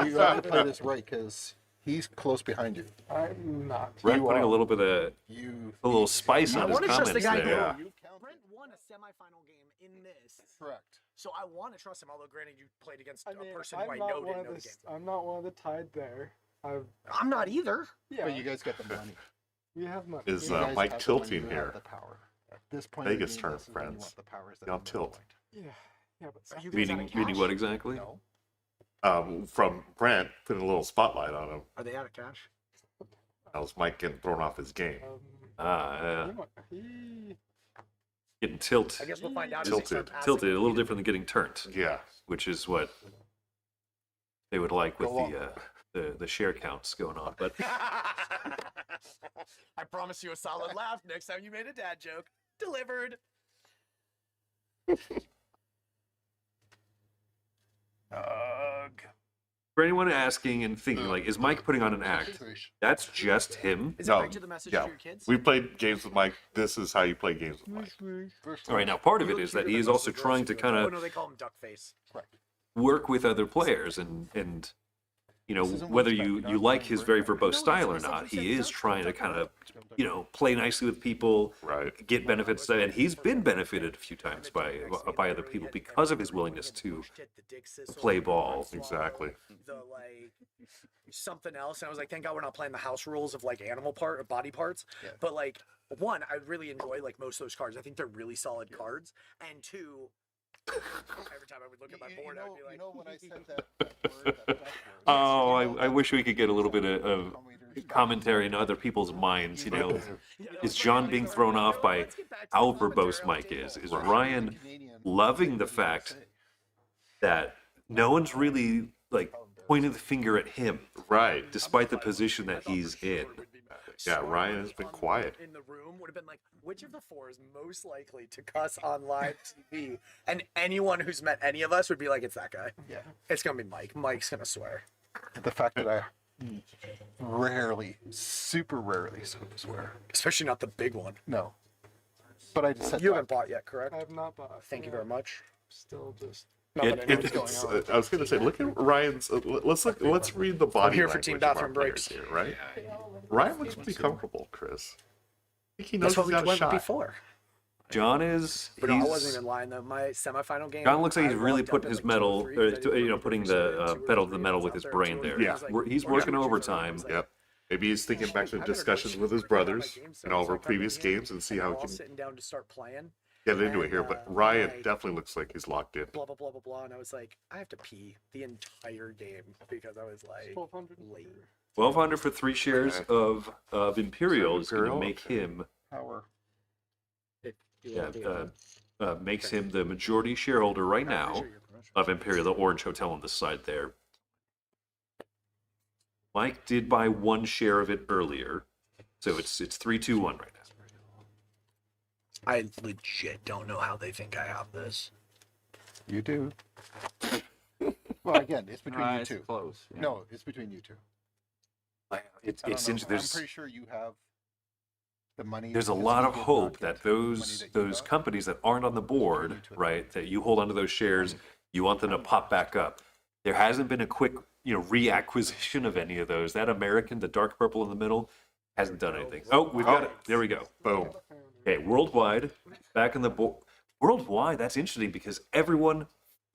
S4: You have to play this right because he's close behind you.
S6: I'm not.
S2: Brett
S4: You
S2: putting
S4: are.
S2: a little bit of
S4: You
S2: a little spice
S1: I
S2: on his
S1: want to trust the
S2: comments
S1: guy
S2: there.
S1: who Brent won a semifinal game in this.
S4: correct.
S1: So I want to trust him. Although, granted, you played against
S6: I
S1: a
S6: mean,
S1: person who I
S6: I'm
S1: know
S6: not one
S1: didn't
S6: of
S1: know the
S6: the.
S1: game.
S6: I'm not one of the tied there.
S1: I'm not either.
S6: Yeah.
S4: But you guys get the money.
S6: We have money.
S3: Is
S4: You guys
S3: Mike
S4: have the money,
S3: tilting
S4: you
S3: here?
S4: have the power. At this point,
S3: Vegas
S4: in the game,
S3: turn,
S4: this is when you
S3: friends.
S4: want the powers that
S3: Y'all
S4: you know
S3: tilt.
S6: Yeah. Yeah, but
S1: Are you guys out
S2: Meaning,
S1: of
S2: meaning
S1: cash?
S2: what exactly?
S4: No.
S3: From Brent putting a little spotlight on him.
S1: Are they out of cash?
S3: That was Mike getting thrown off his game.
S2: Ah,
S6: he
S2: getting tilt,
S1: I guess we'll find out. as he
S3: Tilted.
S1: starts passing.
S2: tilted, a little different than getting turned,
S3: Yeah.
S2: which is what they would like with
S4: Go on.
S2: the share counts going on. But
S1: I promise you a solid laugh next time you made a dad joke. Delivered. Ugh.
S2: For anyone asking and thinking, like, is Mike putting on an act? That's just him.
S1: Is it
S3: No,
S1: back to the message
S3: yeah.
S1: to your kids?
S3: We played games with Mike. This is how you play games with Mike.
S2: All right, now part of it is that he is also trying to kind
S1: Oh
S2: of
S1: no, they call him duck face.
S2: work with other players and you know, whether you like his very verbose style or not, he is trying to kind of, you know, play nicely with people,
S3: Right.
S2: get benefits, and he's been benefited a few times by other people because of his willingness to play ball.
S3: Exactly.
S1: The like something else, and I was like, thank God we're not playing the house rules of like animal part or body parts. But like, one, I really enjoy like most of those cards. I think they're really solid cards, and two, every time I would look at my board, I would be like,
S4: when I said that word, that word,
S2: Oh, I wish we could get a little bit of commentary in other people's minds. You know, is John being thrown off by how verbose Mike is? Is Ryan loving the fact that no one's really like pointing the finger at him,
S3: Right.
S2: despite the position that he's in?
S3: Yeah, Ryan has been quiet.
S1: In the room would have been like, which of the four is most likely to cuss on live TV? And anyone who's met any of us would be like, it's that guy.
S4: Yeah.
S1: It's gonna be Mike. Mike's gonna swear.
S4: The fact that I rarely, super rarely swear.
S1: Especially not the big one.
S4: No. But I just said
S1: You
S4: that.
S1: haven't bought yet, correct?
S6: I have not bought.
S1: Thank you very much.
S6: Still just.
S1: Not
S2: It-
S1: that I know what's
S3: It's,
S1: going on.
S3: I was gonna say, look at Ryan's. Let's read the body.
S1: I'm here for
S3: language
S1: team
S3: of our
S1: bathroom
S3: players
S1: breaks.
S3: here, right? Ryan looks pretty comfortable, Chris. I think he knows
S1: That's what
S3: he's
S1: we
S3: got a
S1: went
S3: shot.
S1: before.
S2: John is.
S1: But I wasn't
S2: He's,
S1: even lying though. My semifinal game.
S2: John looks like
S1: I
S2: he's really
S1: walked up
S2: putting
S1: at,
S2: his
S1: like,
S2: metal,
S1: 2 or 3,
S2: you know, putting the pedal to the metal with his brain there.
S3: Yeah.
S2: He's working overtime.
S3: Yep. Maybe he's thinking back to discussions with his brothers and all of our previous games and see how he can
S1: sitting down to start playing.
S3: get into it here. But Ryan definitely looks like he's locked in.
S1: Blah blah blah blah blah, and I was like, I have to pee the entire game because I was like
S6: 1200.
S1: late.
S2: 1,200 for 3 shares of Imperial is going to
S3: Imperial,
S2: make
S3: okay.
S2: him,
S4: Power.
S2: makes him the majority shareholder right now of Imperial, the orange hotel on the side there. Mike did buy 1 share of it earlier, so it's 3-2-1 right now.
S1: I legit don't know how they think I have this.
S4: You do. Well, again, it's between you
S5: It's
S4: two.
S5: close. Yeah.
S4: No, it's between you two.
S2: It's
S4: I don't know. I'm
S2: there's
S4: pretty sure you have the money.
S2: there's a
S4: because
S2: lot
S4: we
S2: of
S4: did not
S2: hope
S4: get
S2: that
S4: the money
S2: those
S4: that you got.
S2: companies that aren't on the board, right, that you hold onto those shares, you want them to pop back up. There hasn't been a quick, you know, reacquisition of any of those. That American, the dark purple in the middle, hasn't done anything. Oh, we've got it. There we go.
S3: Boom.
S2: Okay, worldwide, back in the board. Worldwide, that's interesting because everyone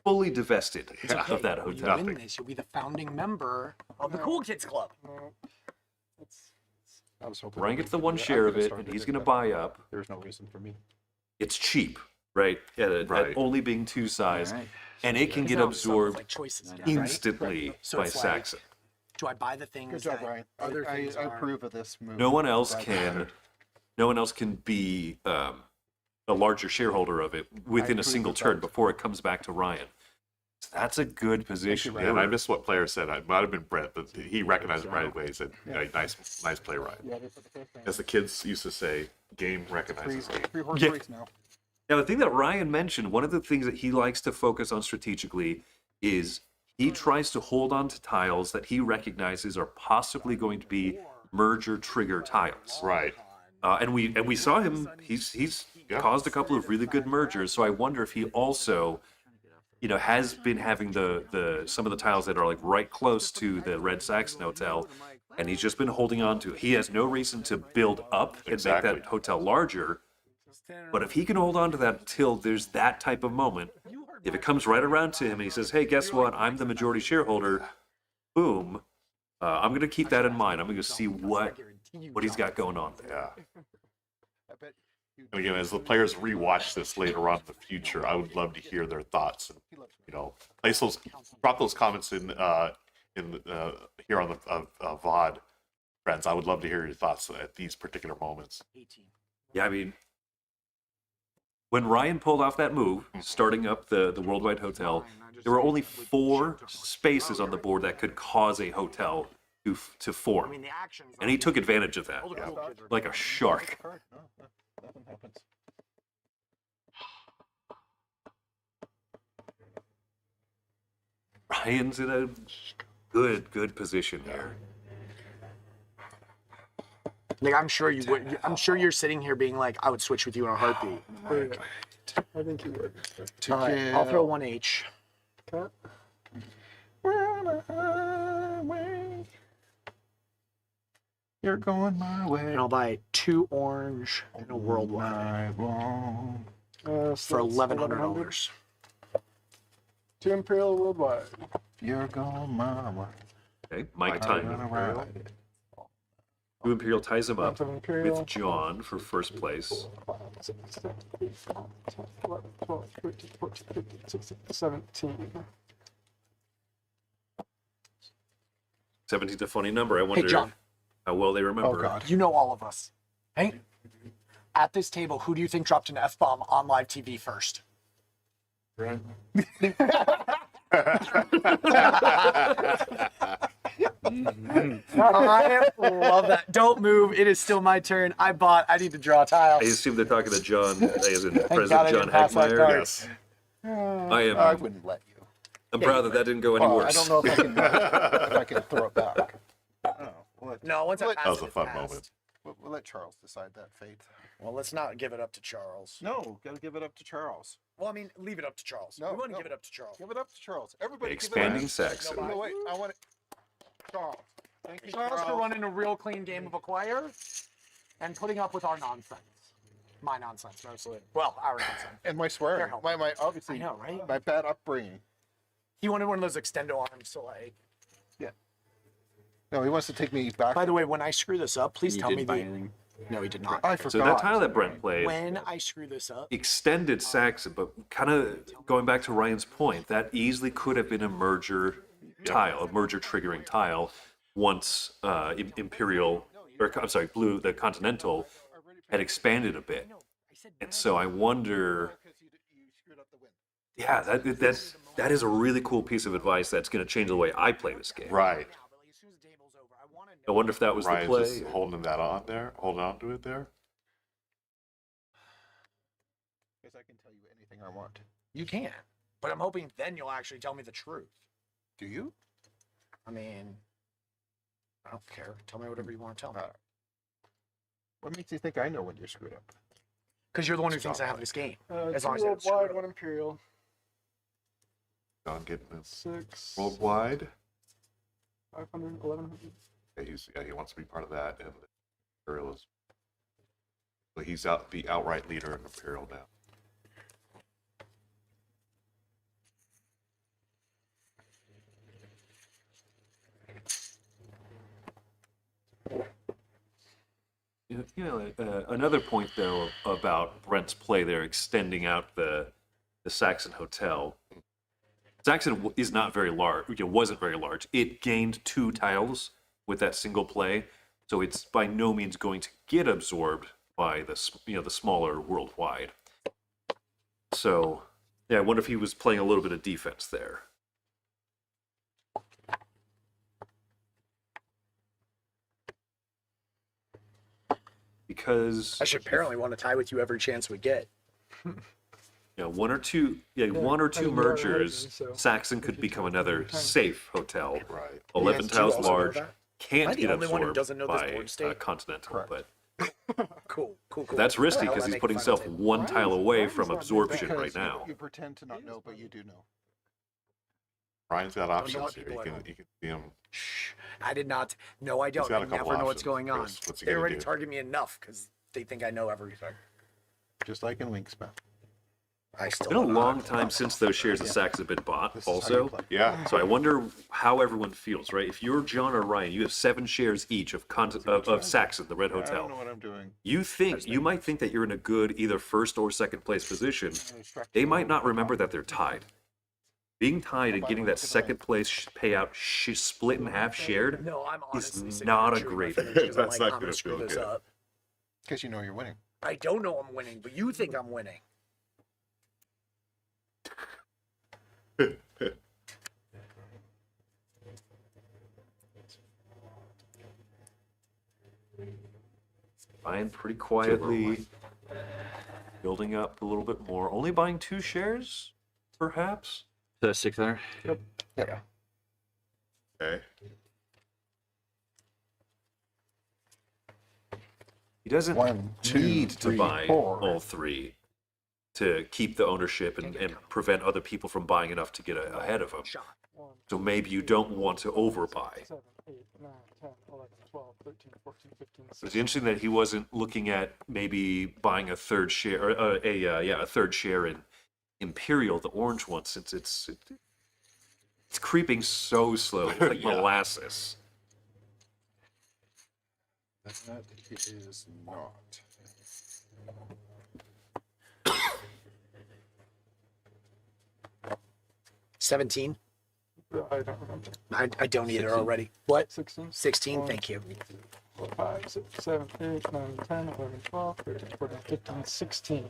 S2: fully divested of that
S1: When you
S2: hotel.
S1: win this, you'll be the founding member of the Cool Kids Club.
S6: No. It's.
S4: I was hoping
S2: Ryan
S4: that
S2: gets
S4: we
S2: the
S4: could
S2: 1
S4: do that. I
S2: share of
S4: could've
S2: it,
S4: started
S2: and he's
S4: it,
S2: going to
S4: but
S2: buy up.
S4: There's no reason for me.
S2: It's cheap, right? At
S3: Right.
S2: only being 2 size,
S5: All right.
S2: and it can get
S1: Now, some with,
S2: absorbed
S1: like, choices, right?
S2: instantly
S1: So
S2: by
S1: it's like-
S2: Saxon.
S1: Do I buy the things
S4: Good job,
S1: that
S4: Ryan.
S1: other
S4: I
S1: things are?
S4: approve of this move.
S2: No one else
S4: Right.
S2: can. No one else can be a larger shareholder of it within a
S4: approve
S2: single
S4: of
S2: turn
S4: that.
S2: before it comes back to Ryan. So that's a good position.
S3: Yeah, and I missed what player said. It might have been Brett, but he recognized it right away. He said, yeah, nice play, Ryan.
S4: Yeah, they put the first round.
S3: As the kids used to say, game recognizes game.
S4: Three horse
S2: Yeah.
S4: race now.
S2: Now, the thing that Ryan mentioned, one of the things that he likes to focus on strategically is he tries to hold on to tiles that he recognizes are possibly going to be merger trigger tiles.
S3: Right.
S2: And we saw him. He's caused a couple of really good mergers. So I wonder if he also, you know, has been having the some of the tiles that are like right close to the Red Saxon Hotel, and he's just been holding on to. He has no reason to build up and
S3: Exactly.
S2: make that hotel larger. But if he can hold on to that until there's that type of moment, if it comes right around to him and he says, "Hey, guess what? I'm the majority shareholder," boom. I'm going to keep that in mind. I'm going to see what he's got going on there.
S3: Yeah.
S4: I bet you
S3: And again, as the players rewatch this later on in the future, I would love to hear their thoughts. And, you know, drop those comments in here on the VOD, friends. I would love to hear your thoughts at these particular moments.
S2: Yeah, I mean, when Ryan pulled off that move, starting up the Worldwide Hotel, there were only 4 spaces on the board that could cause a hotel to form.
S1: the actions.
S2: And he took advantage of that,
S1: Yeah.
S2: like a shark.
S4: card? No, nothing happens.
S2: Ryan's in a good position here.
S1: Like I'm sure you would. I'm sure you're sitting here being like, I would switch with you in a heartbeat.
S6: I think you would.
S1: All right, I'll throw 1H.
S6: Okay.
S4: You're going my way.
S1: And I'll buy 2 orange and a worldwide
S6: So
S1: for
S6: it's
S1: $1,100.
S6: 2 Imperial worldwide.
S4: You're going my way.
S2: Okay, Mike
S4: I'm
S2: time.
S4: gonna ride.
S2: Two Imperial ties him up
S6: Of Imperial.
S2: with John for first place.
S6: 5, 6, 7, 8, 9, 10, 11, 12, 13, 14, 15, 16, 17.
S2: 17's a funny number. I wonder
S1: John.
S2: how well they remember.
S4: Oh God.
S1: You know all of us. Hey, at this table, who do you think dropped an F-bomb on live TV first? I love that. Don't move. It is still my turn. I need to draw a tile.
S2: I assume they're talking to John, as in
S1: God I
S2: President John
S1: didn't pass that
S2: Hagmeyer.
S1: card.
S3: Yes.
S4: I wouldn't let you.
S2: I'm proud that didn't go any
S4: Well, I
S2: worse.
S4: don't know if I can, if I can throw it back. Oh,
S1: No, once I
S4: That
S1: pass
S3: was
S1: it,
S3: a
S1: it
S3: fun
S1: passed.
S3: moment.
S4: we'll let Charles decide that fate.
S1: Well, let's not give it up to Charles.
S4: No, gotta give it up to Charles.
S1: Well, I mean, leave it up to Charles.
S4: No,
S1: we want to
S4: no.
S1: give it up to Charles.
S4: Give it up to Charles. Everybody
S2: Expanding
S4: give it
S2: Saxon.
S4: up. No, wait, I want it. Charles. Thank you,
S1: Charles for running a real clean game of Acquire and putting up with our nonsense. My nonsense, mostly. Well, our nonsense.
S4: And my
S1: They're
S4: swearing.
S1: helping.
S4: My obviously
S1: I know, right?
S4: my bad upbringing.
S1: He wanted one of those extendo arms to like.
S4: No, he wants to take me back.
S1: By the way, when I screw this up, please
S5: You
S1: tell me
S5: didn't buy
S1: the.
S5: anything.
S1: No, he did not.
S4: I forgot.
S2: So that tile that Brent played,
S1: When I screw this up,
S2: extended Saxon, but kind of going back to Ryan's point, that easily could have been a merger tile, a merger triggering tile, once Imperial, or I'm sorry, Blue, the Continental, had expanded a bit. And so I wonder, yeah, that is a really cool piece of advice that's going to change the way I play this game.
S3: Right.
S2: I wonder if that was the
S3: Ryan's
S2: play.
S3: just holding that on there, holding on to it there.
S4: Because I can tell you anything I want.
S1: you can. But I'm hoping then you'll actually tell me the truth.
S4: Do you?
S1: I mean, I don't care. Tell me whatever you want to tell me.
S4: What makes you think I know when you're screwed up?
S1: Because you're the one who thinks I have this game. As
S6: 2
S1: long as it's
S6: worldwide,
S1: screwed
S6: 1 Imperial.
S3: John getting this
S6: 6.
S3: worldwide.
S6: 500, 1100.
S3: Yeah, he wants to be part of that, and Imperial is. So he's out the outright leader in Imperial now.
S2: Another point though about Brent's play there, extending out the Saxon Hotel. Saxon is not very large. It wasn't very large. It gained 2 tiles with that single play, so it's by no means going to get absorbed by the smaller worldwide. So yeah, I wonder if he was playing a little bit of defense there. Because
S1: I should apparently want to tie with you every chance we get.
S2: one or two
S6: I mean, you're ahead
S2: mergers,
S6: of me, so-
S2: Saxon could become another safe hotel.
S3: Right.
S2: 11
S1: Yes, do you
S2: tiles
S1: also know
S2: large,
S1: that? Am I
S2: can't
S1: the
S2: get
S1: only one who
S2: absorbed
S1: doesn't know this
S2: by
S1: board state?
S2: Continental, but
S1: Cool.
S2: that's risky
S1: Well,
S2: because
S1: I
S2: he's
S1: make
S2: putting
S1: the final
S2: himself
S1: table.
S2: one tile away from
S6: not
S2: absorption
S4: Because
S2: right now.
S4: You pretend to not know, but you do know.
S3: Ryan's got
S1: know
S3: options
S1: what
S3: here.
S1: people
S3: You
S1: are
S3: can see him.
S1: Shh. I did not. No, I don't.
S3: got
S1: I
S3: a couple
S1: never know what's
S3: options.
S1: going on.
S3: What's he
S1: They
S3: gonna
S1: already
S3: do?
S1: target me enough because they think I know everything.
S4: Just like in Wingspan.
S1: I still
S2: It's been a
S1: don't.
S2: long time since those shares of Saxon have been bought,
S4: This is how you
S2: also.
S4: play.
S3: Yeah.
S2: So I wonder how everyone feels, right? If you're John or Ryan, you have 7 shares each of Saxon, the Red
S4: I don't
S2: Hotel.
S4: know what I'm doing.
S2: You might think that you're in a good either first or second place position. They might not remember that they're tied. Being tied and getting that second place payout split in half shared
S1: No, I'm honestly
S2: is
S1: sitting
S2: not
S1: here
S2: a
S1: chewing my
S2: great
S1: fingers 'cause I'm
S3: That's
S1: like,
S3: not
S1: I'm
S3: gonna
S1: gonna screw
S3: feel
S1: this
S3: good.
S1: up.
S4: Because you know you're winning.
S1: I don't know I'm winning, but you think I'm winning.
S2: buying pretty quietly, building up a little bit more. Only buying 2 shares, perhaps.
S5: The 6 there.
S4: Yeah.
S3: Okay.
S2: He doesn't
S4: 1, 2,
S2: need
S4: 3,
S2: to buy
S4: 4.
S2: all three to keep the ownership and prevent other people from buying enough to get ahead of him.
S1: Shot.
S6: 1,
S2: So maybe you don't want to overbuy.
S6: 7, 8, 9, 10, 11, 12, 13, 14, 15,
S2: It's
S6: 16.
S2: interesting that he wasn't looking at maybe buying a third share, or a third share in Imperial, the orange one, since it's creeping so slowly, it's like
S3: Yeah.
S2: molasses.
S4: That is not.
S1: 17.
S6: I don't remember.
S1: I don't either already. What?
S6: 16.
S1: 16. Thank you.
S6: 5, 6, 7, 8, 9, 10, 11, 12, 13, 14, 15, 16.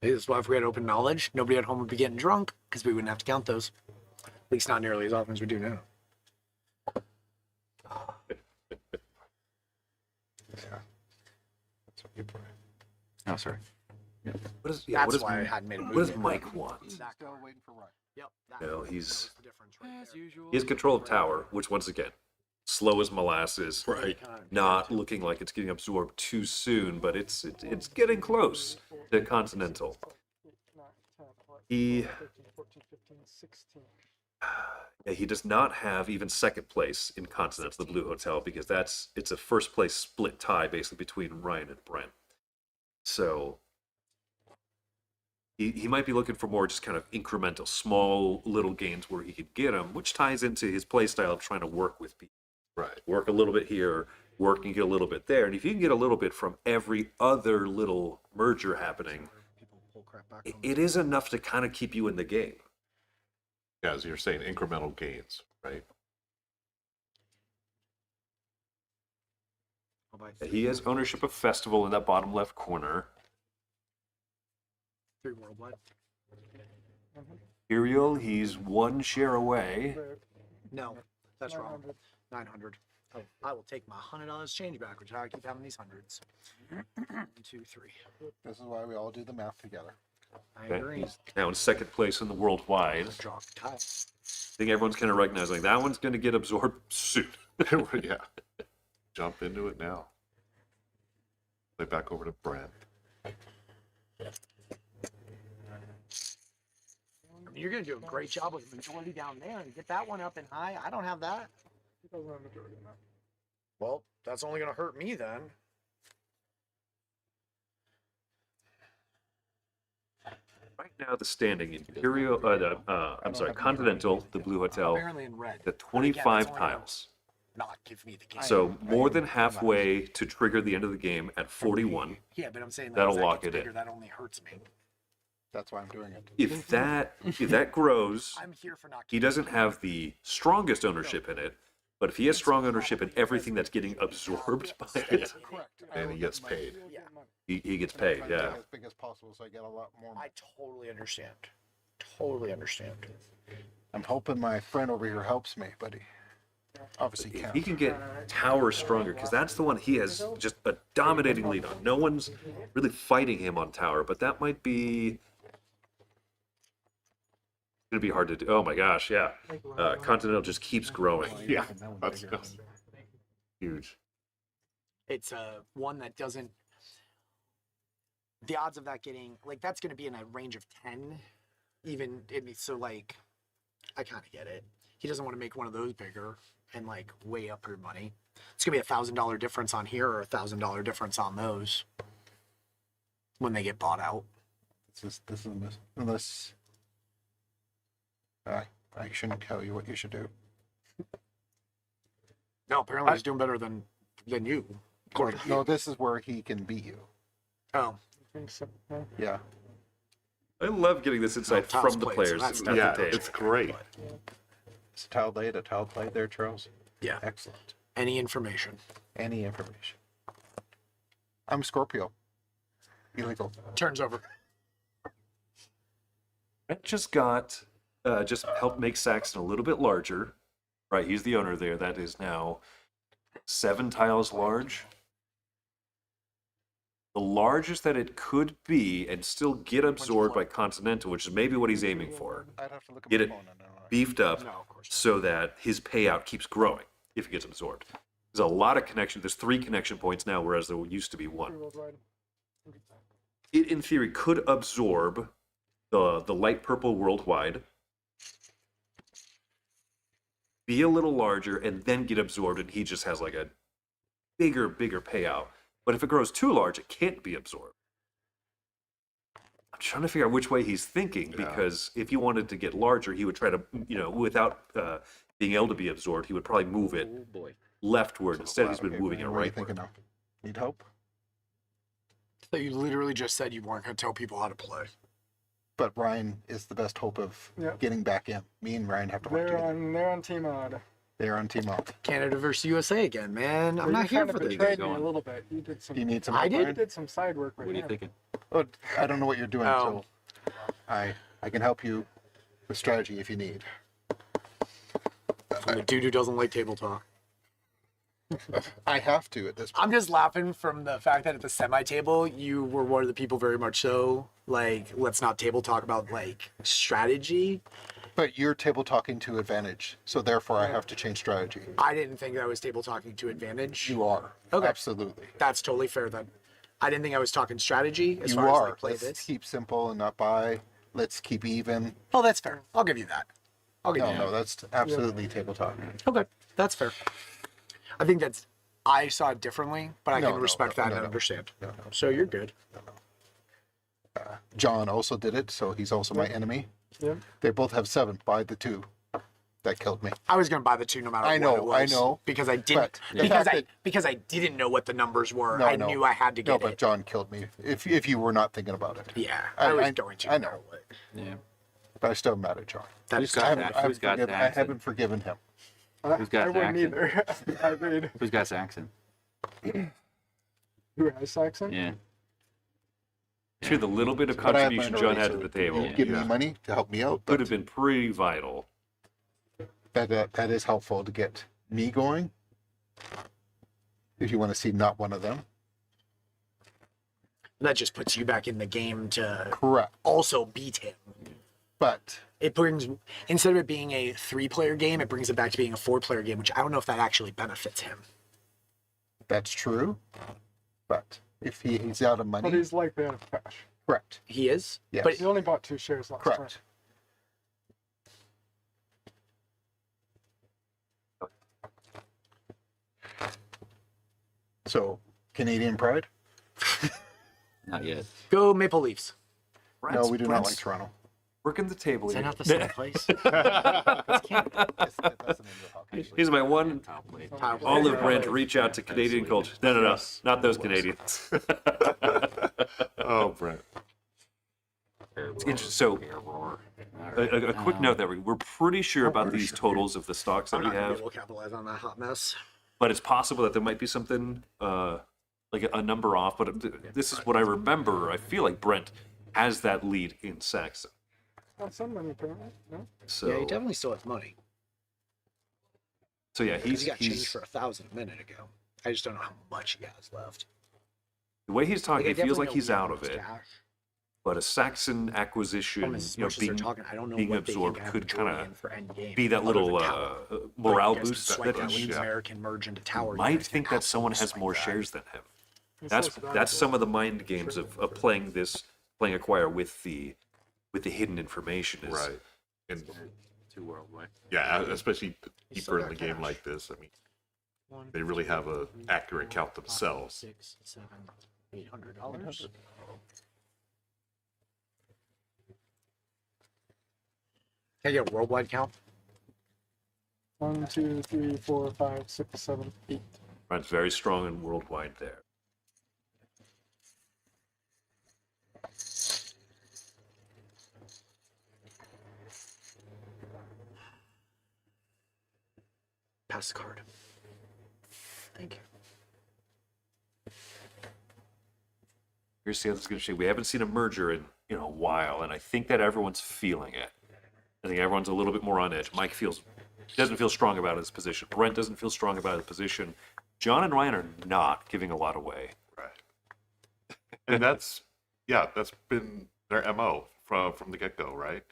S1: This is why if we had open knowledge, nobody at home would be getting drunk because we wouldn't have to count those. At least not nearly as often as we do now.
S4: That's what you put.
S5: Oh, sorry.
S2: What is,
S1: That's
S2: what does,
S1: why I hadn't made a
S2: what
S1: move.
S2: does Mike want?
S4: Still waiting for Ryan.
S1: Yep.
S2: No,
S1: that's
S2: he's
S1: the difference right there.
S5: usual.
S2: he has control of tower, which once again, slow as molasses.
S3: Right.
S2: Not looking like it's getting absorbed too soon, but it's getting close to Continental.
S6: 8, 9, 10, 11,
S2: He
S6: 12, 13, 14, 15, 16.
S2: yeah, he does not have even second place in Continental, the Blue Hotel, because it's a first place split tie basically between Ryan and Brent. So he might be looking for more just kind of incremental, small little gains where he could get them, which ties into his play style of trying to work with people.
S3: Right.
S2: Work a little bit here, work and get a little bit there. And if you can get a little bit from every other little merger happening,
S1: People pull crap back
S2: it is enough to kind of keep you in the game.
S3: Yeah, as you're saying, incremental gains, right?
S2: He has ownership of Festival in that bottom left corner.
S1: 3 worldwide.
S2: Imperial, he's one share away.
S6: Rare.
S1: No, that's wrong.
S6: 900.
S1: 900. Oh, I will take my $100 change back, which is how I keep having these hundreds. 1, 2, 3.
S4: This is why we all do the math together.
S1: I
S2: Okay,
S1: agree.
S2: he's now in second place in the worldwide.
S1: Draw a tile.
S2: I think everyone's kind of recognizing that one's going to get absorbed soon.
S3: Yeah. Jump into it now. Play back over to Brent.
S1: You're going to do a great job with the majority down there and get that one up and high. I don't have that.
S6: He doesn't have majority in that.
S1: Well, that's only going to hurt me then.
S2: Right now, the standing Imperial, Continental, the Blue Hotel,
S1: Apparently in red.
S2: the
S1: But again,
S2: 25
S1: that's only gonna
S2: tiles.
S1: Not give me the game.
S2: So more than halfway to trigger the end of the game at 41.
S1: Yeah, but I'm saying that
S2: That'll
S1: as that
S2: lock
S1: gets
S2: it in.
S1: bigger, that only hurts me.
S4: That's why I'm doing it.
S2: If that grows,
S1: I'm here for not.
S2: he doesn't have the strongest ownership in it. But if he has strong ownership in everything that's getting absorbed by it,
S4: Correct.
S3: And he gets paid.
S1: Yeah,
S2: he gets paid.
S4: Try to
S2: Yeah.
S4: get as big as possible so I get a lot more.
S1: I totally understand. Totally understand.
S4: I'm hoping my friend over here helps me, but he obviously
S2: If
S4: can't.
S2: he can get Tower stronger, because that's the one he has just a dominating lead on. No one's really fighting him on Tower, but that might be gonna be hard to do. Oh my gosh, yeah. Continental just keeps growing.
S3: Yeah, that's huge.
S1: It's one that doesn't. The odds of that getting like that's going to be in a range of 10, even so. Like, I kind of get it. He doesn't want to make one of those bigger and like way up your money. It's gonna be $1,000 difference on here or $1,000 difference on those when they get bought out.
S4: This is unless I shouldn't tell you what you should do.
S1: No, apparently he's doing better than you. According to
S4: No, this is where he can beat you.
S1: Oh,
S6: I think so. Yeah.
S4: Yeah.
S2: I love getting this insight
S1: Tiles
S2: from the
S1: played, so
S2: players
S1: that's
S2: at
S3: Yeah,
S2: the table.
S3: it's great.
S4: Is a tile laid, a tile played there, Charles?
S1: yeah.
S4: Excellent.
S1: Any information
S4: Any information. I'm Scorpio. Illegal.
S1: turns over.
S2: Brett just helped make Saxon a little bit larger. Right, he's the owner there. That is now 7 tiles large. the largest that it could be and still get absorbed by Continental, which is maybe what he's aiming for.
S4: I'd have to look at
S2: Get
S4: my
S2: it
S4: phone. I don't know.
S2: beefed up
S1: No, of course.
S2: so that his payout keeps growing if it gets absorbed. There's a lot of connection. There's 3 connection points now, whereas there used to be 1.
S6: Worldwide.
S2: It, in theory, could absorb the light purple worldwide, be a little larger, and then get absorbed, and he just has like a bigger payout. But if it grows too large, it can't be absorbed. I'm trying to figure out which way he's thinking, because if he wanted to get larger, he would try to, without being able to be absorbed, he would probably move it
S5: Oh boy.
S2: leftward. Instead, he's been
S4: Okay,
S2: moving it
S4: what are you
S2: rightward.
S4: thinking of? Need help?
S1: So you literally just said you weren't going to tell people how to play.
S4: But Ryan is the best hope of
S6: Yep.
S4: getting back in. Me and Ryan have to work together.
S6: They're on team odd.
S4: They're on team up.
S1: Canada versus USA again, man. I'm
S6: Well,
S1: not
S6: you
S1: here
S6: kind
S1: for
S6: of
S1: this.
S6: betrayed me
S5: going?
S6: a little bit. You did some.
S4: Do you need some
S1: I
S4: help,
S1: did?
S6: You
S4: Ryan?
S6: did some side work with
S5: What are you
S6: him.
S5: thinking?
S4: Oh, I don't know what you're doing,
S1: Oh.
S4: so I can help you with strategy if you need.
S1: I'm the dude who doesn't like table talk.
S4: I have to at this point.
S1: I'm just laughing from the fact that at the semi table, you were one of the people very much so like, let's not table talk about like strategy.
S4: But you're table talking to advantage, so therefore I have to change strategy.
S1: I didn't think that was table talking to advantage.
S4: You are.
S1: Okay.
S4: Absolutely.
S1: That's totally fair then. I didn't think I was talking strategy as
S4: You
S1: far
S4: are.
S1: as like play
S4: Let's
S1: this.
S4: keep simple and not buy. Let's keep even.
S1: Oh, that's fair. I'll give you that. I'll give
S4: No,
S1: you that.
S4: no, that's absolutely table talk.
S1: Okay, that's fair. I think that's. I saw it differently, but I
S4: No,
S1: can
S4: no,
S1: respect
S4: no,
S1: that
S4: no,
S1: and
S4: no.
S1: understand.
S4: No, no.
S1: So you're good.
S4: John also did it, so he's also my enemy.
S6: Yep.
S4: They both have 7. Buy the 2. That killed me.
S1: I was gonna buy the 2 no matter
S4: I
S1: what
S4: know,
S1: it was.
S4: I know,
S1: Because I didn't.
S4: but the
S1: Because
S4: fact
S1: I
S4: that-
S1: because I didn't know what the numbers were.
S4: No,
S1: I
S4: no.
S1: knew I had to
S4: No,
S1: get
S4: but
S1: it.
S4: John killed me. If you were not thinking about it.
S1: Yeah,
S4: I-
S1: I was
S4: I-
S1: going to.
S4: I
S1: no
S4: know.
S1: matter what.
S5: Yeah.
S4: But I still am mad at John.
S1: That
S5: Who's
S1: is
S5: got
S4: I
S1: tough.
S4: haven't,
S5: that? Who's got
S4: I
S5: Saxon?
S4: haven't forgiven him.
S5: Who's got
S6: I wouldn't
S5: Saxon?
S6: either. I agreed.
S5: Who's got Saxon?
S6: Who has Saxon?
S5: Yeah.
S2: Sure, the little bit of
S4: But I have
S2: contribution
S4: my
S2: John
S4: money,
S2: had
S4: so
S2: to the table
S5: Yeah.
S4: Give me money to help me out.
S2: could
S4: But
S2: have been pretty vital.
S4: that is helpful to get me going. If you want to see not one of them.
S1: That just puts you back in the game to
S4: Correct.
S1: also beat him.
S4: But
S1: It brings, instead of it being a 3-player game, it brings it back to being a 4-player game, which I don't know if that actually benefits him.
S4: that's true. But if he's out of
S6: But
S4: money,
S6: he's likely out of cash.
S4: correct.
S1: He is.
S4: Yes.
S1: But
S6: He only bought 2 shares last time.
S4: Correct. So Canadian pride?
S5: Not yet.
S1: go Maple Leafs.
S4: No, we do not
S2: Brent's
S4: like Toronto.
S2: working the table
S1: Is that
S2: here.
S1: not the same place?
S4: That's the name of the hockey.
S2: Here's my one
S5: Top plate.
S2: olive branch to reach out to Canadian culture. No, not those Canadians.
S3: Oh, Brent.
S2: So, a quick note that we're pretty sure about these totals of the stocks that
S1: I'm
S2: we
S1: not gonna be
S2: have,
S1: able to capitalize on that hot mess.
S2: but it's possible that there might be something like a number off. But this is what I remember. I feel like Brent has that lead in Saxon.
S6: Not some money, apparently. No?
S2: So,
S1: Yeah, he definitely still has money.
S2: so yeah,
S1: He got changed
S2: he's
S1: for 1,000 a minute ago. I just don't know how much he has left.
S2: the way he's talking.
S1: Like, I
S2: It feels
S1: definitely
S2: like
S1: know
S2: he's
S1: he
S2: out of
S1: owns
S2: it.
S1: cash.
S2: But a Saxon acquisition,
S1: Problem is, as much as they're talking, I don't know
S2: being
S1: what they think
S2: absorbed
S1: I have
S2: could
S1: majority
S2: kinda
S1: in for endgame,
S2: be that
S1: other
S2: little
S1: than Tower.
S2: morale
S1: Like, you guys can
S2: boost
S1: swipe
S2: that
S1: that
S2: he
S1: Leeds
S2: should.
S1: American merge into Tower. you
S2: Might
S1: guys
S2: think
S1: can
S2: that someone has
S1: absolutely
S2: more
S1: swipe that.
S2: shares than him.
S6: He's
S2: That's
S6: so valuable.
S2: some of the mind games of playing acquire with the hidden information is
S3: Right. And
S5: 2 worldwide.
S3: yeah, especially
S1: He's still
S3: deeper in
S1: got
S3: the game
S1: cash.
S3: like this. I mean, they really have a accurate count themselves.
S1: 6, 7, $800. Can I get a worldwide count?
S6: 1, 2, 3, 4, 5, 6, 7, 8.
S2: Brent's very strong and worldwide there.
S1: Pass the card. Thank you.
S2: Here's the other going to say we haven't seen a merger in a while, and I think that everyone's feeling it. I think everyone's a little bit more on edge. Mike doesn't feel strong about his position. Brent doesn't feel strong about his position. John and Ryan are not giving a lot away.
S3: Right. And that's been their MO from the get-go, right?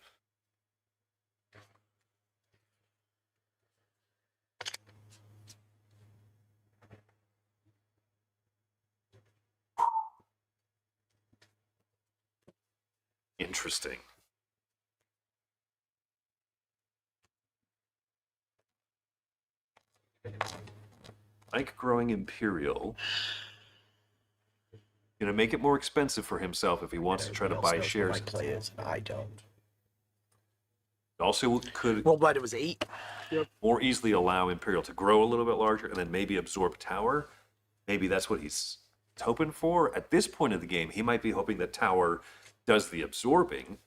S2: Interesting. Mike growing Imperial. Gonna make it more expensive for himself if he wants to try to buy shares.
S1: Play is, and I don't.
S2: Also could
S1: Worldwide, it was 8.
S2: more easily allow Imperial to grow a little bit larger and then maybe absorb Tower. Maybe that's what he's hoping for. At this point of the game, he might be hoping that Tower does the absorbing.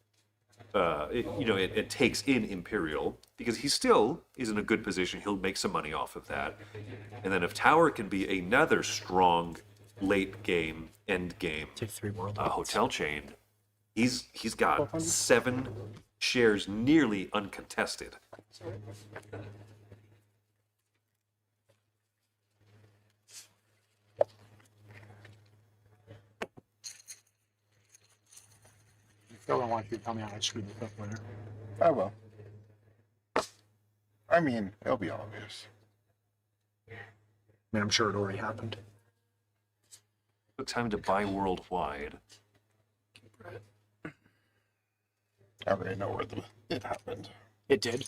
S2: It takes in Imperial because he still is in a good position. He'll make some money off of that. And then if Tower can be another strong late game, end game
S1: Take 3 world.
S2: hotel chain, he's got 7 shares nearly uncontested.
S1: Still don't want you to tell me how I screwed this up later.
S4: I will. I mean, it'll be obvious.
S1: I mean, I'm sure it already happened.
S2: Took time to buy worldwide.
S4: I already know where it happened.
S1: It did.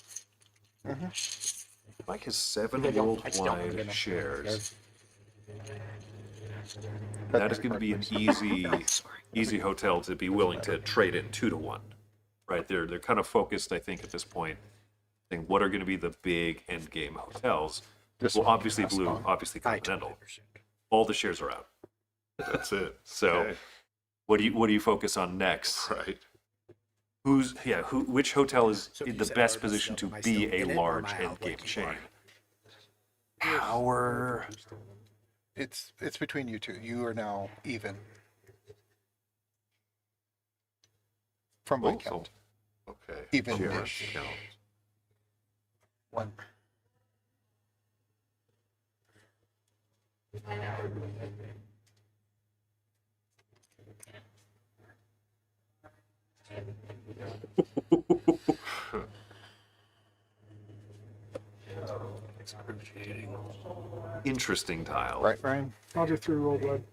S2: Mike has 7
S1: I just don't wanna get
S2: worldwide
S1: enough
S2: shares. That is going to be an easy hotel to be willing to trade in 2-1. Right? They're kind of focused, I think, at this point, saying what are going to be the big end game hotels. Well, obviously Blue, obviously Continental. All the shares are out.
S3: That's it.
S2: So,
S3: Okay.
S2: what do you focus on next?
S3: Right.
S2: Which hotel is
S1: So
S2: in
S1: if you
S2: the
S1: said
S2: best
S1: ours,
S2: position to
S1: am I
S2: be
S1: still
S2: a
S1: in it, or
S2: large
S1: am I
S2: end
S1: out
S2: game
S1: like you
S2: chain?
S1: are?
S2: Power.
S4: It's between you two. You are now even. From my
S3: Oh,
S4: count.
S3: Okay.
S4: Even
S2: Shares
S4: ish.
S2: count.
S4: 1.
S2: Interesting tile.
S4: Right, Ryan?
S6: I'll do 3 worldwide.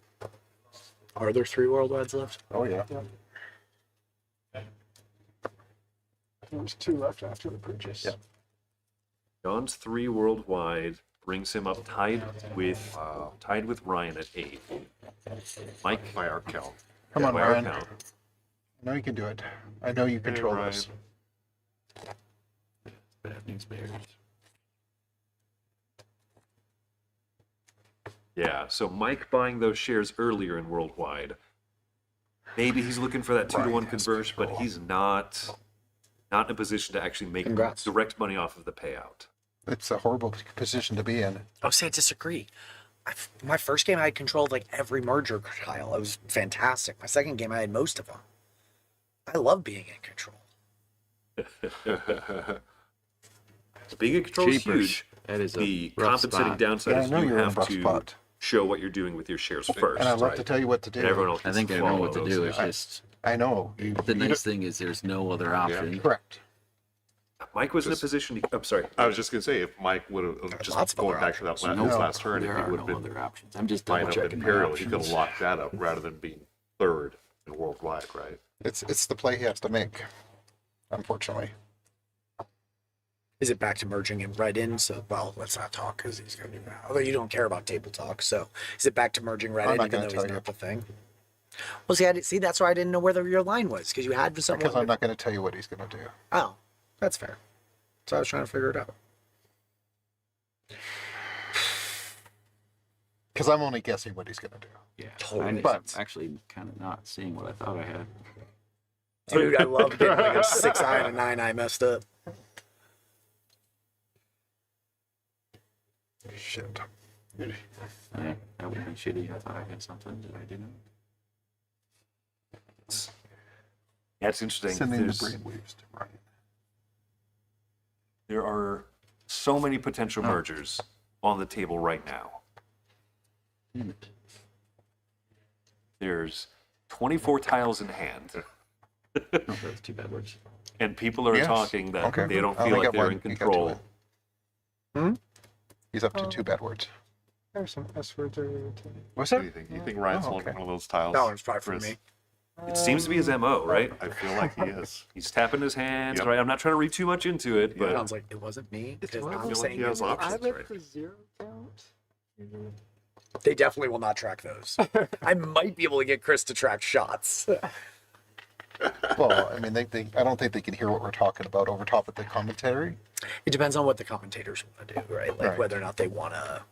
S1: Are there 3 worldwides left?
S4: Oh, yeah.
S6: There's 2 left after the purchase.
S4: Yep.
S2: John's 3 worldwide brings him up tied with Ryan at 8. Mike
S3: By our count.
S4: Come on,
S2: by our
S4: Ryan.
S2: count.
S4: I know you can do it. I know you control
S3: Ryan.
S4: this.
S5: Bad news bears.
S2: Yeah, so Mike buying those shares earlier in worldwide. Maybe he's looking for that 2-1
S4: Ryan has
S2: conversion, but
S4: control.
S2: he's not in a position to actually make
S1: Congrats.
S2: direct money off of the payout.
S4: It's a horrible position to be in.
S1: Oh, say I disagree. My first game, I had control of like every merger tile. It was fantastic. My second game, I had most of them. I love being in control.
S2: Being in control is
S5: Cheapers.
S2: huge.
S5: That is a
S2: The
S5: rough
S2: compensating
S5: spot.
S2: downside
S4: Yeah, I
S2: is
S4: know
S2: you
S4: you're in a
S2: have
S4: rough
S2: to
S4: spot.
S2: show what you're doing with your shares first.
S4: And I love
S2: right?
S4: to tell you what to do.
S2: And everyone else
S5: I think I
S2: can
S5: know
S2: follow
S5: what to
S2: those
S5: do.
S2: things.
S5: It's just
S4: I know.
S5: the nice thing is there's no other option.
S4: Correct.
S2: Mike was in a position to, I'm sorry.
S3: I was just gonna say, if Mike would have
S1: lots
S3: just
S1: of
S3: going
S1: other
S3: back to that
S1: options.
S3: his
S5: No,
S3: last turn, if
S5: there
S3: he
S5: are
S3: would have
S5: no
S3: been
S5: other options. I'm just
S3: buying
S5: double
S3: up
S5: checking my
S3: Imperial, he could have
S5: options.
S3: locked that up rather than being third in worldwide, right?
S4: It's the play he has to make, unfortunately.
S1: Is it back to merging him right in? So, well, let's not talk because he's going to do that. Although you don't care about table talk. So, is it back to merging right
S4: I'm
S1: in
S4: not
S1: even
S4: gonna
S1: though he's
S4: tell you.
S1: not the thing? Well, see, that's why I didn't know whether your line was because you had something.
S4: Because I'm not going to tell you what he's going to do.
S1: Oh, that's fair. So I was trying to figure it out.
S4: Because I'm only guessing what he's going to do.
S5: Yeah,
S1: Totally.
S4: But-
S5: I'm actually kind of not seeing what I thought I had.
S1: Dude, I love getting like a 6-eye and a 9-eye messed up.
S4: Shit.
S5: Yeah, that would be shitty. I thought I had something that I didn't.
S2: Yeah, it's interesting.
S4: Sending the
S2: There's-
S4: brainwaves to Ryan.
S2: There are so many potential mergers on the table right now.
S5: Damn it.
S2: There's 24 tiles in hand.
S5: Oh, that's two bad words.
S2: And people are
S8: Yes.
S2: talking that
S8: Okay.
S2: they don't
S8: I
S2: feel
S8: only
S2: like
S8: got
S2: they're
S8: one.
S2: in
S8: You got
S2: control.
S8: two. He's up to 2 bad words.
S6: There's some S words earlier today.
S8: What's
S3: What
S8: that?
S3: do you think? You think Ryan's
S8: Oh,
S3: holding
S8: okay.
S3: one of those tiles?
S1: That one's probably for
S3: Chris?
S1: me.
S2: It seems to be his MO, right?
S3: I feel like he is.
S2: He's tapping his hands,
S3: Yep.
S2: right? I'm not trying to read too much into it, but
S1: Sounds like it wasn't me. Because
S6: wasn't.
S1: I'm
S3: I feel like
S1: saying
S3: he has
S1: it was.
S3: options.
S6: I let
S3: right?
S6: the zero count.
S1: They definitely will not track those. I might be able to get Chris to track shots.
S8: Well, I mean, I don't think they can hear what we're talking about over top of the commentary.
S1: It depends on what the commentators want to do, right? Like
S8: Right.
S1: whether or not they want to.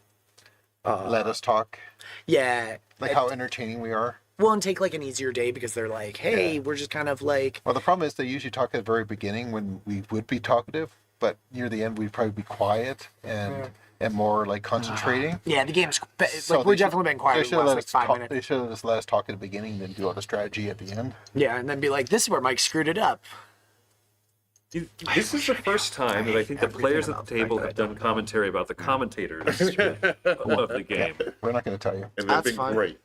S8: Let us talk.
S1: Yeah.
S8: Like how entertaining we are.
S1: Well, and take like an easier day because they're like, hey, we're just kind of like.
S8: Well, the problem is they usually talk at the very beginning when we would be talkative, but near the end we'd probably be quiet and more like concentrating.
S1: Yeah, the game's.
S8: So
S1: Like, we've
S8: they
S1: definitely been
S8: They
S1: quiet
S8: should
S1: for the
S8: have
S1: last
S8: let us
S1: like 5
S8: talk.
S1: minutes.
S8: They should have just let us talk at the beginning, and then do all the strategy at the end.
S1: Yeah, and then be like, this is where Mike screwed it up.
S2: this is the first time that I think the players at the table have done commentary about the commentators of the game.
S8: We're not going to tell you.
S3: And they've
S1: That's
S3: been
S1: fine.
S3: great.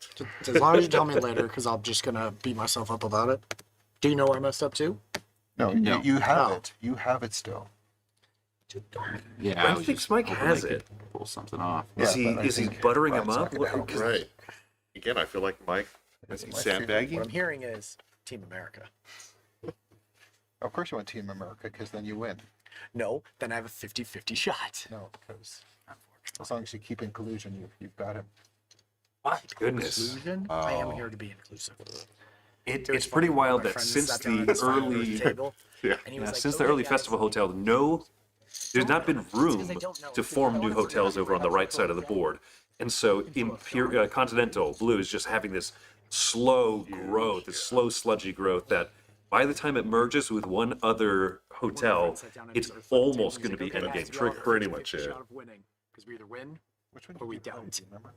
S1: As long as you tell me later, because I'm just gonna beat myself up about it. Do you know where I messed up too?
S8: No,
S5: No.
S8: You have
S1: Oh.
S8: it. You have it still.
S5: Yeah,
S2: I
S5: was
S2: think
S5: just
S2: Mike
S5: hoping
S2: has
S5: I could
S2: it.
S5: Pull something off.
S2: Is
S8: Yeah,
S2: he
S8: but I
S2: is he
S8: think
S2: buttering him
S8: Ryan's
S2: up?
S8: not gonna help.
S3: Right. Again, I feel like Mike is he
S8: Mike
S3: sandbagging.
S1: What I'm hearing is Team America.
S8: Of course you want Team America because then you win.
S1: No, then I have a 50-50 shot.
S8: No, because as long as you keep in collusion, you've got him.
S2: My goodness.
S1: Inclusion? I am here to be inclusive.
S2: It's pretty wild that since the early since the early festival hotel, there's not been room to form new hotels over on the right side of the board, and so Continental Blue is just having this slow growth, this slow sludgy growth that by the time it merges with one other hotel, it's almost going to be endgame trigger.
S3: Pretty much, yeah.
S1: Because we either win
S8: Which one
S1: or we
S8: did you play?
S1: don't.
S8: Do you remember?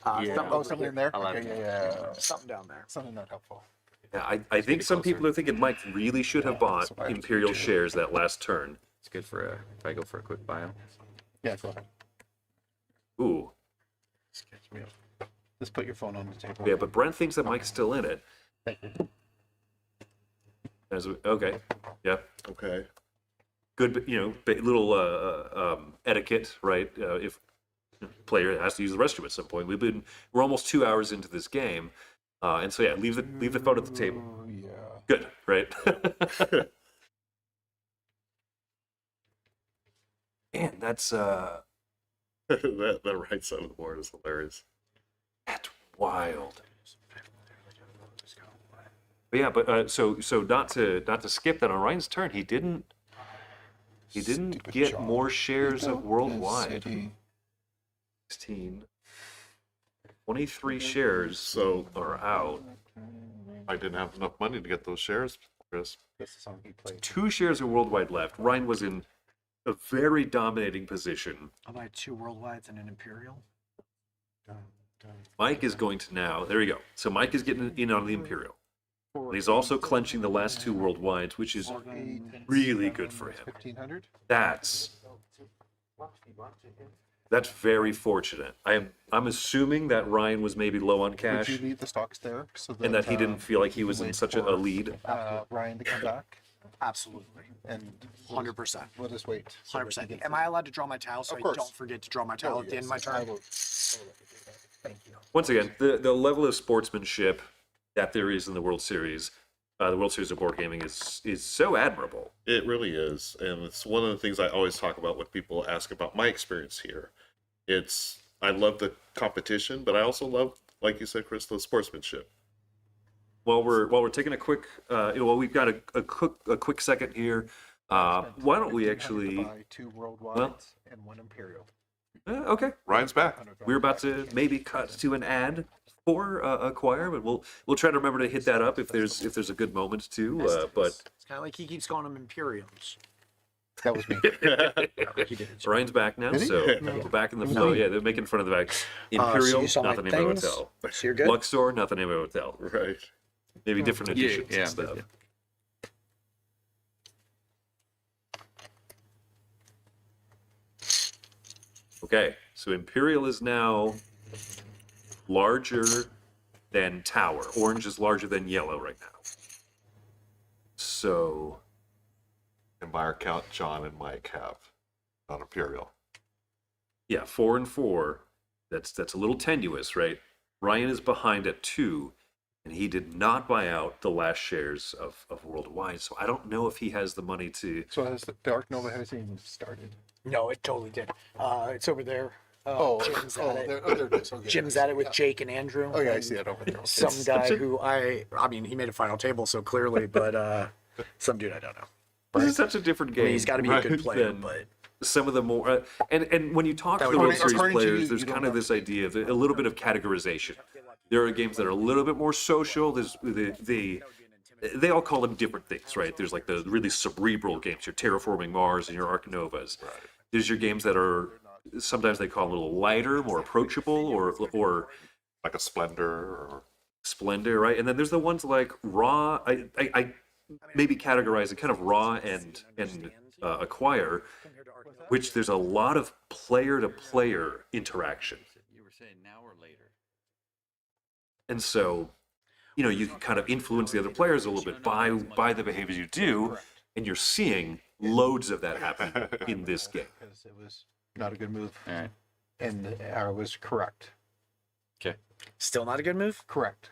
S1: Something
S8: Oh,
S1: over
S8: something
S1: here.
S8: in there?
S5: I'll have
S8: Okay,
S5: it.
S8: yeah.
S1: Something down there.
S8: Something not helpful.
S2: Yeah, I think some people are thinking Mike really should have bought
S8: that's what I have to do
S2: Imperial
S8: too.
S2: shares that last turn.
S5: It's good for if I go for a quick bio.
S8: Yeah, go ahead.
S2: Ooh,
S8: Just put your phone on the table.
S2: yeah, but Brent thinks that Mike's still in it. Okay, yeah,
S3: Okay.
S2: good, little etiquette, right? If player has to use the restroom at some point. We're almost 2 hours into this game, and so yeah, leave the phone at the table.
S8: Oh, yeah.
S2: Good, right? Man, that's
S3: that right side of the board is hilarious.
S2: that's wild. But yeah, so not to skip that on Ryan's turn, he didn't
S8: Stupid
S2: get
S8: John.
S2: more shares of worldwide.
S8: City.
S2: 16. 23 shares
S3: So
S2: are out.
S3: I didn't have enough money to get those shares, Chris.
S8: That's the song he played.
S2: 2 shares of worldwide left. Ryan was in a very dominating position.
S1: I'll buy 2 worldwides and an Imperial.
S2: Mike is going to now. There you go. So Mike is getting in on the Imperial. And he's also clenching the last 2 worldwides, which is really good for him.
S8: 1,500?
S2: That's very fortunate. I'm assuming that Ryan was maybe low on
S8: Would
S2: cash
S8: you leave the stocks there so
S2: and that he didn't feel like he was in
S8: wait
S2: such a
S8: for,
S2: lead.
S8: Ryan to come back?
S1: Absolutely.
S8: And
S1: 100%.
S8: we'll just wait. so that he
S1: 100%.
S8: gets
S1: Am I allowed to draw my tile so
S8: Of
S1: I
S8: course.
S1: don't forget to draw my
S8: it.
S1: tile
S8: Oh,
S1: at the end of
S8: yes,
S1: my
S8: I
S1: turn?
S8: will let you do that.
S1: Thank you.
S2: Once again, the level of sportsmanship that there is in the World Series of board gaming is so admirable.
S3: It really is, and it's one of the things I always talk about when people ask about my experience here. I love the competition, but I also love, like you said, Chris, the sportsmanship.
S2: While we're taking a quick, we've got a quick second here. Why don't we
S8: 1,500 to
S2: actually?
S8: buy 2 worldwides and 1 imperial?
S2: Okay,
S3: Ryan's back.
S2: we're about to maybe cut to an ad for Acquire, but we'll try to remember to hit that up if there's a good moment to. But
S1: It's kind of like he keeps calling them Imperials.
S8: That was me.
S1: He did it.
S2: Ryan's back now,
S8: Did he?
S2: so we're back in the flow. Yeah, they're making fun of the fact. Imperial,
S1: you saw
S2: not
S1: my
S2: the name of a
S1: things?
S2: hotel.
S1: So you're good?
S2: Luxor, not the name of a hotel.
S3: Right.
S2: Maybe different editions
S5: yeah,
S2: and stuff.
S5: yeah.
S2: Okay, so Imperial is now larger than Tower. Orange is larger than yellow right now. So,
S3: And by our count, John and Mike have on Imperial.
S2: yeah, 4 and 4. That's a little tenuous, right? Ryan is behind at 2, and he did not buy out the last shares of Worldwide. So I don't know if he has the money to.
S4: So has the Dark Nova hasn't even started.
S1: No, it totally did. It's over there. Jim's at it.
S8: there it is. Okay.
S1: Jim's at it with Jake and Andrew.
S8: Oh yeah, I
S1: and
S8: see it over there.
S1: Some guy who I mean, he made a final table so clearly, but some dude I don't know.
S2: This is such a different
S1: I
S2: game.
S1: mean, he's got to be a good
S2: right,
S1: player,
S2: than
S1: but
S2: some of the more and when you talk to the
S1: would
S2: World
S1: be-
S2: Series
S8: according to
S2: players,
S8: you,
S2: there's
S8: you don't
S2: kind of
S8: have
S2: this idea of a little bit of categorization. There are games that are a little bit more social. There's they all call them different things, right? There's like the really cerebral games, your Terraforming Mars and your Ark Novas. Right. There's your games that are sometimes they call a little lighter, more approachable, or
S3: Like a Splendor
S2: Splendor, right? And then there's the ones like Raw. I maybe categorize it kind of Raw and Acquire, which there's a lot of player-to-player interaction.
S5: You were saying now or later?
S2: And so, you can kind of influence the other players a little bit by the behaviors you do, and you're seeing loads of that happen in this game.
S4: Because it was not a good move.
S5: All right.
S4: And I was correct.
S5: Okay.
S1: still not a good move.
S4: Correct.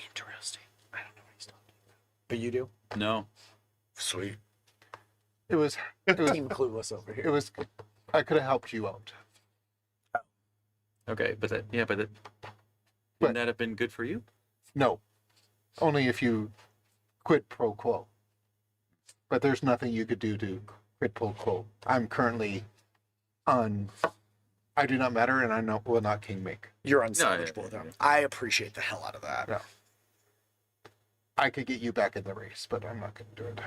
S1: Interesting. I don't know what he's talking about. But you do?
S5: No.
S1: Sweet.
S4: It was
S1: Team clueless over here.
S4: it was I could have helped you out.
S5: Okay, but
S4: But-
S5: wouldn't that have been good for you?
S4: No. Only if you quid pro quo. But there's nothing you could do to quid pro quo. I'm currently on I do not matter and will not king make.
S1: You're
S5: yeah,
S1: unsalvageable with them. I appreciate the hell out of that.
S4: Yeah. I could get you back in the race, but I'm not gonna do it.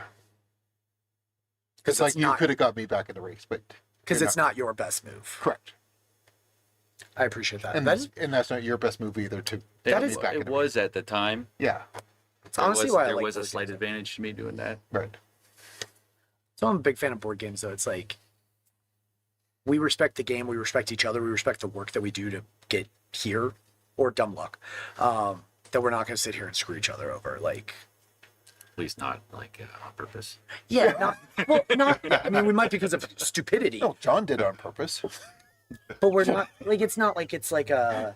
S1: Because
S4: It's like you could have got me back in the race, but
S1: Because
S4: you're
S1: it's not your best move.
S4: correct.
S1: I appreciate that.
S4: And
S1: That is,
S4: that's not your best move either to
S1: That
S4: get
S1: is-
S4: me back in
S5: It
S4: the
S5: was at the time.
S4: Yeah.
S1: it's honestly why I
S5: There
S1: like
S5: was a
S1: board
S5: slight
S1: games.
S5: advantage to me doing that.
S4: Right.
S1: So I'm a big fan of board games, though. It's like we respect the game, we respect each other, we respect the work that we do to get here, or dumb luck. That we're not going to sit here and screw each other over. Like,
S5: At least not like on purpose.
S1: yeah, not. I mean, we might because of stupidity,
S4: No, John did it on purpose.
S1: but we're not. Like, it's not like it's like a.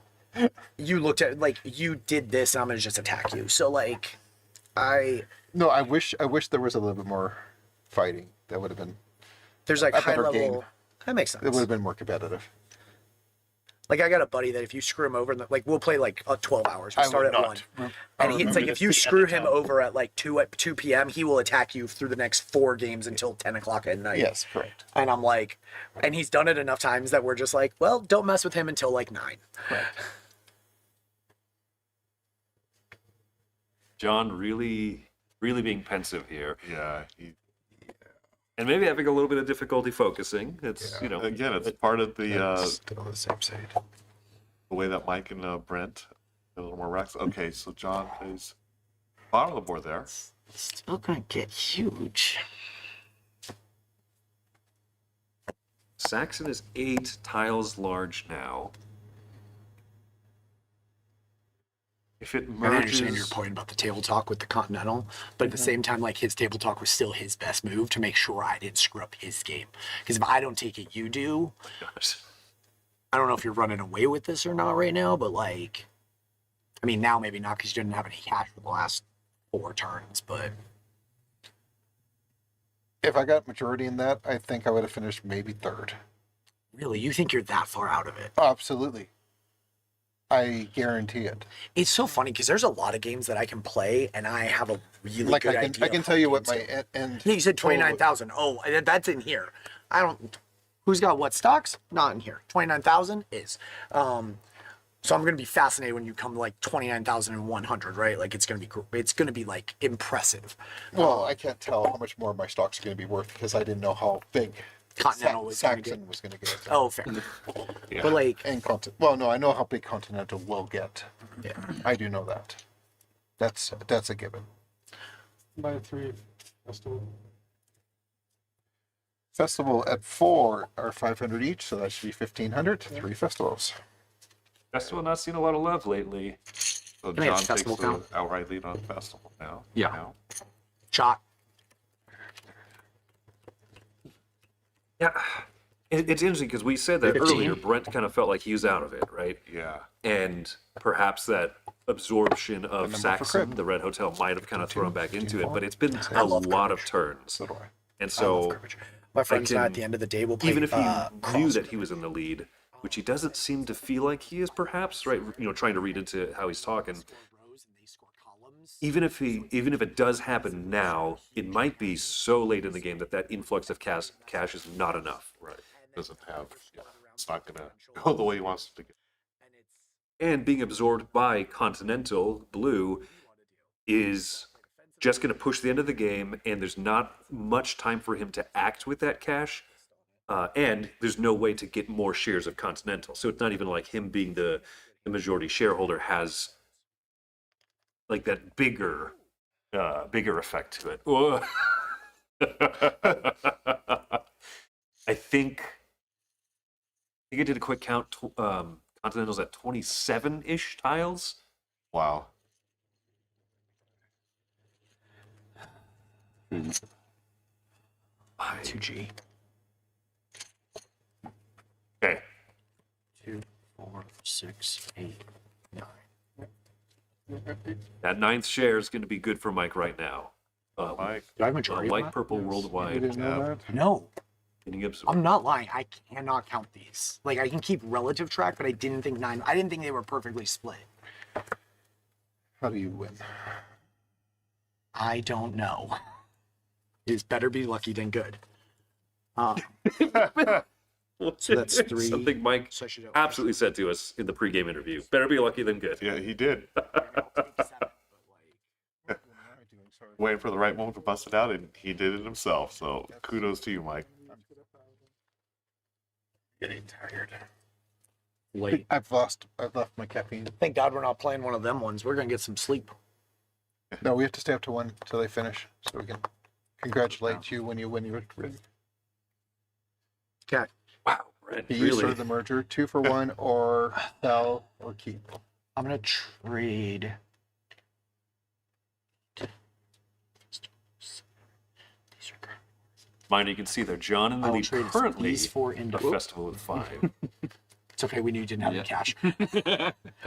S1: You looked at like you did this, and I'm going to just attack you. So like,
S4: No, I wish there was a little bit more fighting. That would have been
S1: there's like
S4: A
S1: high
S4: better
S1: level.
S4: game.
S1: That makes
S4: it would
S1: sense.
S4: have been more competitive.
S1: Like I got a buddy that if you screw him over, like we'll play like 12 hours. We
S4: I
S1: start
S4: would
S1: at
S4: not.
S1: 1.
S4: I
S1: And it's
S4: remember
S1: like
S4: this
S1: if you
S4: being
S1: screw
S4: at the
S1: him
S4: time.
S1: over at like 2 p.m., he will attack you through the next 4 games until 10 o'clock at night.
S4: Yes, correct.
S1: And I'm like, and he's done it enough times that we're just like, well, don't mess with him until like 9.
S4: Correct.
S2: John really being pensive here,
S3: Yeah.
S2: and maybe having a little bit of difficulty focusing. It's
S3: Again, it's part of the
S4: Still on the same side.
S3: way that Mike and Brent a little more relaxed. Okay, so John plays bottom of the board there.
S1: Still gonna get huge.
S2: Saxon is 8 tiles large now. If it
S1: I understand your
S2: merges,
S1: point about the table talk with the Continental, but at the same time, like his table talk was still his best move to make sure I didn't screw up his game. Because if I don't take it, you do. I don't know if you're running away with this or not right now, but like, I mean, now maybe not because you didn't have any cash for the last 4 turns, but
S4: If I got majority in that, I think I would have finished maybe third.
S1: really, you think you're that far out of it?
S4: Absolutely. I guarantee it.
S1: It's so funny because there's a lot of games that I can play and I have a really
S4: Like
S1: good
S4: I
S1: idea.
S4: can
S1: of
S4: tell
S1: how
S4: you what
S1: games
S4: my
S1: go.
S4: end.
S1: Yeah, you said 29,000. Oh, that's in here. I don't. Who's got what stocks? Not in here. 29,000 is. So I'm gonna be fascinated when you come to like 29,100, right? Like it's gonna be like impressive.
S4: Well, I can't tell how much more my stock's going to be worth because I didn't know how big
S1: Continental was gonna
S4: Saxon
S1: get.
S4: was going to get.
S1: Oh, fair.
S3: Yeah.
S1: But like,
S4: And well, no, I know how big Continental will get.
S1: yeah.
S4: I do know that. That's a given.
S6: By 3 festival.
S4: Festival at 4 are 500 each, so that should be 1,500. 3 festivals.
S2: Festival not seen a lot of love lately.
S3: So
S1: Can I have
S3: John takes
S1: festival
S3: the
S1: count?
S3: outright lead on festival now.
S5: Yeah.
S3: Now.
S1: Shot.
S2: Yeah. It's interesting because we said that
S1: 15?
S2: earlier. Brent kind of felt like he was out of it, right?
S3: Yeah.
S2: And perhaps that absorption of
S8: number for
S2: Saxon,
S8: crib.
S2: the Red Hotel, might have kind of thrown back into it. But it's been
S1: I
S2: a
S1: love
S2: lot of
S1: cribbage.
S2: turns.
S1: So do I.
S2: And
S1: I love
S2: so
S1: cribbage. My friends and I,
S2: can-
S1: at the end of the day, will play.
S2: even if he knew
S1: cross
S2: that he was in the lead, which he doesn't seem to feel like he is, perhaps, right? You know, trying to read into how he's talking. Even if it does happen now, it might be so late in the game that influx of cash is not enough.
S3: Right. Doesn't have. Yeah. It's not gonna go the way he wants it to go.
S2: And being absorbed by Continental Blue is just going to push the end of the game, and there's not much time for him to act with that cash. And there's no way to get more shares of Continental. So it's not even like him being the majority shareholder has like that bigger effect to it. I think I did a quick count. Continental's at 27-ish tiles.
S3: Wow.
S2: I-
S1: 2G.
S2: Okay.
S1: 2, 4, 6, 8, 9.
S2: That ninth share is going to be good for Mike right now.
S3: Mike.
S1: Do I have majority? on
S2: Light
S1: that?
S2: purple
S8: You
S2: worldwide.
S8: didn't know that?
S1: No,
S2: Getting absorbed.
S1: I'm not lying. I cannot count these. Like I can keep relative track, but I didn't think they were perfectly split.
S8: How do you win?
S1: I don't know. It's better be lucky than good. So that's 3.
S2: Something Mike
S1: So I should
S2: absolutely said to us in the pregame interview. Better be lucky than good.
S3: Yeah, he did. Waiting for the right moment to bust it out, and he did it himself. So kudos to you, Mike.
S1: Getting tired.
S2: Late.
S8: I've left my caffeine.
S1: Thank God we're not playing one of them ones. We're gonna get some sleep.
S8: No, we have to stay up to 1 till they finish, so we can congratulate you when you win your rig.
S1: Okay.
S2: Wow, Brent,
S8: You use
S2: really?
S8: the merger 2 for 1 or sell or keep.
S1: I'm gonna trade. These are good.
S2: Mind you can see there, John in the
S1: I will
S2: lead
S1: trade
S2: currently.
S1: these 4 into.
S2: A festival with 5.
S1: It's okay. We knew you didn't have
S5: Yeah.
S1: the cash.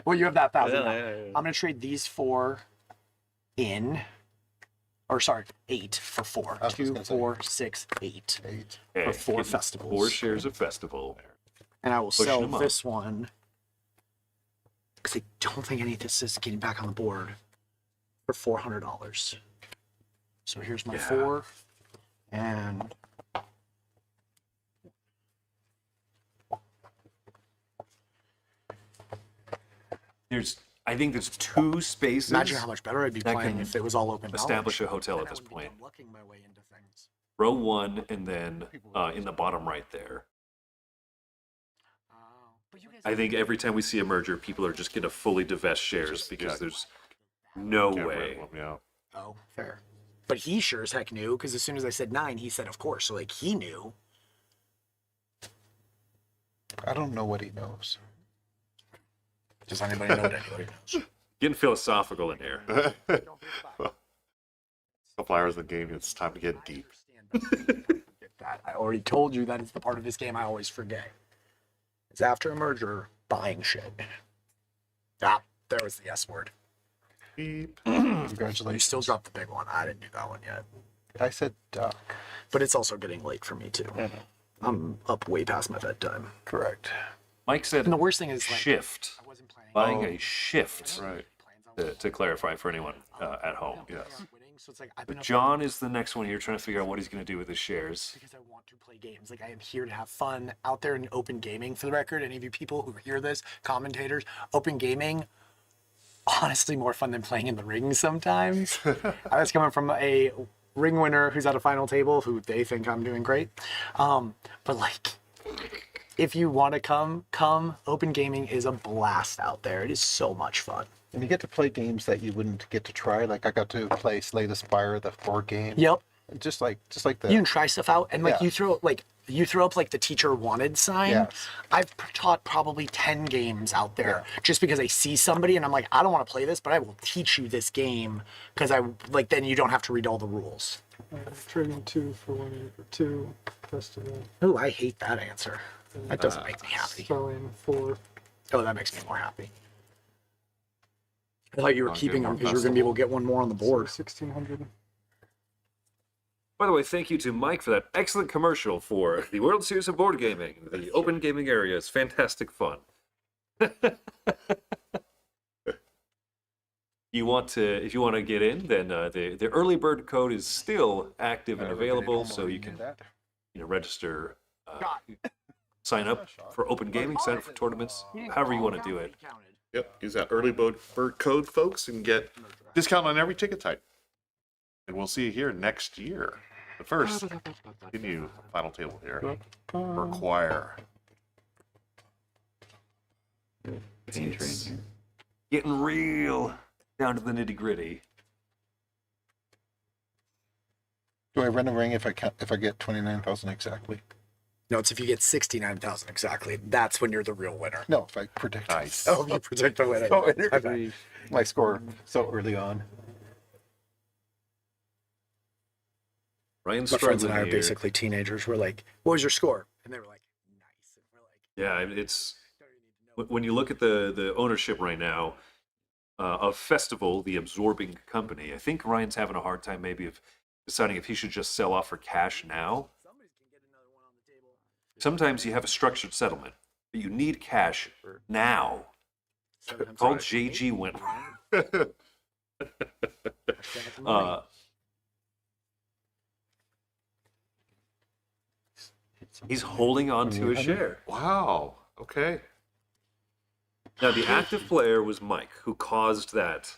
S1: Well, you have that 1,000. now.
S5: Yeah.
S1: I'm gonna trade these 4 in, or sorry, 8 for 4.
S8: I was just
S1: 2,
S8: gonna say.
S1: 4, 6, 8,
S8: 8.
S2: Okay,
S1: 4
S2: getting
S1: festivals.
S2: 4 shares of festival.
S1: and I will
S2: Pushing
S1: sell
S2: them up.
S1: this one because I don't think any of this is getting back on the board for $400. So here's my
S2: Yeah.
S1: 4, and
S2: I think there's 2 spaces.
S1: imagine how much better I'd be
S2: that
S1: playing
S2: can
S1: if it was all open.
S2: establish
S1: knowledge.
S2: a hotel
S1: Then
S2: at
S1: I
S2: this
S1: would be
S2: point.
S1: lucking my way into things.
S2: Row 1, and then in the bottom right there.
S1: But you guys
S2: I think every time we see a merger, people are just going to fully divest shares
S3: Just,
S2: because
S3: yeah.
S2: there's no
S3: Get rid
S2: way.
S3: of him, yeah.
S1: Oh, fair. But he sure as heck knew because as soon as I said 9, he said, "Of course." So like he knew.
S8: I don't know what he knows.
S1: Does anybody know what anybody knows?
S2: Getting philosophical in here.
S3: Couple hours of the game, it's time to get deep.
S1: That I already told you that is the part of this game I always forget. It's after a merger, buying shit. Ah, there was the S word.
S3: Deep.
S1: You
S8: Congratulations.
S1: still dropped the big one. I didn't do that one yet.
S8: I said duck.
S1: But it's also getting late for me too. I'm up way past my bedtime.
S8: Correct.
S2: Mike said
S1: And the worst thing is like
S2: shift.
S1: I wasn't playing.
S2: Buying a shift,
S3: Right.
S2: to clarify for anyone at home.
S3: Yes.
S1: So it's like I've been
S2: But
S1: up
S2: John is the next one here trying to figure out what he's going to do with his shares.
S1: because I want to play games. Like I am here to have fun out there in open gaming. For the record, any of you people who hear this, commentators, open gaming, honestly more fun than playing in the ring sometimes. That's coming from a ring winner who's at a final table who they think I'm doing great. But like, if you want to come. Open gaming is a blast out there. It is so much fun.
S8: And you get to play games that you wouldn't get to try. Like I got to play Slay the Spire, the board game.
S1: Yep.
S8: Just like the
S1: You can try stuff out and like
S8: Yeah.
S1: you throw like you throw up like the teacher wanted sign.
S8: Yes.
S1: I've taught probably 10 games out there just because I see somebody and I'm like, I don't want to play this, but I will teach you this game because I like then you don't have to read all the rules.
S6: Trading 2 for 1 year for 2 festival.
S1: Oh, I hate that answer. That doesn't make me happy.
S6: Selling 4.
S1: Oh, that makes me more happy. I thought you were
S3: I'll
S1: keeping
S3: get
S1: them
S3: one
S1: because you were going to be able to get one more on the board.
S6: 1600.
S2: By the way, thank you to Mike for that excellent commercial for the World Series of Board Gaming. The open gaming area is fantastic fun. You want to, if you want to get in, then the early bird code is still active and available, so you can register, sign up for open gaming, sign up for tournaments, however you want to do it.
S3: Yep, use that early bird code, folks, and get discount on every ticket type. And we'll see you here next year. But first, continue final table here. Require.
S2: It's getting real down to the nitty gritty.
S8: Do I run a ring if I get 29,000 exactly?
S1: No, it's if you get 69,000 exactly. That's when you're the real winner.
S8: No, if I predict.
S3: Nice.
S1: Oh, you predict the winner.
S8: Oh, my score so early on.
S2: Ryan's
S1: My friends and I
S2: struggling
S1: are
S2: here.
S1: basically teenagers. We're like, what was your score? And they were like, nice. And we're like,
S2: Yeah, it's when you look at the ownership right now of Festival, the absorbing company. I think Ryan's having a hard time maybe of deciding if he should just sell off for cash now. Sometimes you have a structured settlement, but you need cash now. Call JG Wentworth. He's holding on to a share.
S3: Wow. Okay.
S2: Now the active player was Mike, who caused that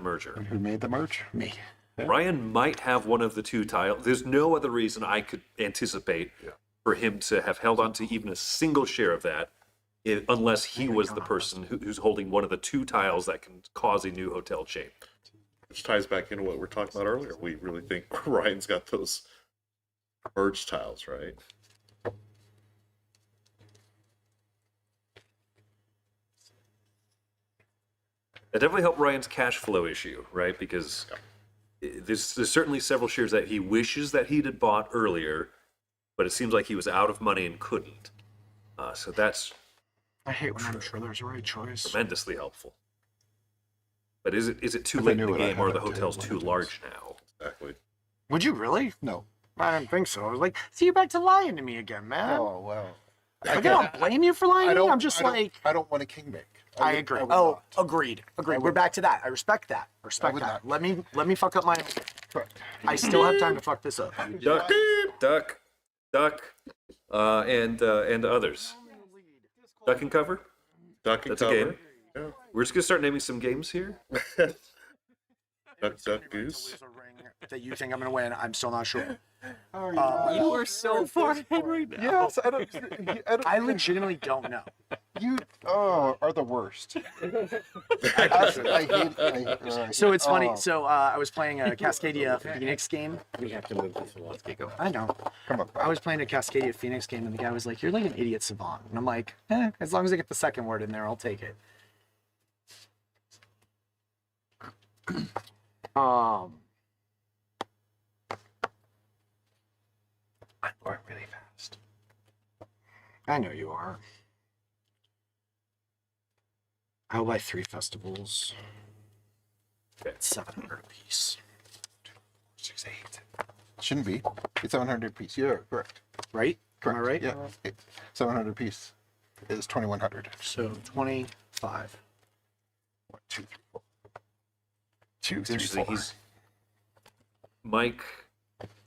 S2: merger.
S8: Who made the merge?
S1: me.
S2: Ryan might have one of the two tiles. There's no other reason I could anticipate for him to have held on to even a single share of that, unless he was the person who's holding one of the two tiles that can cause a new hotel chain.
S3: Which ties back into what we were talking about earlier. We really think Ryan's got those merge tiles, right?
S2: That definitely helped Ryan's cash flow issue, right? Because there's certainly several shares that he wishes that he'd had bought earlier, but it seems like he was out of money and couldn't. So that's
S1: I hate when I'm sure there's a right choice.
S2: tremendously helpful. But is it too
S8: If I
S2: late in
S8: knew
S2: the
S8: it, I'd
S2: game, or are
S8: have
S2: the
S8: it too.
S2: hotels too large now?
S3: Exactly.
S1: Would you really?
S8: No.
S1: I didn't think so. I was like, see, you're back to lying to me again, man.
S8: Oh, well.
S1: I don't blame you for lying to me. I'm just like,
S8: I don't want a king make.
S1: I
S8: would-
S1: agree.
S8: would
S1: Oh,
S8: not.
S1: agreed. Agreed.
S8: would
S1: We're back to that. I respect that. Respect
S8: would
S1: that.
S8: not.
S1: Let me fuck up my.
S8: Correct.
S1: I still have time to fuck this up.
S2: Duck, and others. Duck and cover.
S3: Duck and
S2: That's a
S3: cover.
S2: game. We're just gonna start naming some games here.
S3: Duck, goose.
S1: That you think I'm gonna win? I'm still not sure.
S5: You are so far ahead right now.
S8: Yes, I don't.
S1: I legitimately don't know.
S8: You are the worst. I hate.
S1: So it's funny.
S8: Oh,
S1: So I was playing a Cascadia Phoenix game.
S5: We have to move this along. Go.
S1: I know.
S8: come on.
S1: I was playing a Cascadia Phoenix game, and the guy was like, "You're like an idiot savant," and I'm like, "As long as I get the second word in there, I'll take it." I'm going really fast. I know you are. I'll buy 3 festivals.
S2: Okay.
S1: 700 a piece. 2, 4, 6, 8.
S8: Shouldn't be. It's 700 piece. Yeah, correct.
S1: Right? Am I
S8: Correct.
S1: right?
S8: Yeah. 700 piece is 2,100.
S1: So 25.
S8: 1, 2, 3, 4. 2,
S2: It's
S8: 3,
S2: interesting.
S8: 4.
S2: He's Mike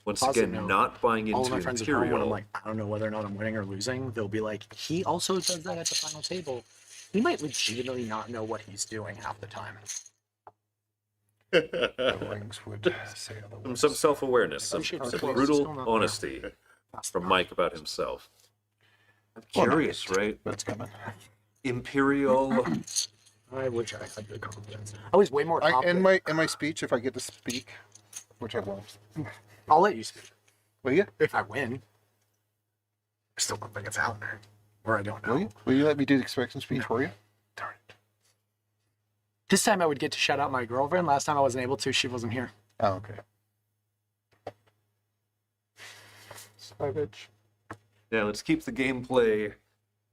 S2: once
S1: Positive
S2: again
S1: note.
S2: not buying
S1: All of
S2: into
S1: my friends at home, when I'm
S2: Imperial.
S1: like, I don't know whether or not I'm winning or losing, they'll be like, he also does that at the final table. He might legitimately not know what he's doing half the time.
S8: The rings would say otherwise.
S2: Some self-awareness, some
S1: Appreciate the
S2: brutal
S1: close. Still not there.
S2: honesty from Mike about himself. I'm
S8: Well, no,
S2: curious, right?
S8: But it's coming.
S2: Imperial.
S1: I wish I had the confidence. I was way more confident.
S8: In my speech, if I get to speak, which I won't.
S1: I'll let you speak
S8: Will you?
S1: if I win. Still don't think it's out there. Or I don't know.
S8: Will you let me do the expectation speech for you?
S1: Darn it. This time I would get to shout out my girlfriend. Last time I wasn't able to. She wasn't here.
S8: Oh, okay.
S6: Savage.
S2: Yeah, let's keep the gameplay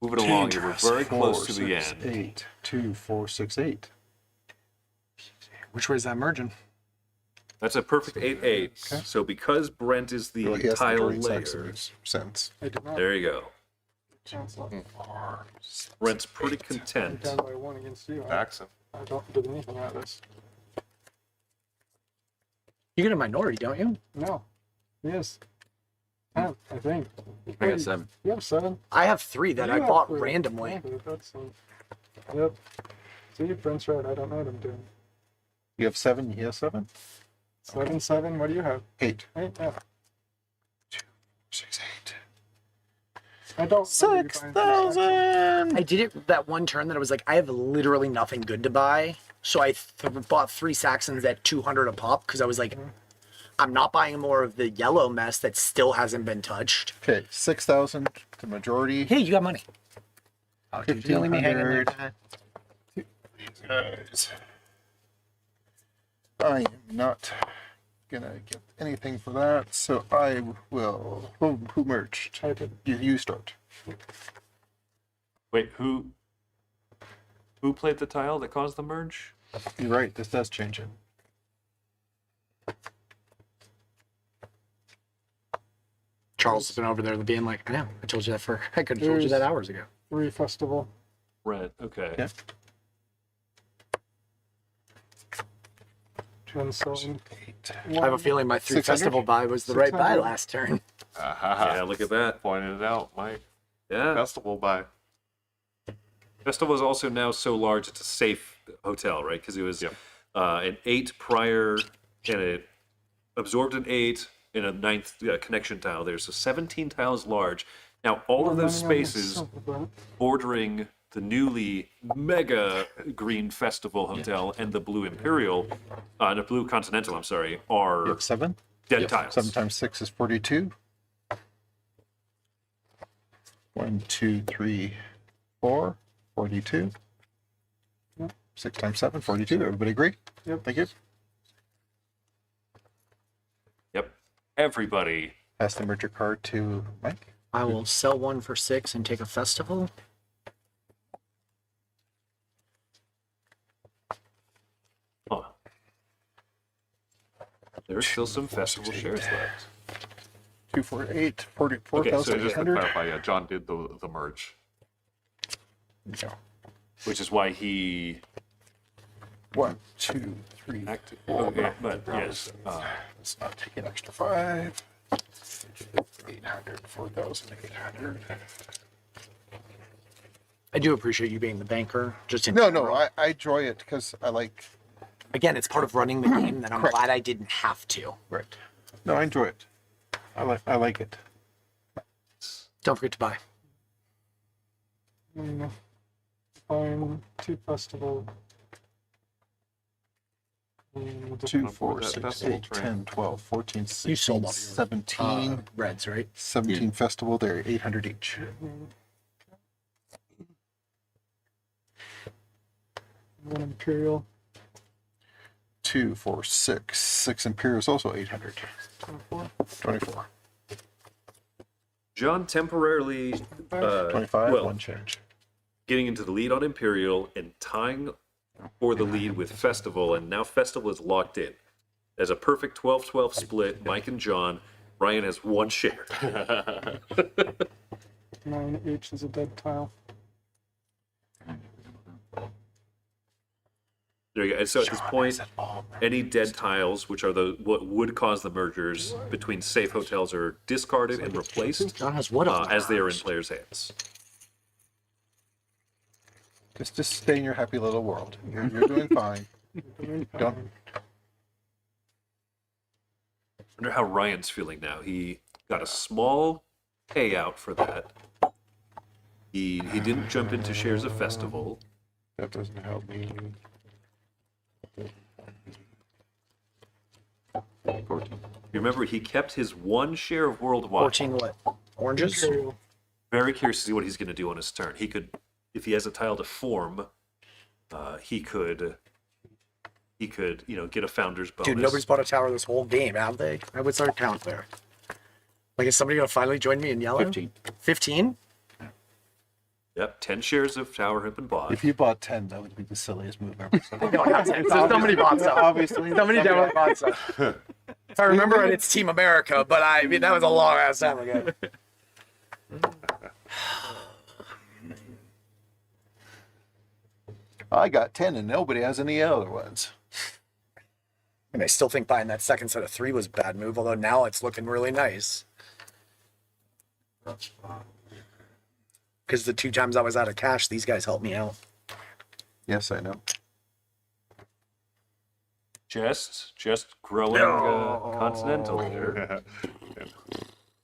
S2: moving along here. We're very close to the
S8: 6,
S2: end.
S8: 8. 2, 4, 6, 8.
S1: Which way is that merging?
S2: That's a perfect 8-8. So because Brent is the
S8: Well, he has the
S2: tile
S8: green
S2: layer,
S8: sex in his sense.
S6: I did not.
S2: there you go.
S6: Chancellor.
S2: Brent's pretty
S6: I'm
S2: content.
S6: down by 1 against you.
S3: Jackson.
S6: I don't do anything out of this.
S1: You get a minority, don't you?
S6: No. Yes. 10, I think.
S5: I
S6: Wait,
S5: got 7.
S6: You have 7.
S1: I have 3 that
S6: You
S1: I
S6: have
S1: bought
S6: 3.
S1: randomly.
S6: Yeah, dude, that's yep. See, Prince Red, I don't know what I'm doing.
S8: You have 7, he has 7?
S6: 7, 7, what do you have?
S8: 8.
S6: 8, yeah.
S8: 6, 8.
S6: I don't remember you buying
S8: 6,000!
S1: I did it that one turn that I was like, I have literally nothing good to buy. So I bought 3 Saxons at 200 a pop because I was like, I'm not buying more of the yellow mess that still hasn't been touched.
S8: Okay, 6,000 to majority.
S1: Hey, you got money. Oh, dude, you only me hanging there.
S8: 1,500. Guys. I am not gonna get anything for that, so I will. Who merged?
S6: I did.
S8: You start.
S2: Wait, who played the tile that caused the merge?
S8: You're right. This does change it.
S1: Charles has been over there being like, I know, I told you that I could have told you that hours ago.
S6: 3 festival.
S2: Red. Okay.
S8: Yeah.
S6: Consolidation.
S8: 8.
S1: I have a feeling my 3
S8: 600?
S1: festival buy was the right buy
S6: 600?
S1: last turn.
S2: Yeah, look at that.
S3: Pointed it out, Mike.
S2: Yeah.
S3: Festival by.
S2: Festival is also now so large it's a safe hotel, right? Because it was
S3: Yep.
S2: an 8 prior, and it absorbed an 8 in a 9th connection tile there. So 17 tiles large. Now all of those spaces bordering the newly mega green Festival Hotel and the Blue Imperial, the Blue Continental, I'm sorry,
S8: You
S2: are
S8: have 7.
S2: dead tiles.
S8: 7 times 6 is 42. 1, 2, 3, 4. 42. 6 times 7, 42. Everybody agree?
S6: Yep.
S8: Thank you.
S2: Yep. Everybody.
S8: Pass the merger card to Mike.
S1: I will sell 1 for 6 and take a festival.
S2: Huh. There's still some Festival shares left.
S8: 2, 4, 8.
S3: Okay, so just to
S8: 44,800.
S3: clarify, yeah, John did the merge.
S8: No.
S2: Which is why he
S8: 1, 2, 3.
S2: acted. Okay, but yes.
S8: Let's not take an extra 5. 800, 4,800.
S1: I do appreciate you being the banker. Just in
S8: No,
S1: general.
S8: I enjoy it because I like.
S1: Again, it's part of running the game that I'm
S8: Correct.
S1: glad I didn't have to.
S8: Right. No, I enjoy it. I like it.
S1: Don't forget to buy.
S6: Buying 2 festival.
S8: 2,
S3: That
S8: 4, 6,
S3: festival
S8: 8,
S3: train.
S8: 10, 12, 14,
S1: You
S8: 16,
S1: sold all your
S8: 17.
S1: Reds, right?
S8: 17 festival there, 800 each.
S6: One Imperial.
S8: 2, 4, 6. 6 Imperial is also 800.
S6: 24.
S8: 24.
S2: John temporarily
S8: 25,
S2: well,
S8: 1 change.
S2: getting into the lead on Imperial and tying for the lead with Festival, and now Festival is locked in. As a perfect 12-12 split, Mike and John, Ryan has 1 share.
S6: 9H is a dead tile.
S2: There you go. And so at this point, any dead tiles, which are what would cause the mergers between safe hotels, are discarded and replaced
S1: John has what of
S2: as they are in players' hands.
S8: Just stay in your happy little world. You're doing fine. Don't.
S2: I wonder how Ryan's feeling now. He got a small payout for that. He didn't jump into shares of Festival.
S8: That doesn't help me. 14.
S2: Remember, he kept his 1 share of Worldwide.
S1: 14 what? Oranges?
S6: Imperial.
S2: Very curious to see what he's going to do on his turn. He could, if he has a tile to form, he could, get a founder's bonus.
S1: Dude, nobody's bought a tower this whole game, have they? What's our count there? Like, is somebody gonna finally join me in yellow?
S5: 15.
S1: 15?
S2: Yep, 10 shares of tower have been bought.
S8: If you bought 10, that would be the silliest move ever.
S1: No, not 10. So somebody bought some.
S8: Obviously.
S1: Somebody definitely bought some. If I remember right, it's Team America, but I mean, that was a long ass time ago.
S8: I got 10 and nobody has any other ones.
S1: And I still think buying that second set of 3 was a bad move, although now it's looking really nice. Because the 2 times I was out of cash, these guys helped me out.
S8: Yes, I know.
S2: Just growing continental here.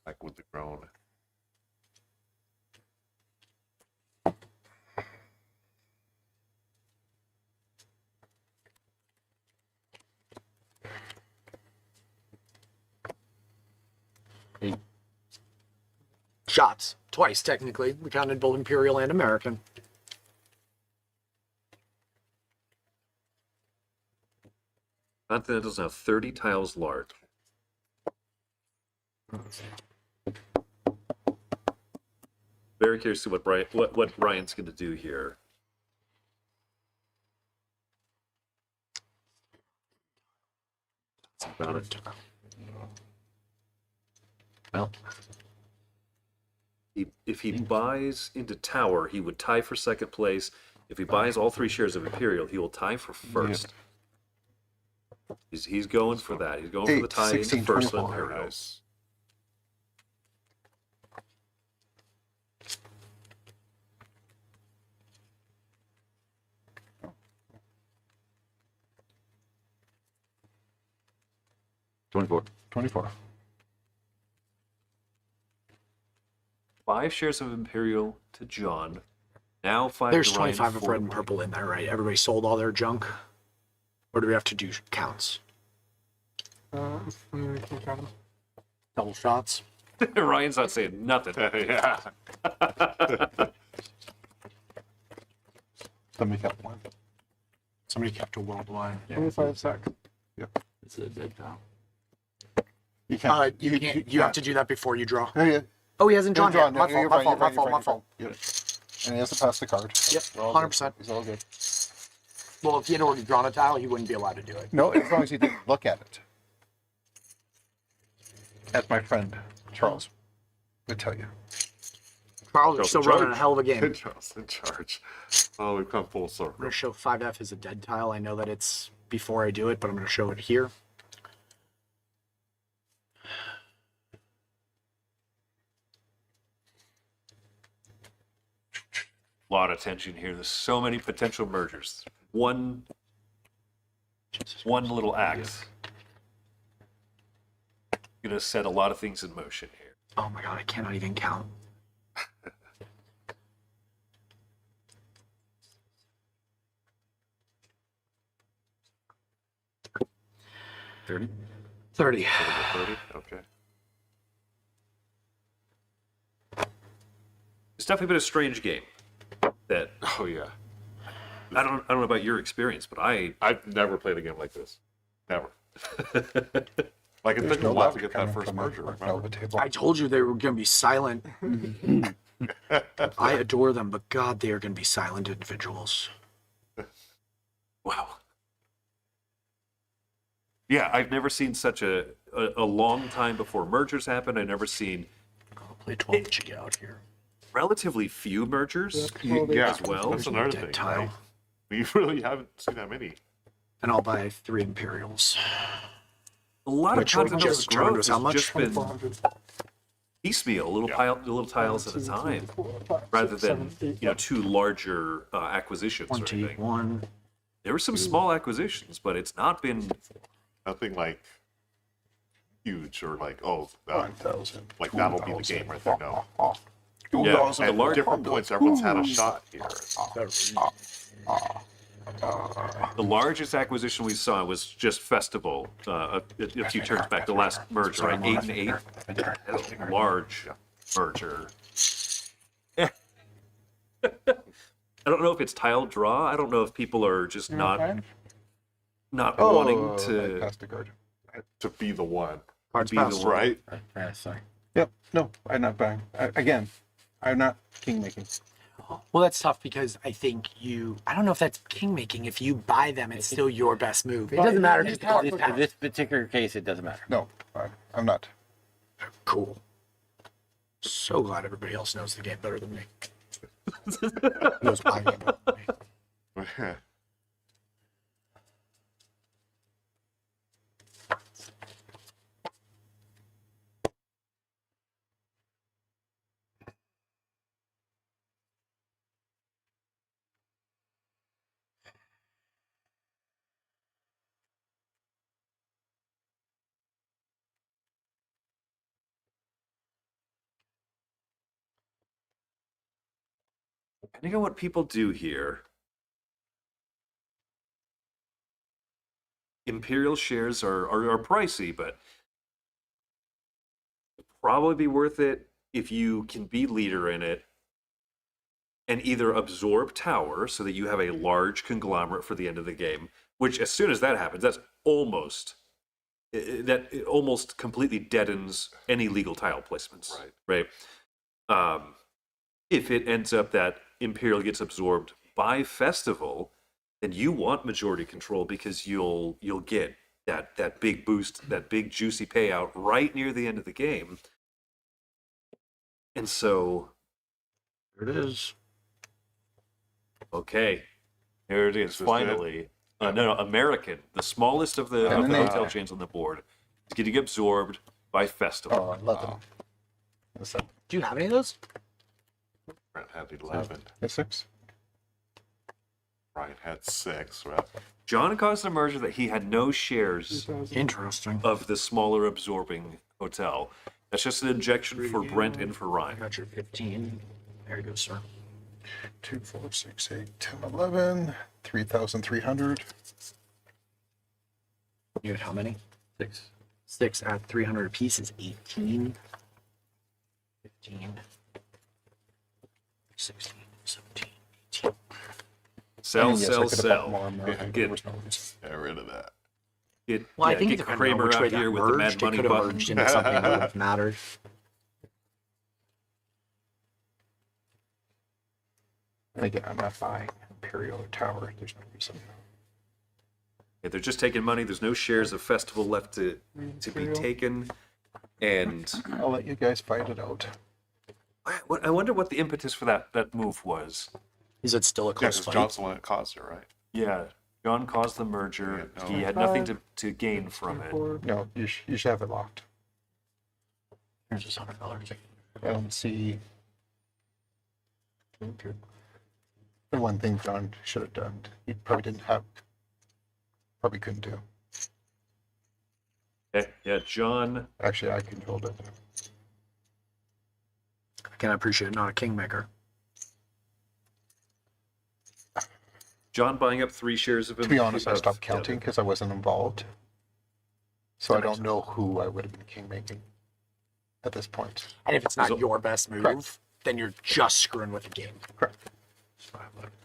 S3: Like with the grown.
S1: Shots. Twice, technically. We counted both Imperial and American.
S2: Continental's now 30 tiles large. Very curious to see what Ryan's going to do here.
S1: That's about it.
S5: Well,
S2: If he buys into tower, he would tie for second place. If he buys all 3 shares of Imperial, he will tie for first. He's going for that. He's going for the
S8: 8,
S2: tie
S8: 16,
S2: into first
S8: 24.
S2: Imperials.
S5: $24.
S8: 24.
S2: 5 shares of Imperial to John. Now 5
S1: There's
S2: to Ryan.
S1: 25 of
S2: 4
S1: red and purple in there, right? Everybody sold all their junk? Or do we have to do counts?
S6: I mean, we can count them.
S1: Double shots?
S2: Ryan's not saying nothing.
S3: Yeah.
S8: Somebody kept one.
S1: Somebody kept a worldwide.
S6: 25 seconds.
S5: It's a dead tile.
S8: You can't.
S1: You can't. You have to do that before you draw.
S8: Oh, yeah.
S1: Oh, he hasn't drawn yet. My
S8: You're
S1: fault.
S8: fine,
S1: My
S8: you're
S1: fault.
S8: fine,
S1: My
S8: you're
S1: fault.
S8: fine. And he has to pass the card.
S1: Yep.
S8: We're all good.
S1: 100%.
S8: He's all good.
S1: Well, if he had already drawn a tile, he wouldn't be allowed to do it.
S8: No, as long as he didn't look at it. As my friend Charles would tell you.
S1: Charles is still
S2: in charge.
S1: running a hell of a game.
S3: Charles in charge. Oh, we've come full
S1: I'm
S3: circle.
S1: going to show 5F as a dead tile. I know that it's before I do it, but I'm going to show it here.
S2: A lot of tension here. There's so many potential mergers. One little act gonna set a lot of things in motion here.
S1: Oh my god, I cannot even count.
S5: $30.
S1: 30.
S3: 30? Okay.
S2: It's definitely been a strange game. That
S3: Oh, yeah.
S2: I don't know about your experience, but
S3: I've never played a game like this. Never. Like, it took a while to get that first merger, remember?
S1: I told you they were going to be silent. I adore them, but god, they are going to be silent individuals.
S2: wow. Yeah, I've never seen such a long time before mergers happen. I've never seen
S1: I'll play 12 G out here.
S2: relatively few mergers.
S3: Yeah,
S2: as well.
S3: that's another
S1: Dead
S3: thing.
S1: tile.
S3: Right? We really haven't seen that many.
S1: And I'll buy 3 Imperials.
S2: A lot
S1: Which
S2: of
S1: we
S2: continental
S1: just turned
S2: growth
S1: was
S2: has
S1: how much?
S2: just been
S6: 400.
S2: piecemeal, little tiles at a time, rather than 2 larger acquisitions or anything.
S1: 21.
S2: There were some small acquisitions, but it's not been.
S3: Nothing like huge or like, oh,
S8: 1,000.
S3: like that'll be the game right there. No.
S2: Yeah, the
S3: At
S2: large,
S3: different points, everyone's had a shot here.
S2: the largest acquisition we saw was just Festival a few turns back. The last merger, right? 8 and 8. That was a large merger. I don't know if it's tile draw. I don't know if people are just not
S6: Okay.
S2: not
S4: Oh,
S2: wanting
S4: I
S2: to
S4: passed the card.
S3: To be the one,
S1: Cards
S2: be the
S1: passed.
S2: one.
S3: right?
S5: Sorry.
S4: Yep. No, I'm not buying. Again, I'm not king making.
S1: Well, that's tough because I think I don't know if that's king making. If you buy them, it's still your best move. It doesn't matter because the card
S5: In
S1: passed.
S5: this particular case, it doesn't matter.
S4: No, I'm not.
S1: Cool. So glad everybody else knows the game better than me. Knows my game better than me.
S2: Depending on what people do here, Imperial shares are pricey, but probably be worth it if you can be leader in it and either absorb tower so that you have a large conglomerate for the end of the game, which as soon as that happens, that almost completely deadens any legal tile placements. Right. If it ends up that Imperial gets absorbed by Festival, then you want majority control because you'll get that big boost, that big juicy payout right near the end of the game. And so
S1: There it is.
S2: okay, here it is.
S3: Is this
S2: Finally, no, American, the smallest of the hotel chains on the board, is getting absorbed by Festival.
S4: Oh, I love it.
S1: Do you have any of those?
S3: Brent had 11.
S4: A 6.
S3: Ryan had 6. Right?
S2: John caused a merger that he had no shares
S1: Interesting.
S2: of the smaller absorbing hotel. That's just an injection for Brent and for
S1: I
S2: Ryan.
S1: got your 15. There you go, sir.
S4: 2, 4, 6, 8, 10, 11, 3,300.
S1: You had how many?
S5: 6.
S1: 6 at 300 apiece is 18. 15. 16, 17, 18.
S2: Sell,
S4: Yes, I
S2: sell,
S4: could have bought
S2: sell.
S4: more American, but
S2: Get-
S4: there was no reason.
S3: Get rid of that.
S1: Well, I think
S2: get
S1: it depends on
S2: Kramer
S1: which way
S2: out
S1: that
S2: here with the Mad
S1: merged. It
S2: Money
S1: could have
S2: button.
S1: merged into something that would have mattered.
S4: And again, I'm not buying Imperial or Tower. There's no reason.
S2: Yeah, they're just taking money. There's no shares of Festival left to be taken. And
S4: I'll let you guys fight it out.
S2: I wonder what the impetus for that move was.
S1: Is it still a
S3: Yeah,
S1: close
S3: because
S1: fight?
S3: John's the one that caused it, right?
S2: Yeah, John caused the merger.
S3: Yeah, no.
S2: He had nothing to gain from it.
S4: No, you should have it locked.
S1: Here's just $100.
S4: I don't see. The one thing John should have done, he probably probably couldn't do.
S2: Yeah, John.
S4: Actually, I controlled it.
S1: I can appreciate not a kingmaker.
S2: John buying up 3 shares of him.
S4: To be honest, I
S2: of
S4: stopped counting
S2: Devin.
S4: because I wasn't involved. So
S1: That
S4: I
S1: makes
S4: don't know who I would have been king making at this point.
S1: And if it's not
S2: So-
S1: your best move,
S4: Correct.
S1: then you're just screwing with the game.
S4: Correct.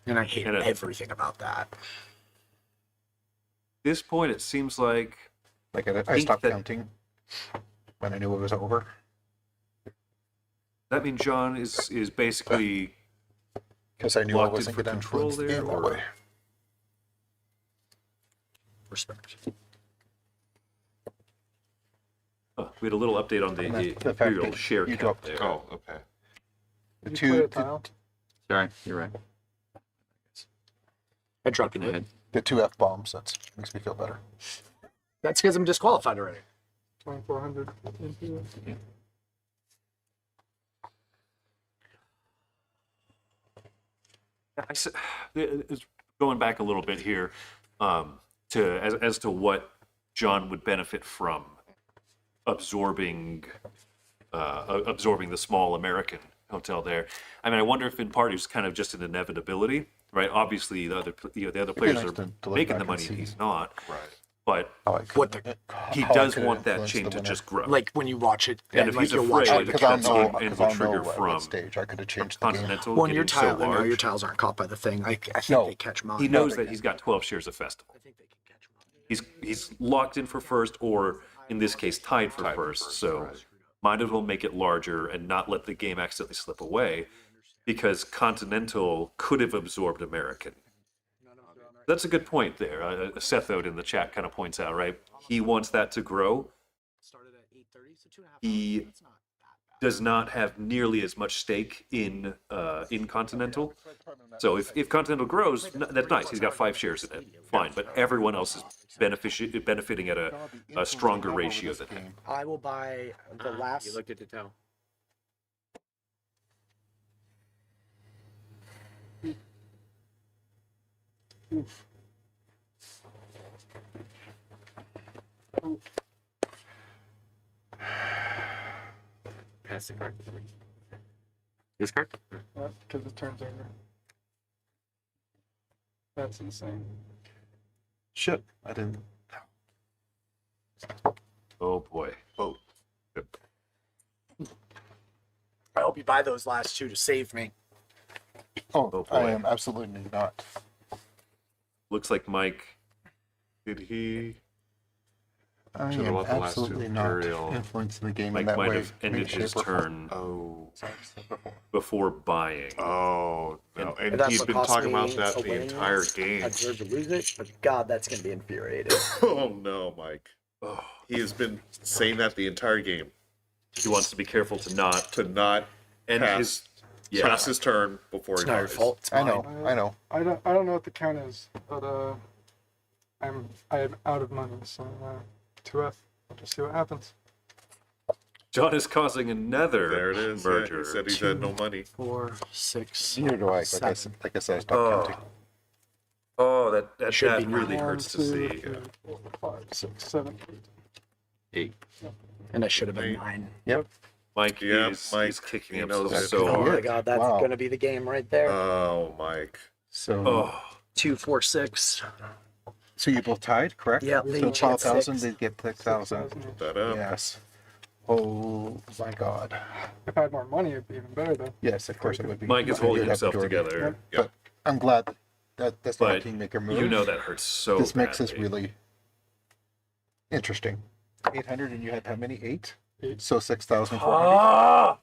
S1: And I hate
S2: And it-
S1: everything about that.
S2: At this point, it seems like
S4: Like I
S2: think
S4: stopped
S2: that-
S4: counting when I knew it was over.
S2: that means John is basically
S4: Because I knew I
S2: Locked in
S4: wasn't
S2: for
S4: going to
S2: control
S4: influence the
S2: there,
S4: game that
S2: or-
S4: way.
S1: Respect.
S2: we had a little update on the
S4: And the fact
S2: Imperial
S4: that
S2: share
S4: you
S2: count
S4: dropped-
S2: there.
S3: Oh, okay.
S4: The
S6: You
S4: two,
S6: play a
S4: the,
S6: tile?
S5: Sorry, you're right.
S1: I dropped
S5: Go
S1: it.
S5: ahead.
S4: the two F bombs, that makes me feel better.
S1: That's because I'm disqualified already.
S6: 2,400 into it.
S2: Going back a little bit here, as to what John would benefit from absorbing the small American hotel there. I mean, I wonder if in part it's kind of just an inevitability, right? Obviously, the other players
S4: nice
S2: are
S4: to look
S2: making
S4: back
S2: the
S4: and
S2: money and
S4: see.
S2: he's not.
S3: Right.
S2: but
S1: What the
S2: he
S8: How I
S2: does
S8: could
S2: want that
S8: influence
S2: chain
S8: the
S2: to
S8: winner.
S2: just grow.
S1: like when you watch it,
S2: And if
S1: like
S2: he's
S1: you'll
S2: afraid,
S1: watch it.
S2: the
S8: Because I'll
S2: cat's
S8: know,
S2: game and
S8: because
S2: will
S8: I'll
S2: trigger
S8: know at
S2: from
S8: what stage I could have changed the game.
S2: Continental
S1: Well, your
S2: getting so
S1: tile, no, your
S2: large.
S1: tiles aren't caught by the thing. I think
S8: No.
S1: they catch mine.
S2: He knows that he's got 12 shares of festival.
S1: I think they can catch mine.
S2: He's locked in for first, or in this case, tied for first. So might as well make it larger and not let the game accidentally slip away, because Continental could have absorbed American. That's a good point there. Seth out in the chat kind of points out, right? He wants that to grow.
S1: Started at 8:30, so 2.5
S2: He
S1: hours. That's not that bad.
S2: does not have nearly as much stake in Continental. So if Continental grows, that's nice. He's got 5 shares in it. Fine. But everyone else is benefiting at a stronger ratio than him.
S1: I will buy the last.
S5: You looked at the towel. Pass the card. This card?
S6: Because it turns over. That's insane.
S8: Shit, I didn't.
S2: Oh boy.
S3: Oh,
S1: I hope you buy those last two to save me.
S8: Oh,
S2: Oh,
S8: I
S2: boy.
S8: am absolutely not.
S2: Looks like Mike.
S3: did he?
S8: I
S3: Should've
S8: am
S3: let the last two
S8: absolutely not
S3: Imperial.
S8: influeing the game in
S2: Mike
S8: that
S2: might
S8: way.
S2: have ended
S8: shape,
S2: his
S8: or form.
S2: turn
S3: Oh,
S2: before buying.
S3: oh no! And
S1: That's
S3: he's
S1: what
S3: been
S1: cost
S3: talking about
S1: me
S3: that
S1: a
S3: the
S1: win.
S3: entire
S1: I
S3: game.
S1: deserve to lose it, but God, that's going to be infuriating.
S3: Oh no, Mike!
S2: Oh,
S3: He has been saying that the entire game
S2: he wants to be careful to not
S3: to not
S2: end
S3: pass,
S2: his. Yeah.
S3: pass his turn before
S1: It's
S3: he
S1: not your
S3: buys.
S1: fault. It's
S8: I
S1: mine.
S8: know, I know.
S6: I don't know what the count is, but I'm out of money, so 2F. I'll just see what happens.
S2: John is causing another
S3: There it is. Yeah,
S2: merger.
S3: he said he had no money.
S1: 4, 6.
S8: Neither do I. Like I
S1: seven.
S8: said, like I said, I stopped
S2: Oh.
S8: counting.
S2: Oh, that
S1: Should
S2: that
S1: be
S2: really
S1: nine.
S2: hurts to
S6: 1,
S2: see.
S6: 2, 3, 4, 5, 6, 7, 8.
S5: 8.
S1: And I should have been
S3: Eight.
S1: 9.
S8: Yep.
S2: Mike
S3: Yeah,
S2: is
S3: Mike,
S2: he's kicking
S3: he
S2: himself
S3: knows it.
S2: so
S1: Oh my
S2: hard.
S1: God, that's
S8: Wow.
S1: going to be the game right there.
S3: Oh, Mike.
S8: So,
S2: Oh,
S1: 2, 4, 6.
S8: so you both tied, correct?
S1: Yeah, they
S8: So
S1: each
S8: 12,000,
S1: get
S8: they get 6,000.
S6: 6,000.
S3: That up.
S8: Yes. Oh my God.
S6: If I had more money, it'd be even better, though.
S8: Yes, of course it would be.
S2: Mike is
S8: You'd
S2: holding
S8: have
S2: himself
S8: majority.
S2: together,
S8: But I'm glad that's not a
S2: but
S8: kingmaker move.
S2: you know that hurts so.
S8: This makes this
S2: badly.
S8: really interesting. 800, and you had how many? 8?
S6: 8.
S8: So 6,400.
S2: Ah!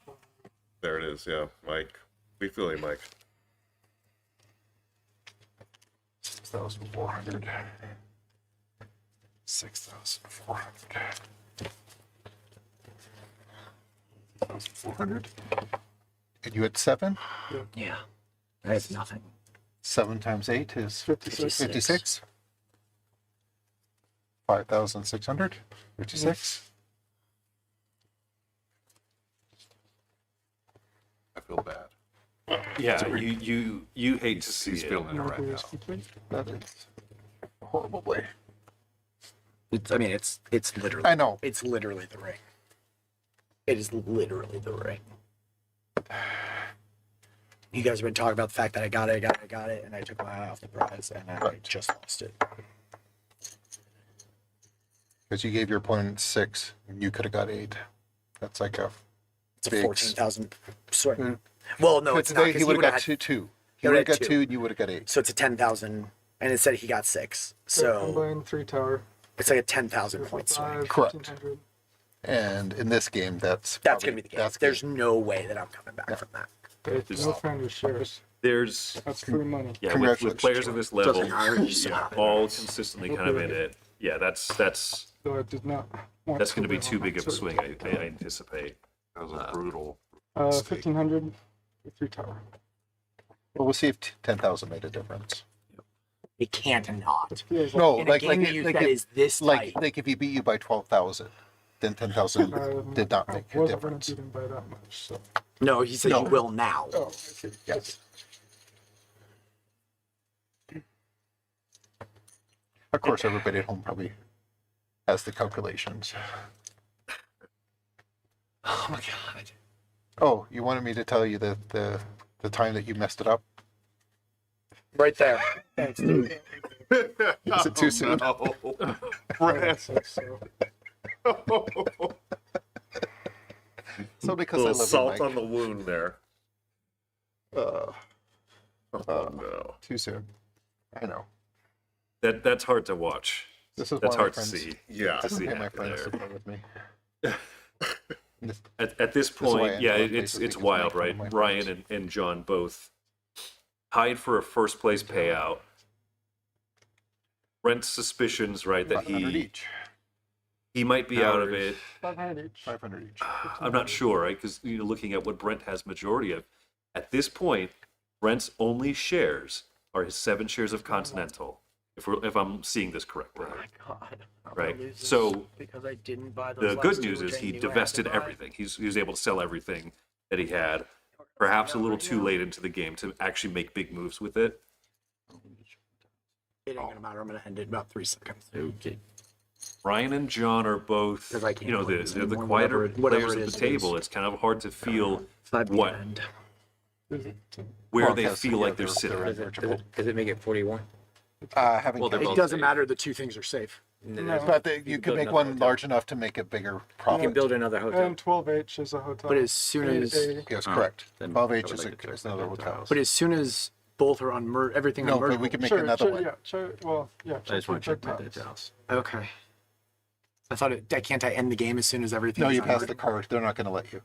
S3: There it is. Yeah, Mike. We feel you, Mike.
S8: 6,400. 6,400. 6,400. And you had 7?
S1: Yeah. I have nothing.
S8: 7 times 8 is
S6: 56.
S8: 56. 5,600. 56.
S3: I feel bad.
S2: Yeah, you hate to see
S3: He's
S2: it.
S3: feeling it right
S6: Mercury
S3: now.
S6: is complete.
S8: That is a horrible way.
S1: I mean, it's literally.
S8: I know.
S1: It's literally the ring. It is literally the ring. You guys have been talking about the fact that I got it, and I took my eye off the prize, and I
S8: Right.
S1: just lost it.
S8: Because you gave your opponent 6, and you could have got 8. That's like a.
S1: It's a
S8: Big
S1: 14,000 swing.
S8: Mm.
S1: Well, no, it's not.
S8: He
S1: Because
S8: would have got
S1: had,
S8: 2. He
S1: he
S8: would have
S1: would've
S8: got
S1: had
S8: 2, and you would have got 8.
S1: so it's a 10,000, and it said he got 6. So
S6: Combine 3 tower.
S1: it's like a 10,000 point swing.
S6: 5,
S8: Correct.
S6: 1,500.
S8: And in this game, that's
S1: That's
S8: probably-
S1: gonna be the game.
S8: that's
S1: There's no way that I'm coming back from that.
S6: There's no founder's shares.
S2: There's
S6: That's free money.
S2: yeah, with
S8: Congratulations,
S2: players of this level,
S1: Doesn't matter, you still
S2: yeah,
S1: have it.
S2: all consistently kind of in it. Yeah, that's
S6: Though I did not want
S2: going to be
S6: win
S2: too
S6: on
S2: big
S6: that
S2: of a
S6: swing.
S2: swing. I anticipate.
S3: That was a brutal.
S6: 1,500 with 3 tower.
S8: Well, we'll see if 10,000 made a difference.
S1: It can't not.
S6: Feels
S8: No,
S1: In
S8: like
S1: a game
S8: like
S1: you
S8: like
S1: that
S8: if,
S1: is this
S8: like
S1: tight.
S8: like if he beat you by 12,000, then 10,000 did not make
S6: I
S8: a
S6: wasn't going
S8: difference.
S6: to beat him by that much. So.
S1: No, he said
S8: No.
S1: he will now.
S6: Oh, okay.
S8: Yes. Of course, everybody at home probably has the calculations.
S1: Oh my God.
S8: Oh, you wanted me to tell you the time that you messed it up?
S1: Right there. Thanks, dude.
S8: Is it too soon?
S3: No. Brent.
S6: So
S8: So because I
S3: little
S8: live
S3: salt
S8: with
S3: on
S8: Mike,
S3: the wound there. Oh no.
S8: too soon. I know.
S2: That's hard to watch.
S8: This is
S2: That's
S8: why my
S2: hard to
S8: friends-
S2: see.
S3: Yeah.
S2: To
S8: I
S2: see
S8: don't pay my
S2: happen
S8: friends to
S2: there.
S8: play with me. This-
S2: At this
S8: is why I
S2: point, yeah,
S8: ended up
S2: it's
S8: basically
S2: wild,
S8: just making
S2: right?
S8: fun of my
S2: Ryan
S8: friends.
S2: and John both tied for a first place payout. Brent's suspicions, right, that
S8: 500
S2: he might be out of it.
S6: 500 each.
S8: 500 each.
S2: I'm not sure, right? Because looking at what Brent has majority of, at this point, Brent's only shares are his 7 shares of Continental. If I'm seeing this correctly,
S1: Oh my god. I'm
S2: Right.
S1: gonna lose this
S2: So,
S1: because I didn't buy those
S2: the
S1: last
S2: good
S1: two,
S2: news
S1: which
S2: is
S1: I
S2: he
S1: knew I had to
S2: divested
S1: buy.
S2: everything. He was able to sell everything that he had. Perhaps a little too late into the game to actually make big moves with it.
S1: It ain't gonna matter. I'm gonna end it in about 3 seconds.
S5: Okay.
S2: Ryan and John are both,
S1: 'Cause I can't play
S2: they're
S1: this
S2: the
S1: anymore,
S2: quieter
S1: whatever
S2: players
S1: it
S2: at
S1: is,
S2: the
S1: it is.
S2: table. It's kind of hard to feel
S1: Five
S2: what
S1: end.
S2: where
S8: Well,
S2: they
S8: because,
S2: feel
S8: yeah,
S2: like they're
S8: they're
S2: sitting.
S7: Does it make it 41?
S8: Having
S5: Well, they're
S8: counted-
S5: both
S1: It doesn't
S5: safe.
S1: matter. The two things are safe.
S6: No.
S8: but you
S7: can
S8: could
S7: build
S8: make
S7: another
S8: one
S7: hotel.
S8: large enough to make a bigger
S7: You
S8: profit.
S7: can build another hotel.
S6: And 12H is a hotel.
S1: But as soon as
S6: 8A.
S8: Yes,
S5: Oh,
S8: correct.
S5: then
S8: 12H
S5: I would
S8: is,
S5: like to check
S8: is another
S5: that
S8: hotel.
S5: house.
S1: but as soon as both are unmerged, everything
S8: No, but
S1: unmerged.
S8: we can make
S6: Sure,
S8: another
S6: sure,
S8: one.
S6: yeah, sure, well, yeah.
S5: I just want to check my
S6: house.
S5: details.
S1: Okay. I thought can't I end the game as soon as everything?
S8: No,
S1: is
S8: you pass the
S1: unmerged?
S8: card. They're not going to let you.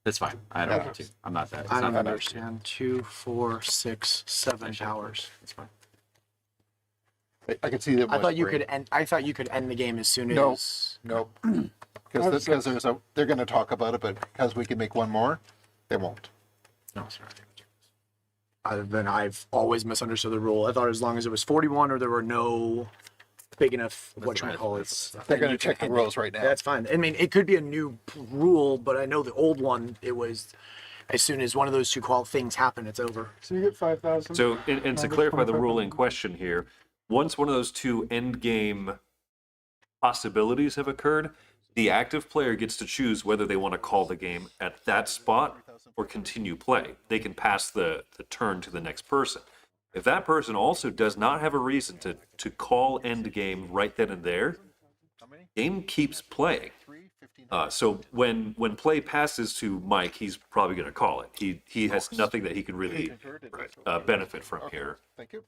S5: That's fine. I don't want to. I'm not that.
S1: I don't
S8: not-
S1: understand. 2, 4, 6, 7 towers.
S5: It's fine.
S8: I could see them.
S1: I thought you
S8: whispering.
S1: could end. I thought you could end the game as soon
S8: No.
S1: as.
S8: Nope. Because they're going to talk about it, but because we can make one more, they won't.
S5: No, sorry.
S1: Then I've always misunderstood the rule. I thought as long as it was 41 or there were no big enough what you call it.
S8: They're
S1: then
S8: going
S1: you
S8: to
S1: can
S8: check the
S1: end it.
S8: rules right now.
S1: That's fine. I mean, it could be a new rule, but I know the old one. It was as soon as one of those two things happen, it's over.
S6: So you get 5,000.
S2: So, and to
S6: Number
S2: clarify the
S6: 25.
S2: rule in question here, once one of those two end game possibilities have occurred, the active player gets to choose whether they want to call the game at that spot or continue play. They can pass the turn to the next person. If that person also does not have a reason to call end game right then and there, game keeps playing. So when play passes to Mike, he's probably going to call it. He has nothing that he can really benefit from here.
S8: Thank you.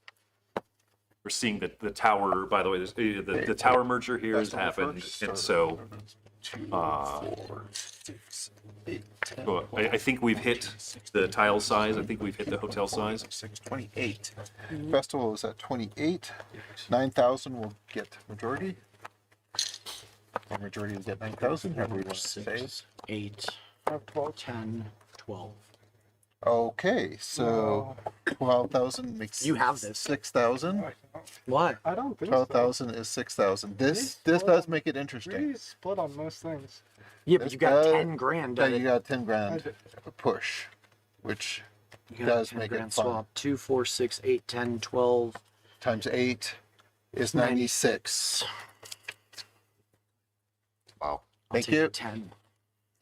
S2: We're seeing that the tower, by the way, the tower merger here has happened, and so well, I think we've hit the tile size. I think we've hit the hotel size.
S8: 28. Festival is at 28. 9,000 will get majority. Or majority will get 9,000. However we want to say.
S1: 6, 8,
S6: I have 12.
S1: 10, 12.
S8: Okay, so 12,000 makes
S1: You have this.
S8: 6,000.
S1: What?
S6: I don't think so.
S8: 12,000 is 6,000. This
S6: These
S8: does make it
S6: We
S8: interesting.
S6: split on most things.
S1: Yeah, but
S8: This
S1: you got
S8: does-
S1: 10 grand.
S8: Yeah,
S1: at
S8: you
S1: it.
S8: got 10
S6: I
S8: grand
S6: did.
S8: push, which
S1: You got
S8: does
S1: 10
S8: make it
S1: grand
S8: fun.
S1: swap. 2, 4, 6, 8, 10, 12.
S8: times 8 is 96. Wow.
S1: I'll
S8: Thank
S1: take
S8: you.
S1: 10.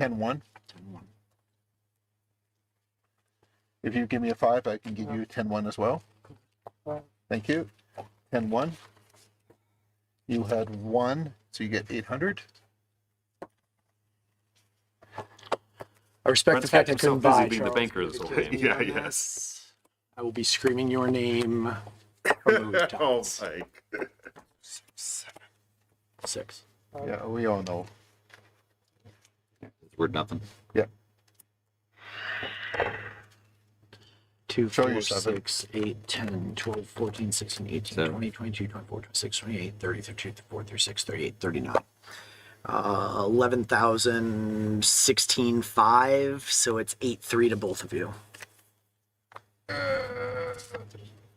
S8: 10-1.
S1: 10-1.
S8: If you give me a 5, I can give you 10-1 as well.
S6: Fine.
S8: Thank you. 10-1. You had 1, so you get 800.
S1: I respect
S2: Brent's
S1: the fact
S2: got
S1: I couldn't
S2: himself busy
S1: buy
S2: being the
S1: Charles.
S2: banker this whole game.
S3: Yeah, yes.
S1: I will be screaming your name from the
S3: Oh,
S1: rooftops.
S3: Mike.
S1: 6.
S8: Yeah, we all know.
S5: It's worth nothing.
S8: Yeah.
S1: 2,
S8: Show
S1: 4,
S8: your seven.
S1: 6, 8, 10, 12, 14, 16, 18,
S5: Seven.
S1: 20, 22, 24, 26, 28, 30, 32, 34, 36, 38, 39. 11,000, 16,500, so it's 8-3 to both of you.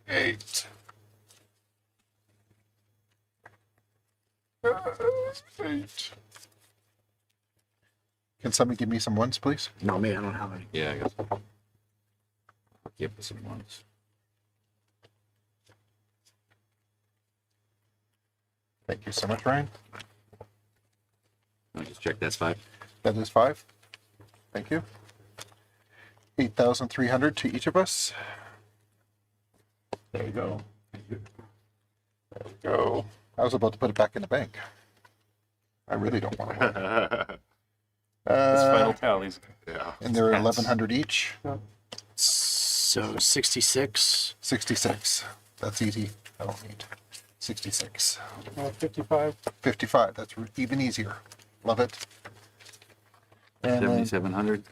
S8: 8. 8. Can somebody give me some ones, please?
S1: No, me, I don't have any.
S5: Yeah, I guess. I'll give us some ones.
S8: Thank you so much, Ryan.
S5: Let me just check. That's 5.
S8: That is 5. Thank you. 8,300 to each of us. There you go. There we go. I was about to put it back in the bank. I really don't want to win.
S2: This final tallies.
S3: Yeah.
S8: And they're
S2: Hats.
S8: 1,100 each.
S1: So 66.
S8: 66. That's easy. I don't need 66.
S6: 55.
S8: 55. That's even easier. Love it. And then,
S5: 7,700.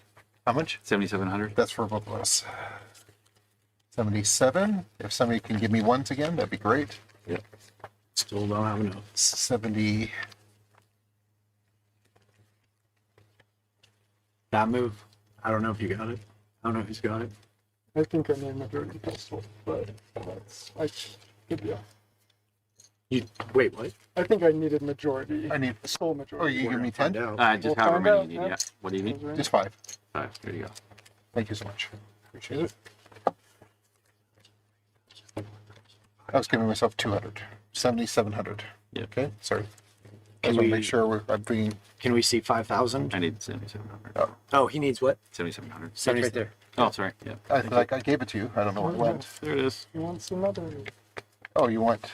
S8: how much?
S5: 7,700.
S8: That's for both of us. 77. If somebody can give me ones again, that'd be great.
S5: Yep.
S1: Still don't have enough.
S8: 70.
S1: That move. I don't know if you got it. I don't know who's got it.
S6: I think I need majority pistol, but I could be off.
S1: You wait, what?
S6: I think I needed majority.
S8: I need.
S6: Sole
S8: Oh,
S6: majority.
S8: you give me 10?
S1: Find out.
S5: Just
S6: We'll
S5: however
S6: find
S5: many
S6: out,
S5: you need.
S6: yeah.
S5: Yeah. What do you need?
S8: Just 5.
S5: 5. There you go.
S8: Thank you so much. Appreciate it. I was giving myself 200. 7,700.
S5: Yeah.
S8: Okay, sorry. I
S1: Can
S8: just want
S1: we-
S8: to make sure I'm being.
S1: Can we see 5,000?
S5: I need 7,700.
S1: Oh, he needs what?
S5: 7,700.
S7: It's right there.
S5: Oh, sorry. Yeah.
S8: I gave it to you. I don't know where it went.
S5: There it is.
S6: You want another?
S8: Oh, you want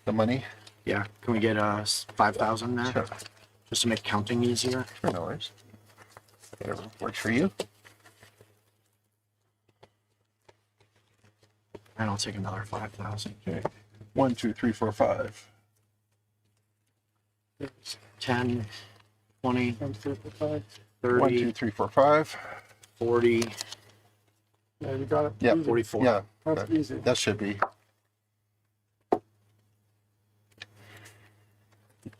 S8: the money?
S1: Yeah. Can we get 5,000 there?
S8: Sure.
S1: Just to make counting easier.
S8: Sure, no worries. Whatever works for you.
S1: And I'll take another 5,000.
S8: Okay. 1, 2, 3, 4, 5.
S1: 10, 20,
S6: I'm 55.
S1: 30,
S8: 1, 2, 3, 4, 5.
S1: 40.
S6: Yeah, you got it.
S8: Yeah,
S6: Easy.
S1: 44.
S8: Yeah,
S6: That's
S8: that-
S6: easy.
S8: that should be.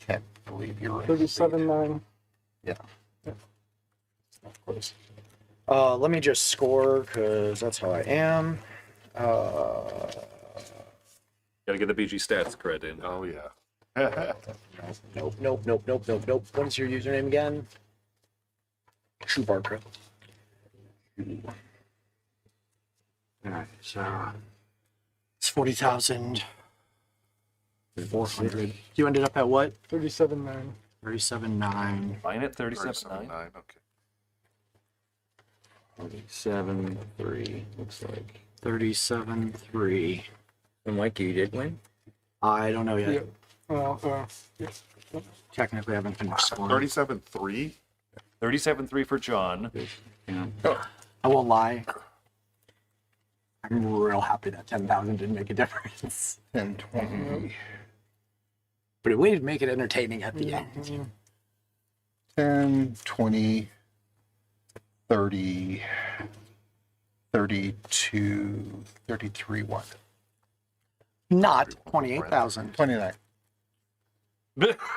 S8: Can't believe you're right.
S6: 37.9.
S8: Yeah.
S6: Of course.
S1: Let me just score because that's how I am.
S2: Gotta get the BG stats cred in.
S3: Oh yeah.
S1: Nope, nope, nope, nope, nope, nope. What is your username again? Chewbarker. Alright, so it's 40,400. You ended up at what?
S6: 37.9.
S1: 37.9.
S2: Mine at 37.9.
S3: 37.9. Okay.
S5: 7,3 looks like.
S1: 37.3.
S7: And Mike, you did win?
S1: I don't know yet.
S6: Yeah. Well, yeah.
S1: Technically, I haven't finished scoring.
S3: 37.3.
S2: 37.3 for John.
S5: Yeah.
S1: I won't lie. I'm real happy that 10,000 didn't make a difference.
S8: 10, 20.
S1: But it would make it entertaining at the end.
S8: 10, 20, 30, 32, 33, 1.
S1: Not 28,000.
S8: 29.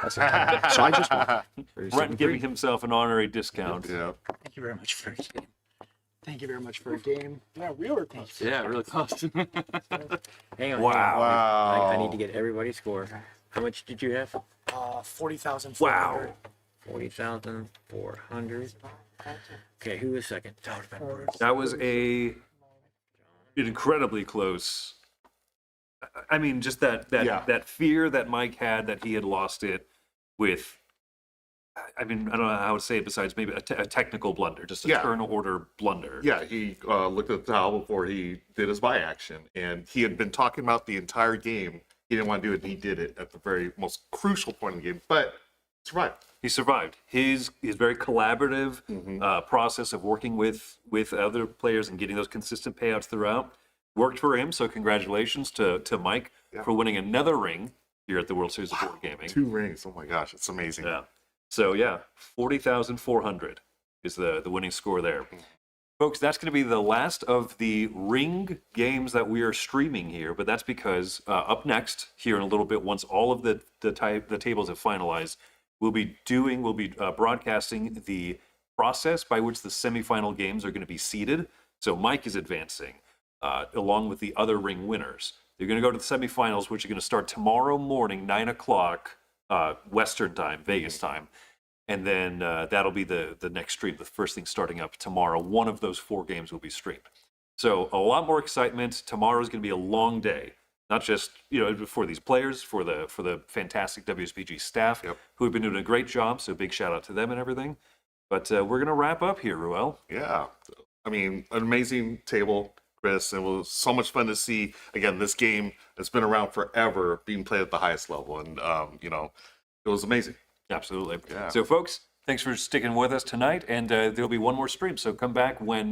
S1: So I just won.
S2: Brent giving himself an honorary discount.
S3: Yeah.
S1: Thank you very much for a game. Thank you very much for a game.
S6: Yeah, we were close.
S5: Yeah, really close.
S7: Hang on.
S2: Wow.
S3: Wow.
S7: I need to get everybody's score. How much did you have?
S1: 40,000.
S2: Wow.
S7: 40,400. Okay, who was second?
S2: That was an incredibly close. I mean, just
S3: Yeah.
S2: that fear that Mike had that he had lost it with. I mean, I don't know how to say it besides maybe a technical blunder, just a
S3: Yeah.
S2: turn order blunder.
S3: Yeah, he looked at the tile before he did his buy action, and he had been talking about the entire game. He didn't want to do it, and he did it at the very most crucial point in the game, but survived.
S2: He survived. His very collaborative process of working with other players and getting those consistent payouts throughout worked for him. So congratulations to Mike for winning another ring here at the World Series of Board Gaming.
S3: 2 rings. Oh my gosh, it's amazing.
S2: Yeah. So yeah, 40,400 is the winning score there. Folks, that's going to be the last of the ring games that we are streaming here, but that's because up next here in a little bit, once all of the tables have finalized, we'll be broadcasting the process by which the semifinal games are going to be seeded. So Mike is advancing along with the other ring winners. They're going to go to the semifinals, which are going to start tomorrow morning, 9 o'clock Western time, Vegas time. And then that'll be the next stream, the first thing starting up tomorrow. One of those 4 games will be streamed. So a lot more excitement. Tomorrow's going to be a long day, not just for these players, for the fantastic WSBG staff who have been doing a great job. So big shout out to them and everything. But we're going to wrap up here, Ruel.
S3: Yeah. I mean, an amazing table. Chris. It was so much fun to see, again, this game that's been around forever being played at the highest level. And, you know, it was amazing.
S2: Absolutely.
S3: Yeah.
S2: So, folks, thanks for sticking with us tonight, and there'll be one more stream. So come back when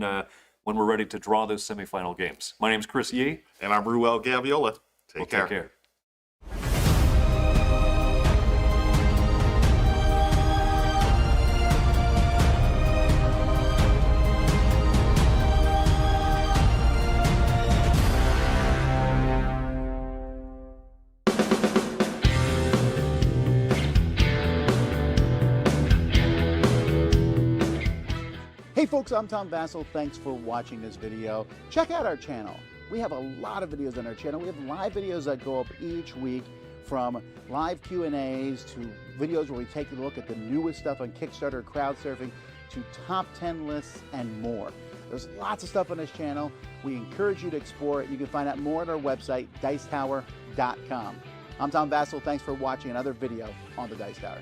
S2: we're ready to draw those semifinal games. My name's Chris Yee.
S3: And I'm Ruel Gaviola.
S2: Take
S3: care.
S2: care.
S9: Hey folks, I'm Tom Vassell. Thanks for watching this video. Check out our channel. We have a lot of videos on our channel. We have live videos that go up each week, from live Q&As to videos where we take a look at the newest stuff on Kickstarter, crowd surfing, to top 10 lists and more. There's lots of stuff on this channel. We encourage you to explore it. You can find out more at our website, dicetower.com. I'm Tom Vassell. Thanks for watching another video on the Dice Tower.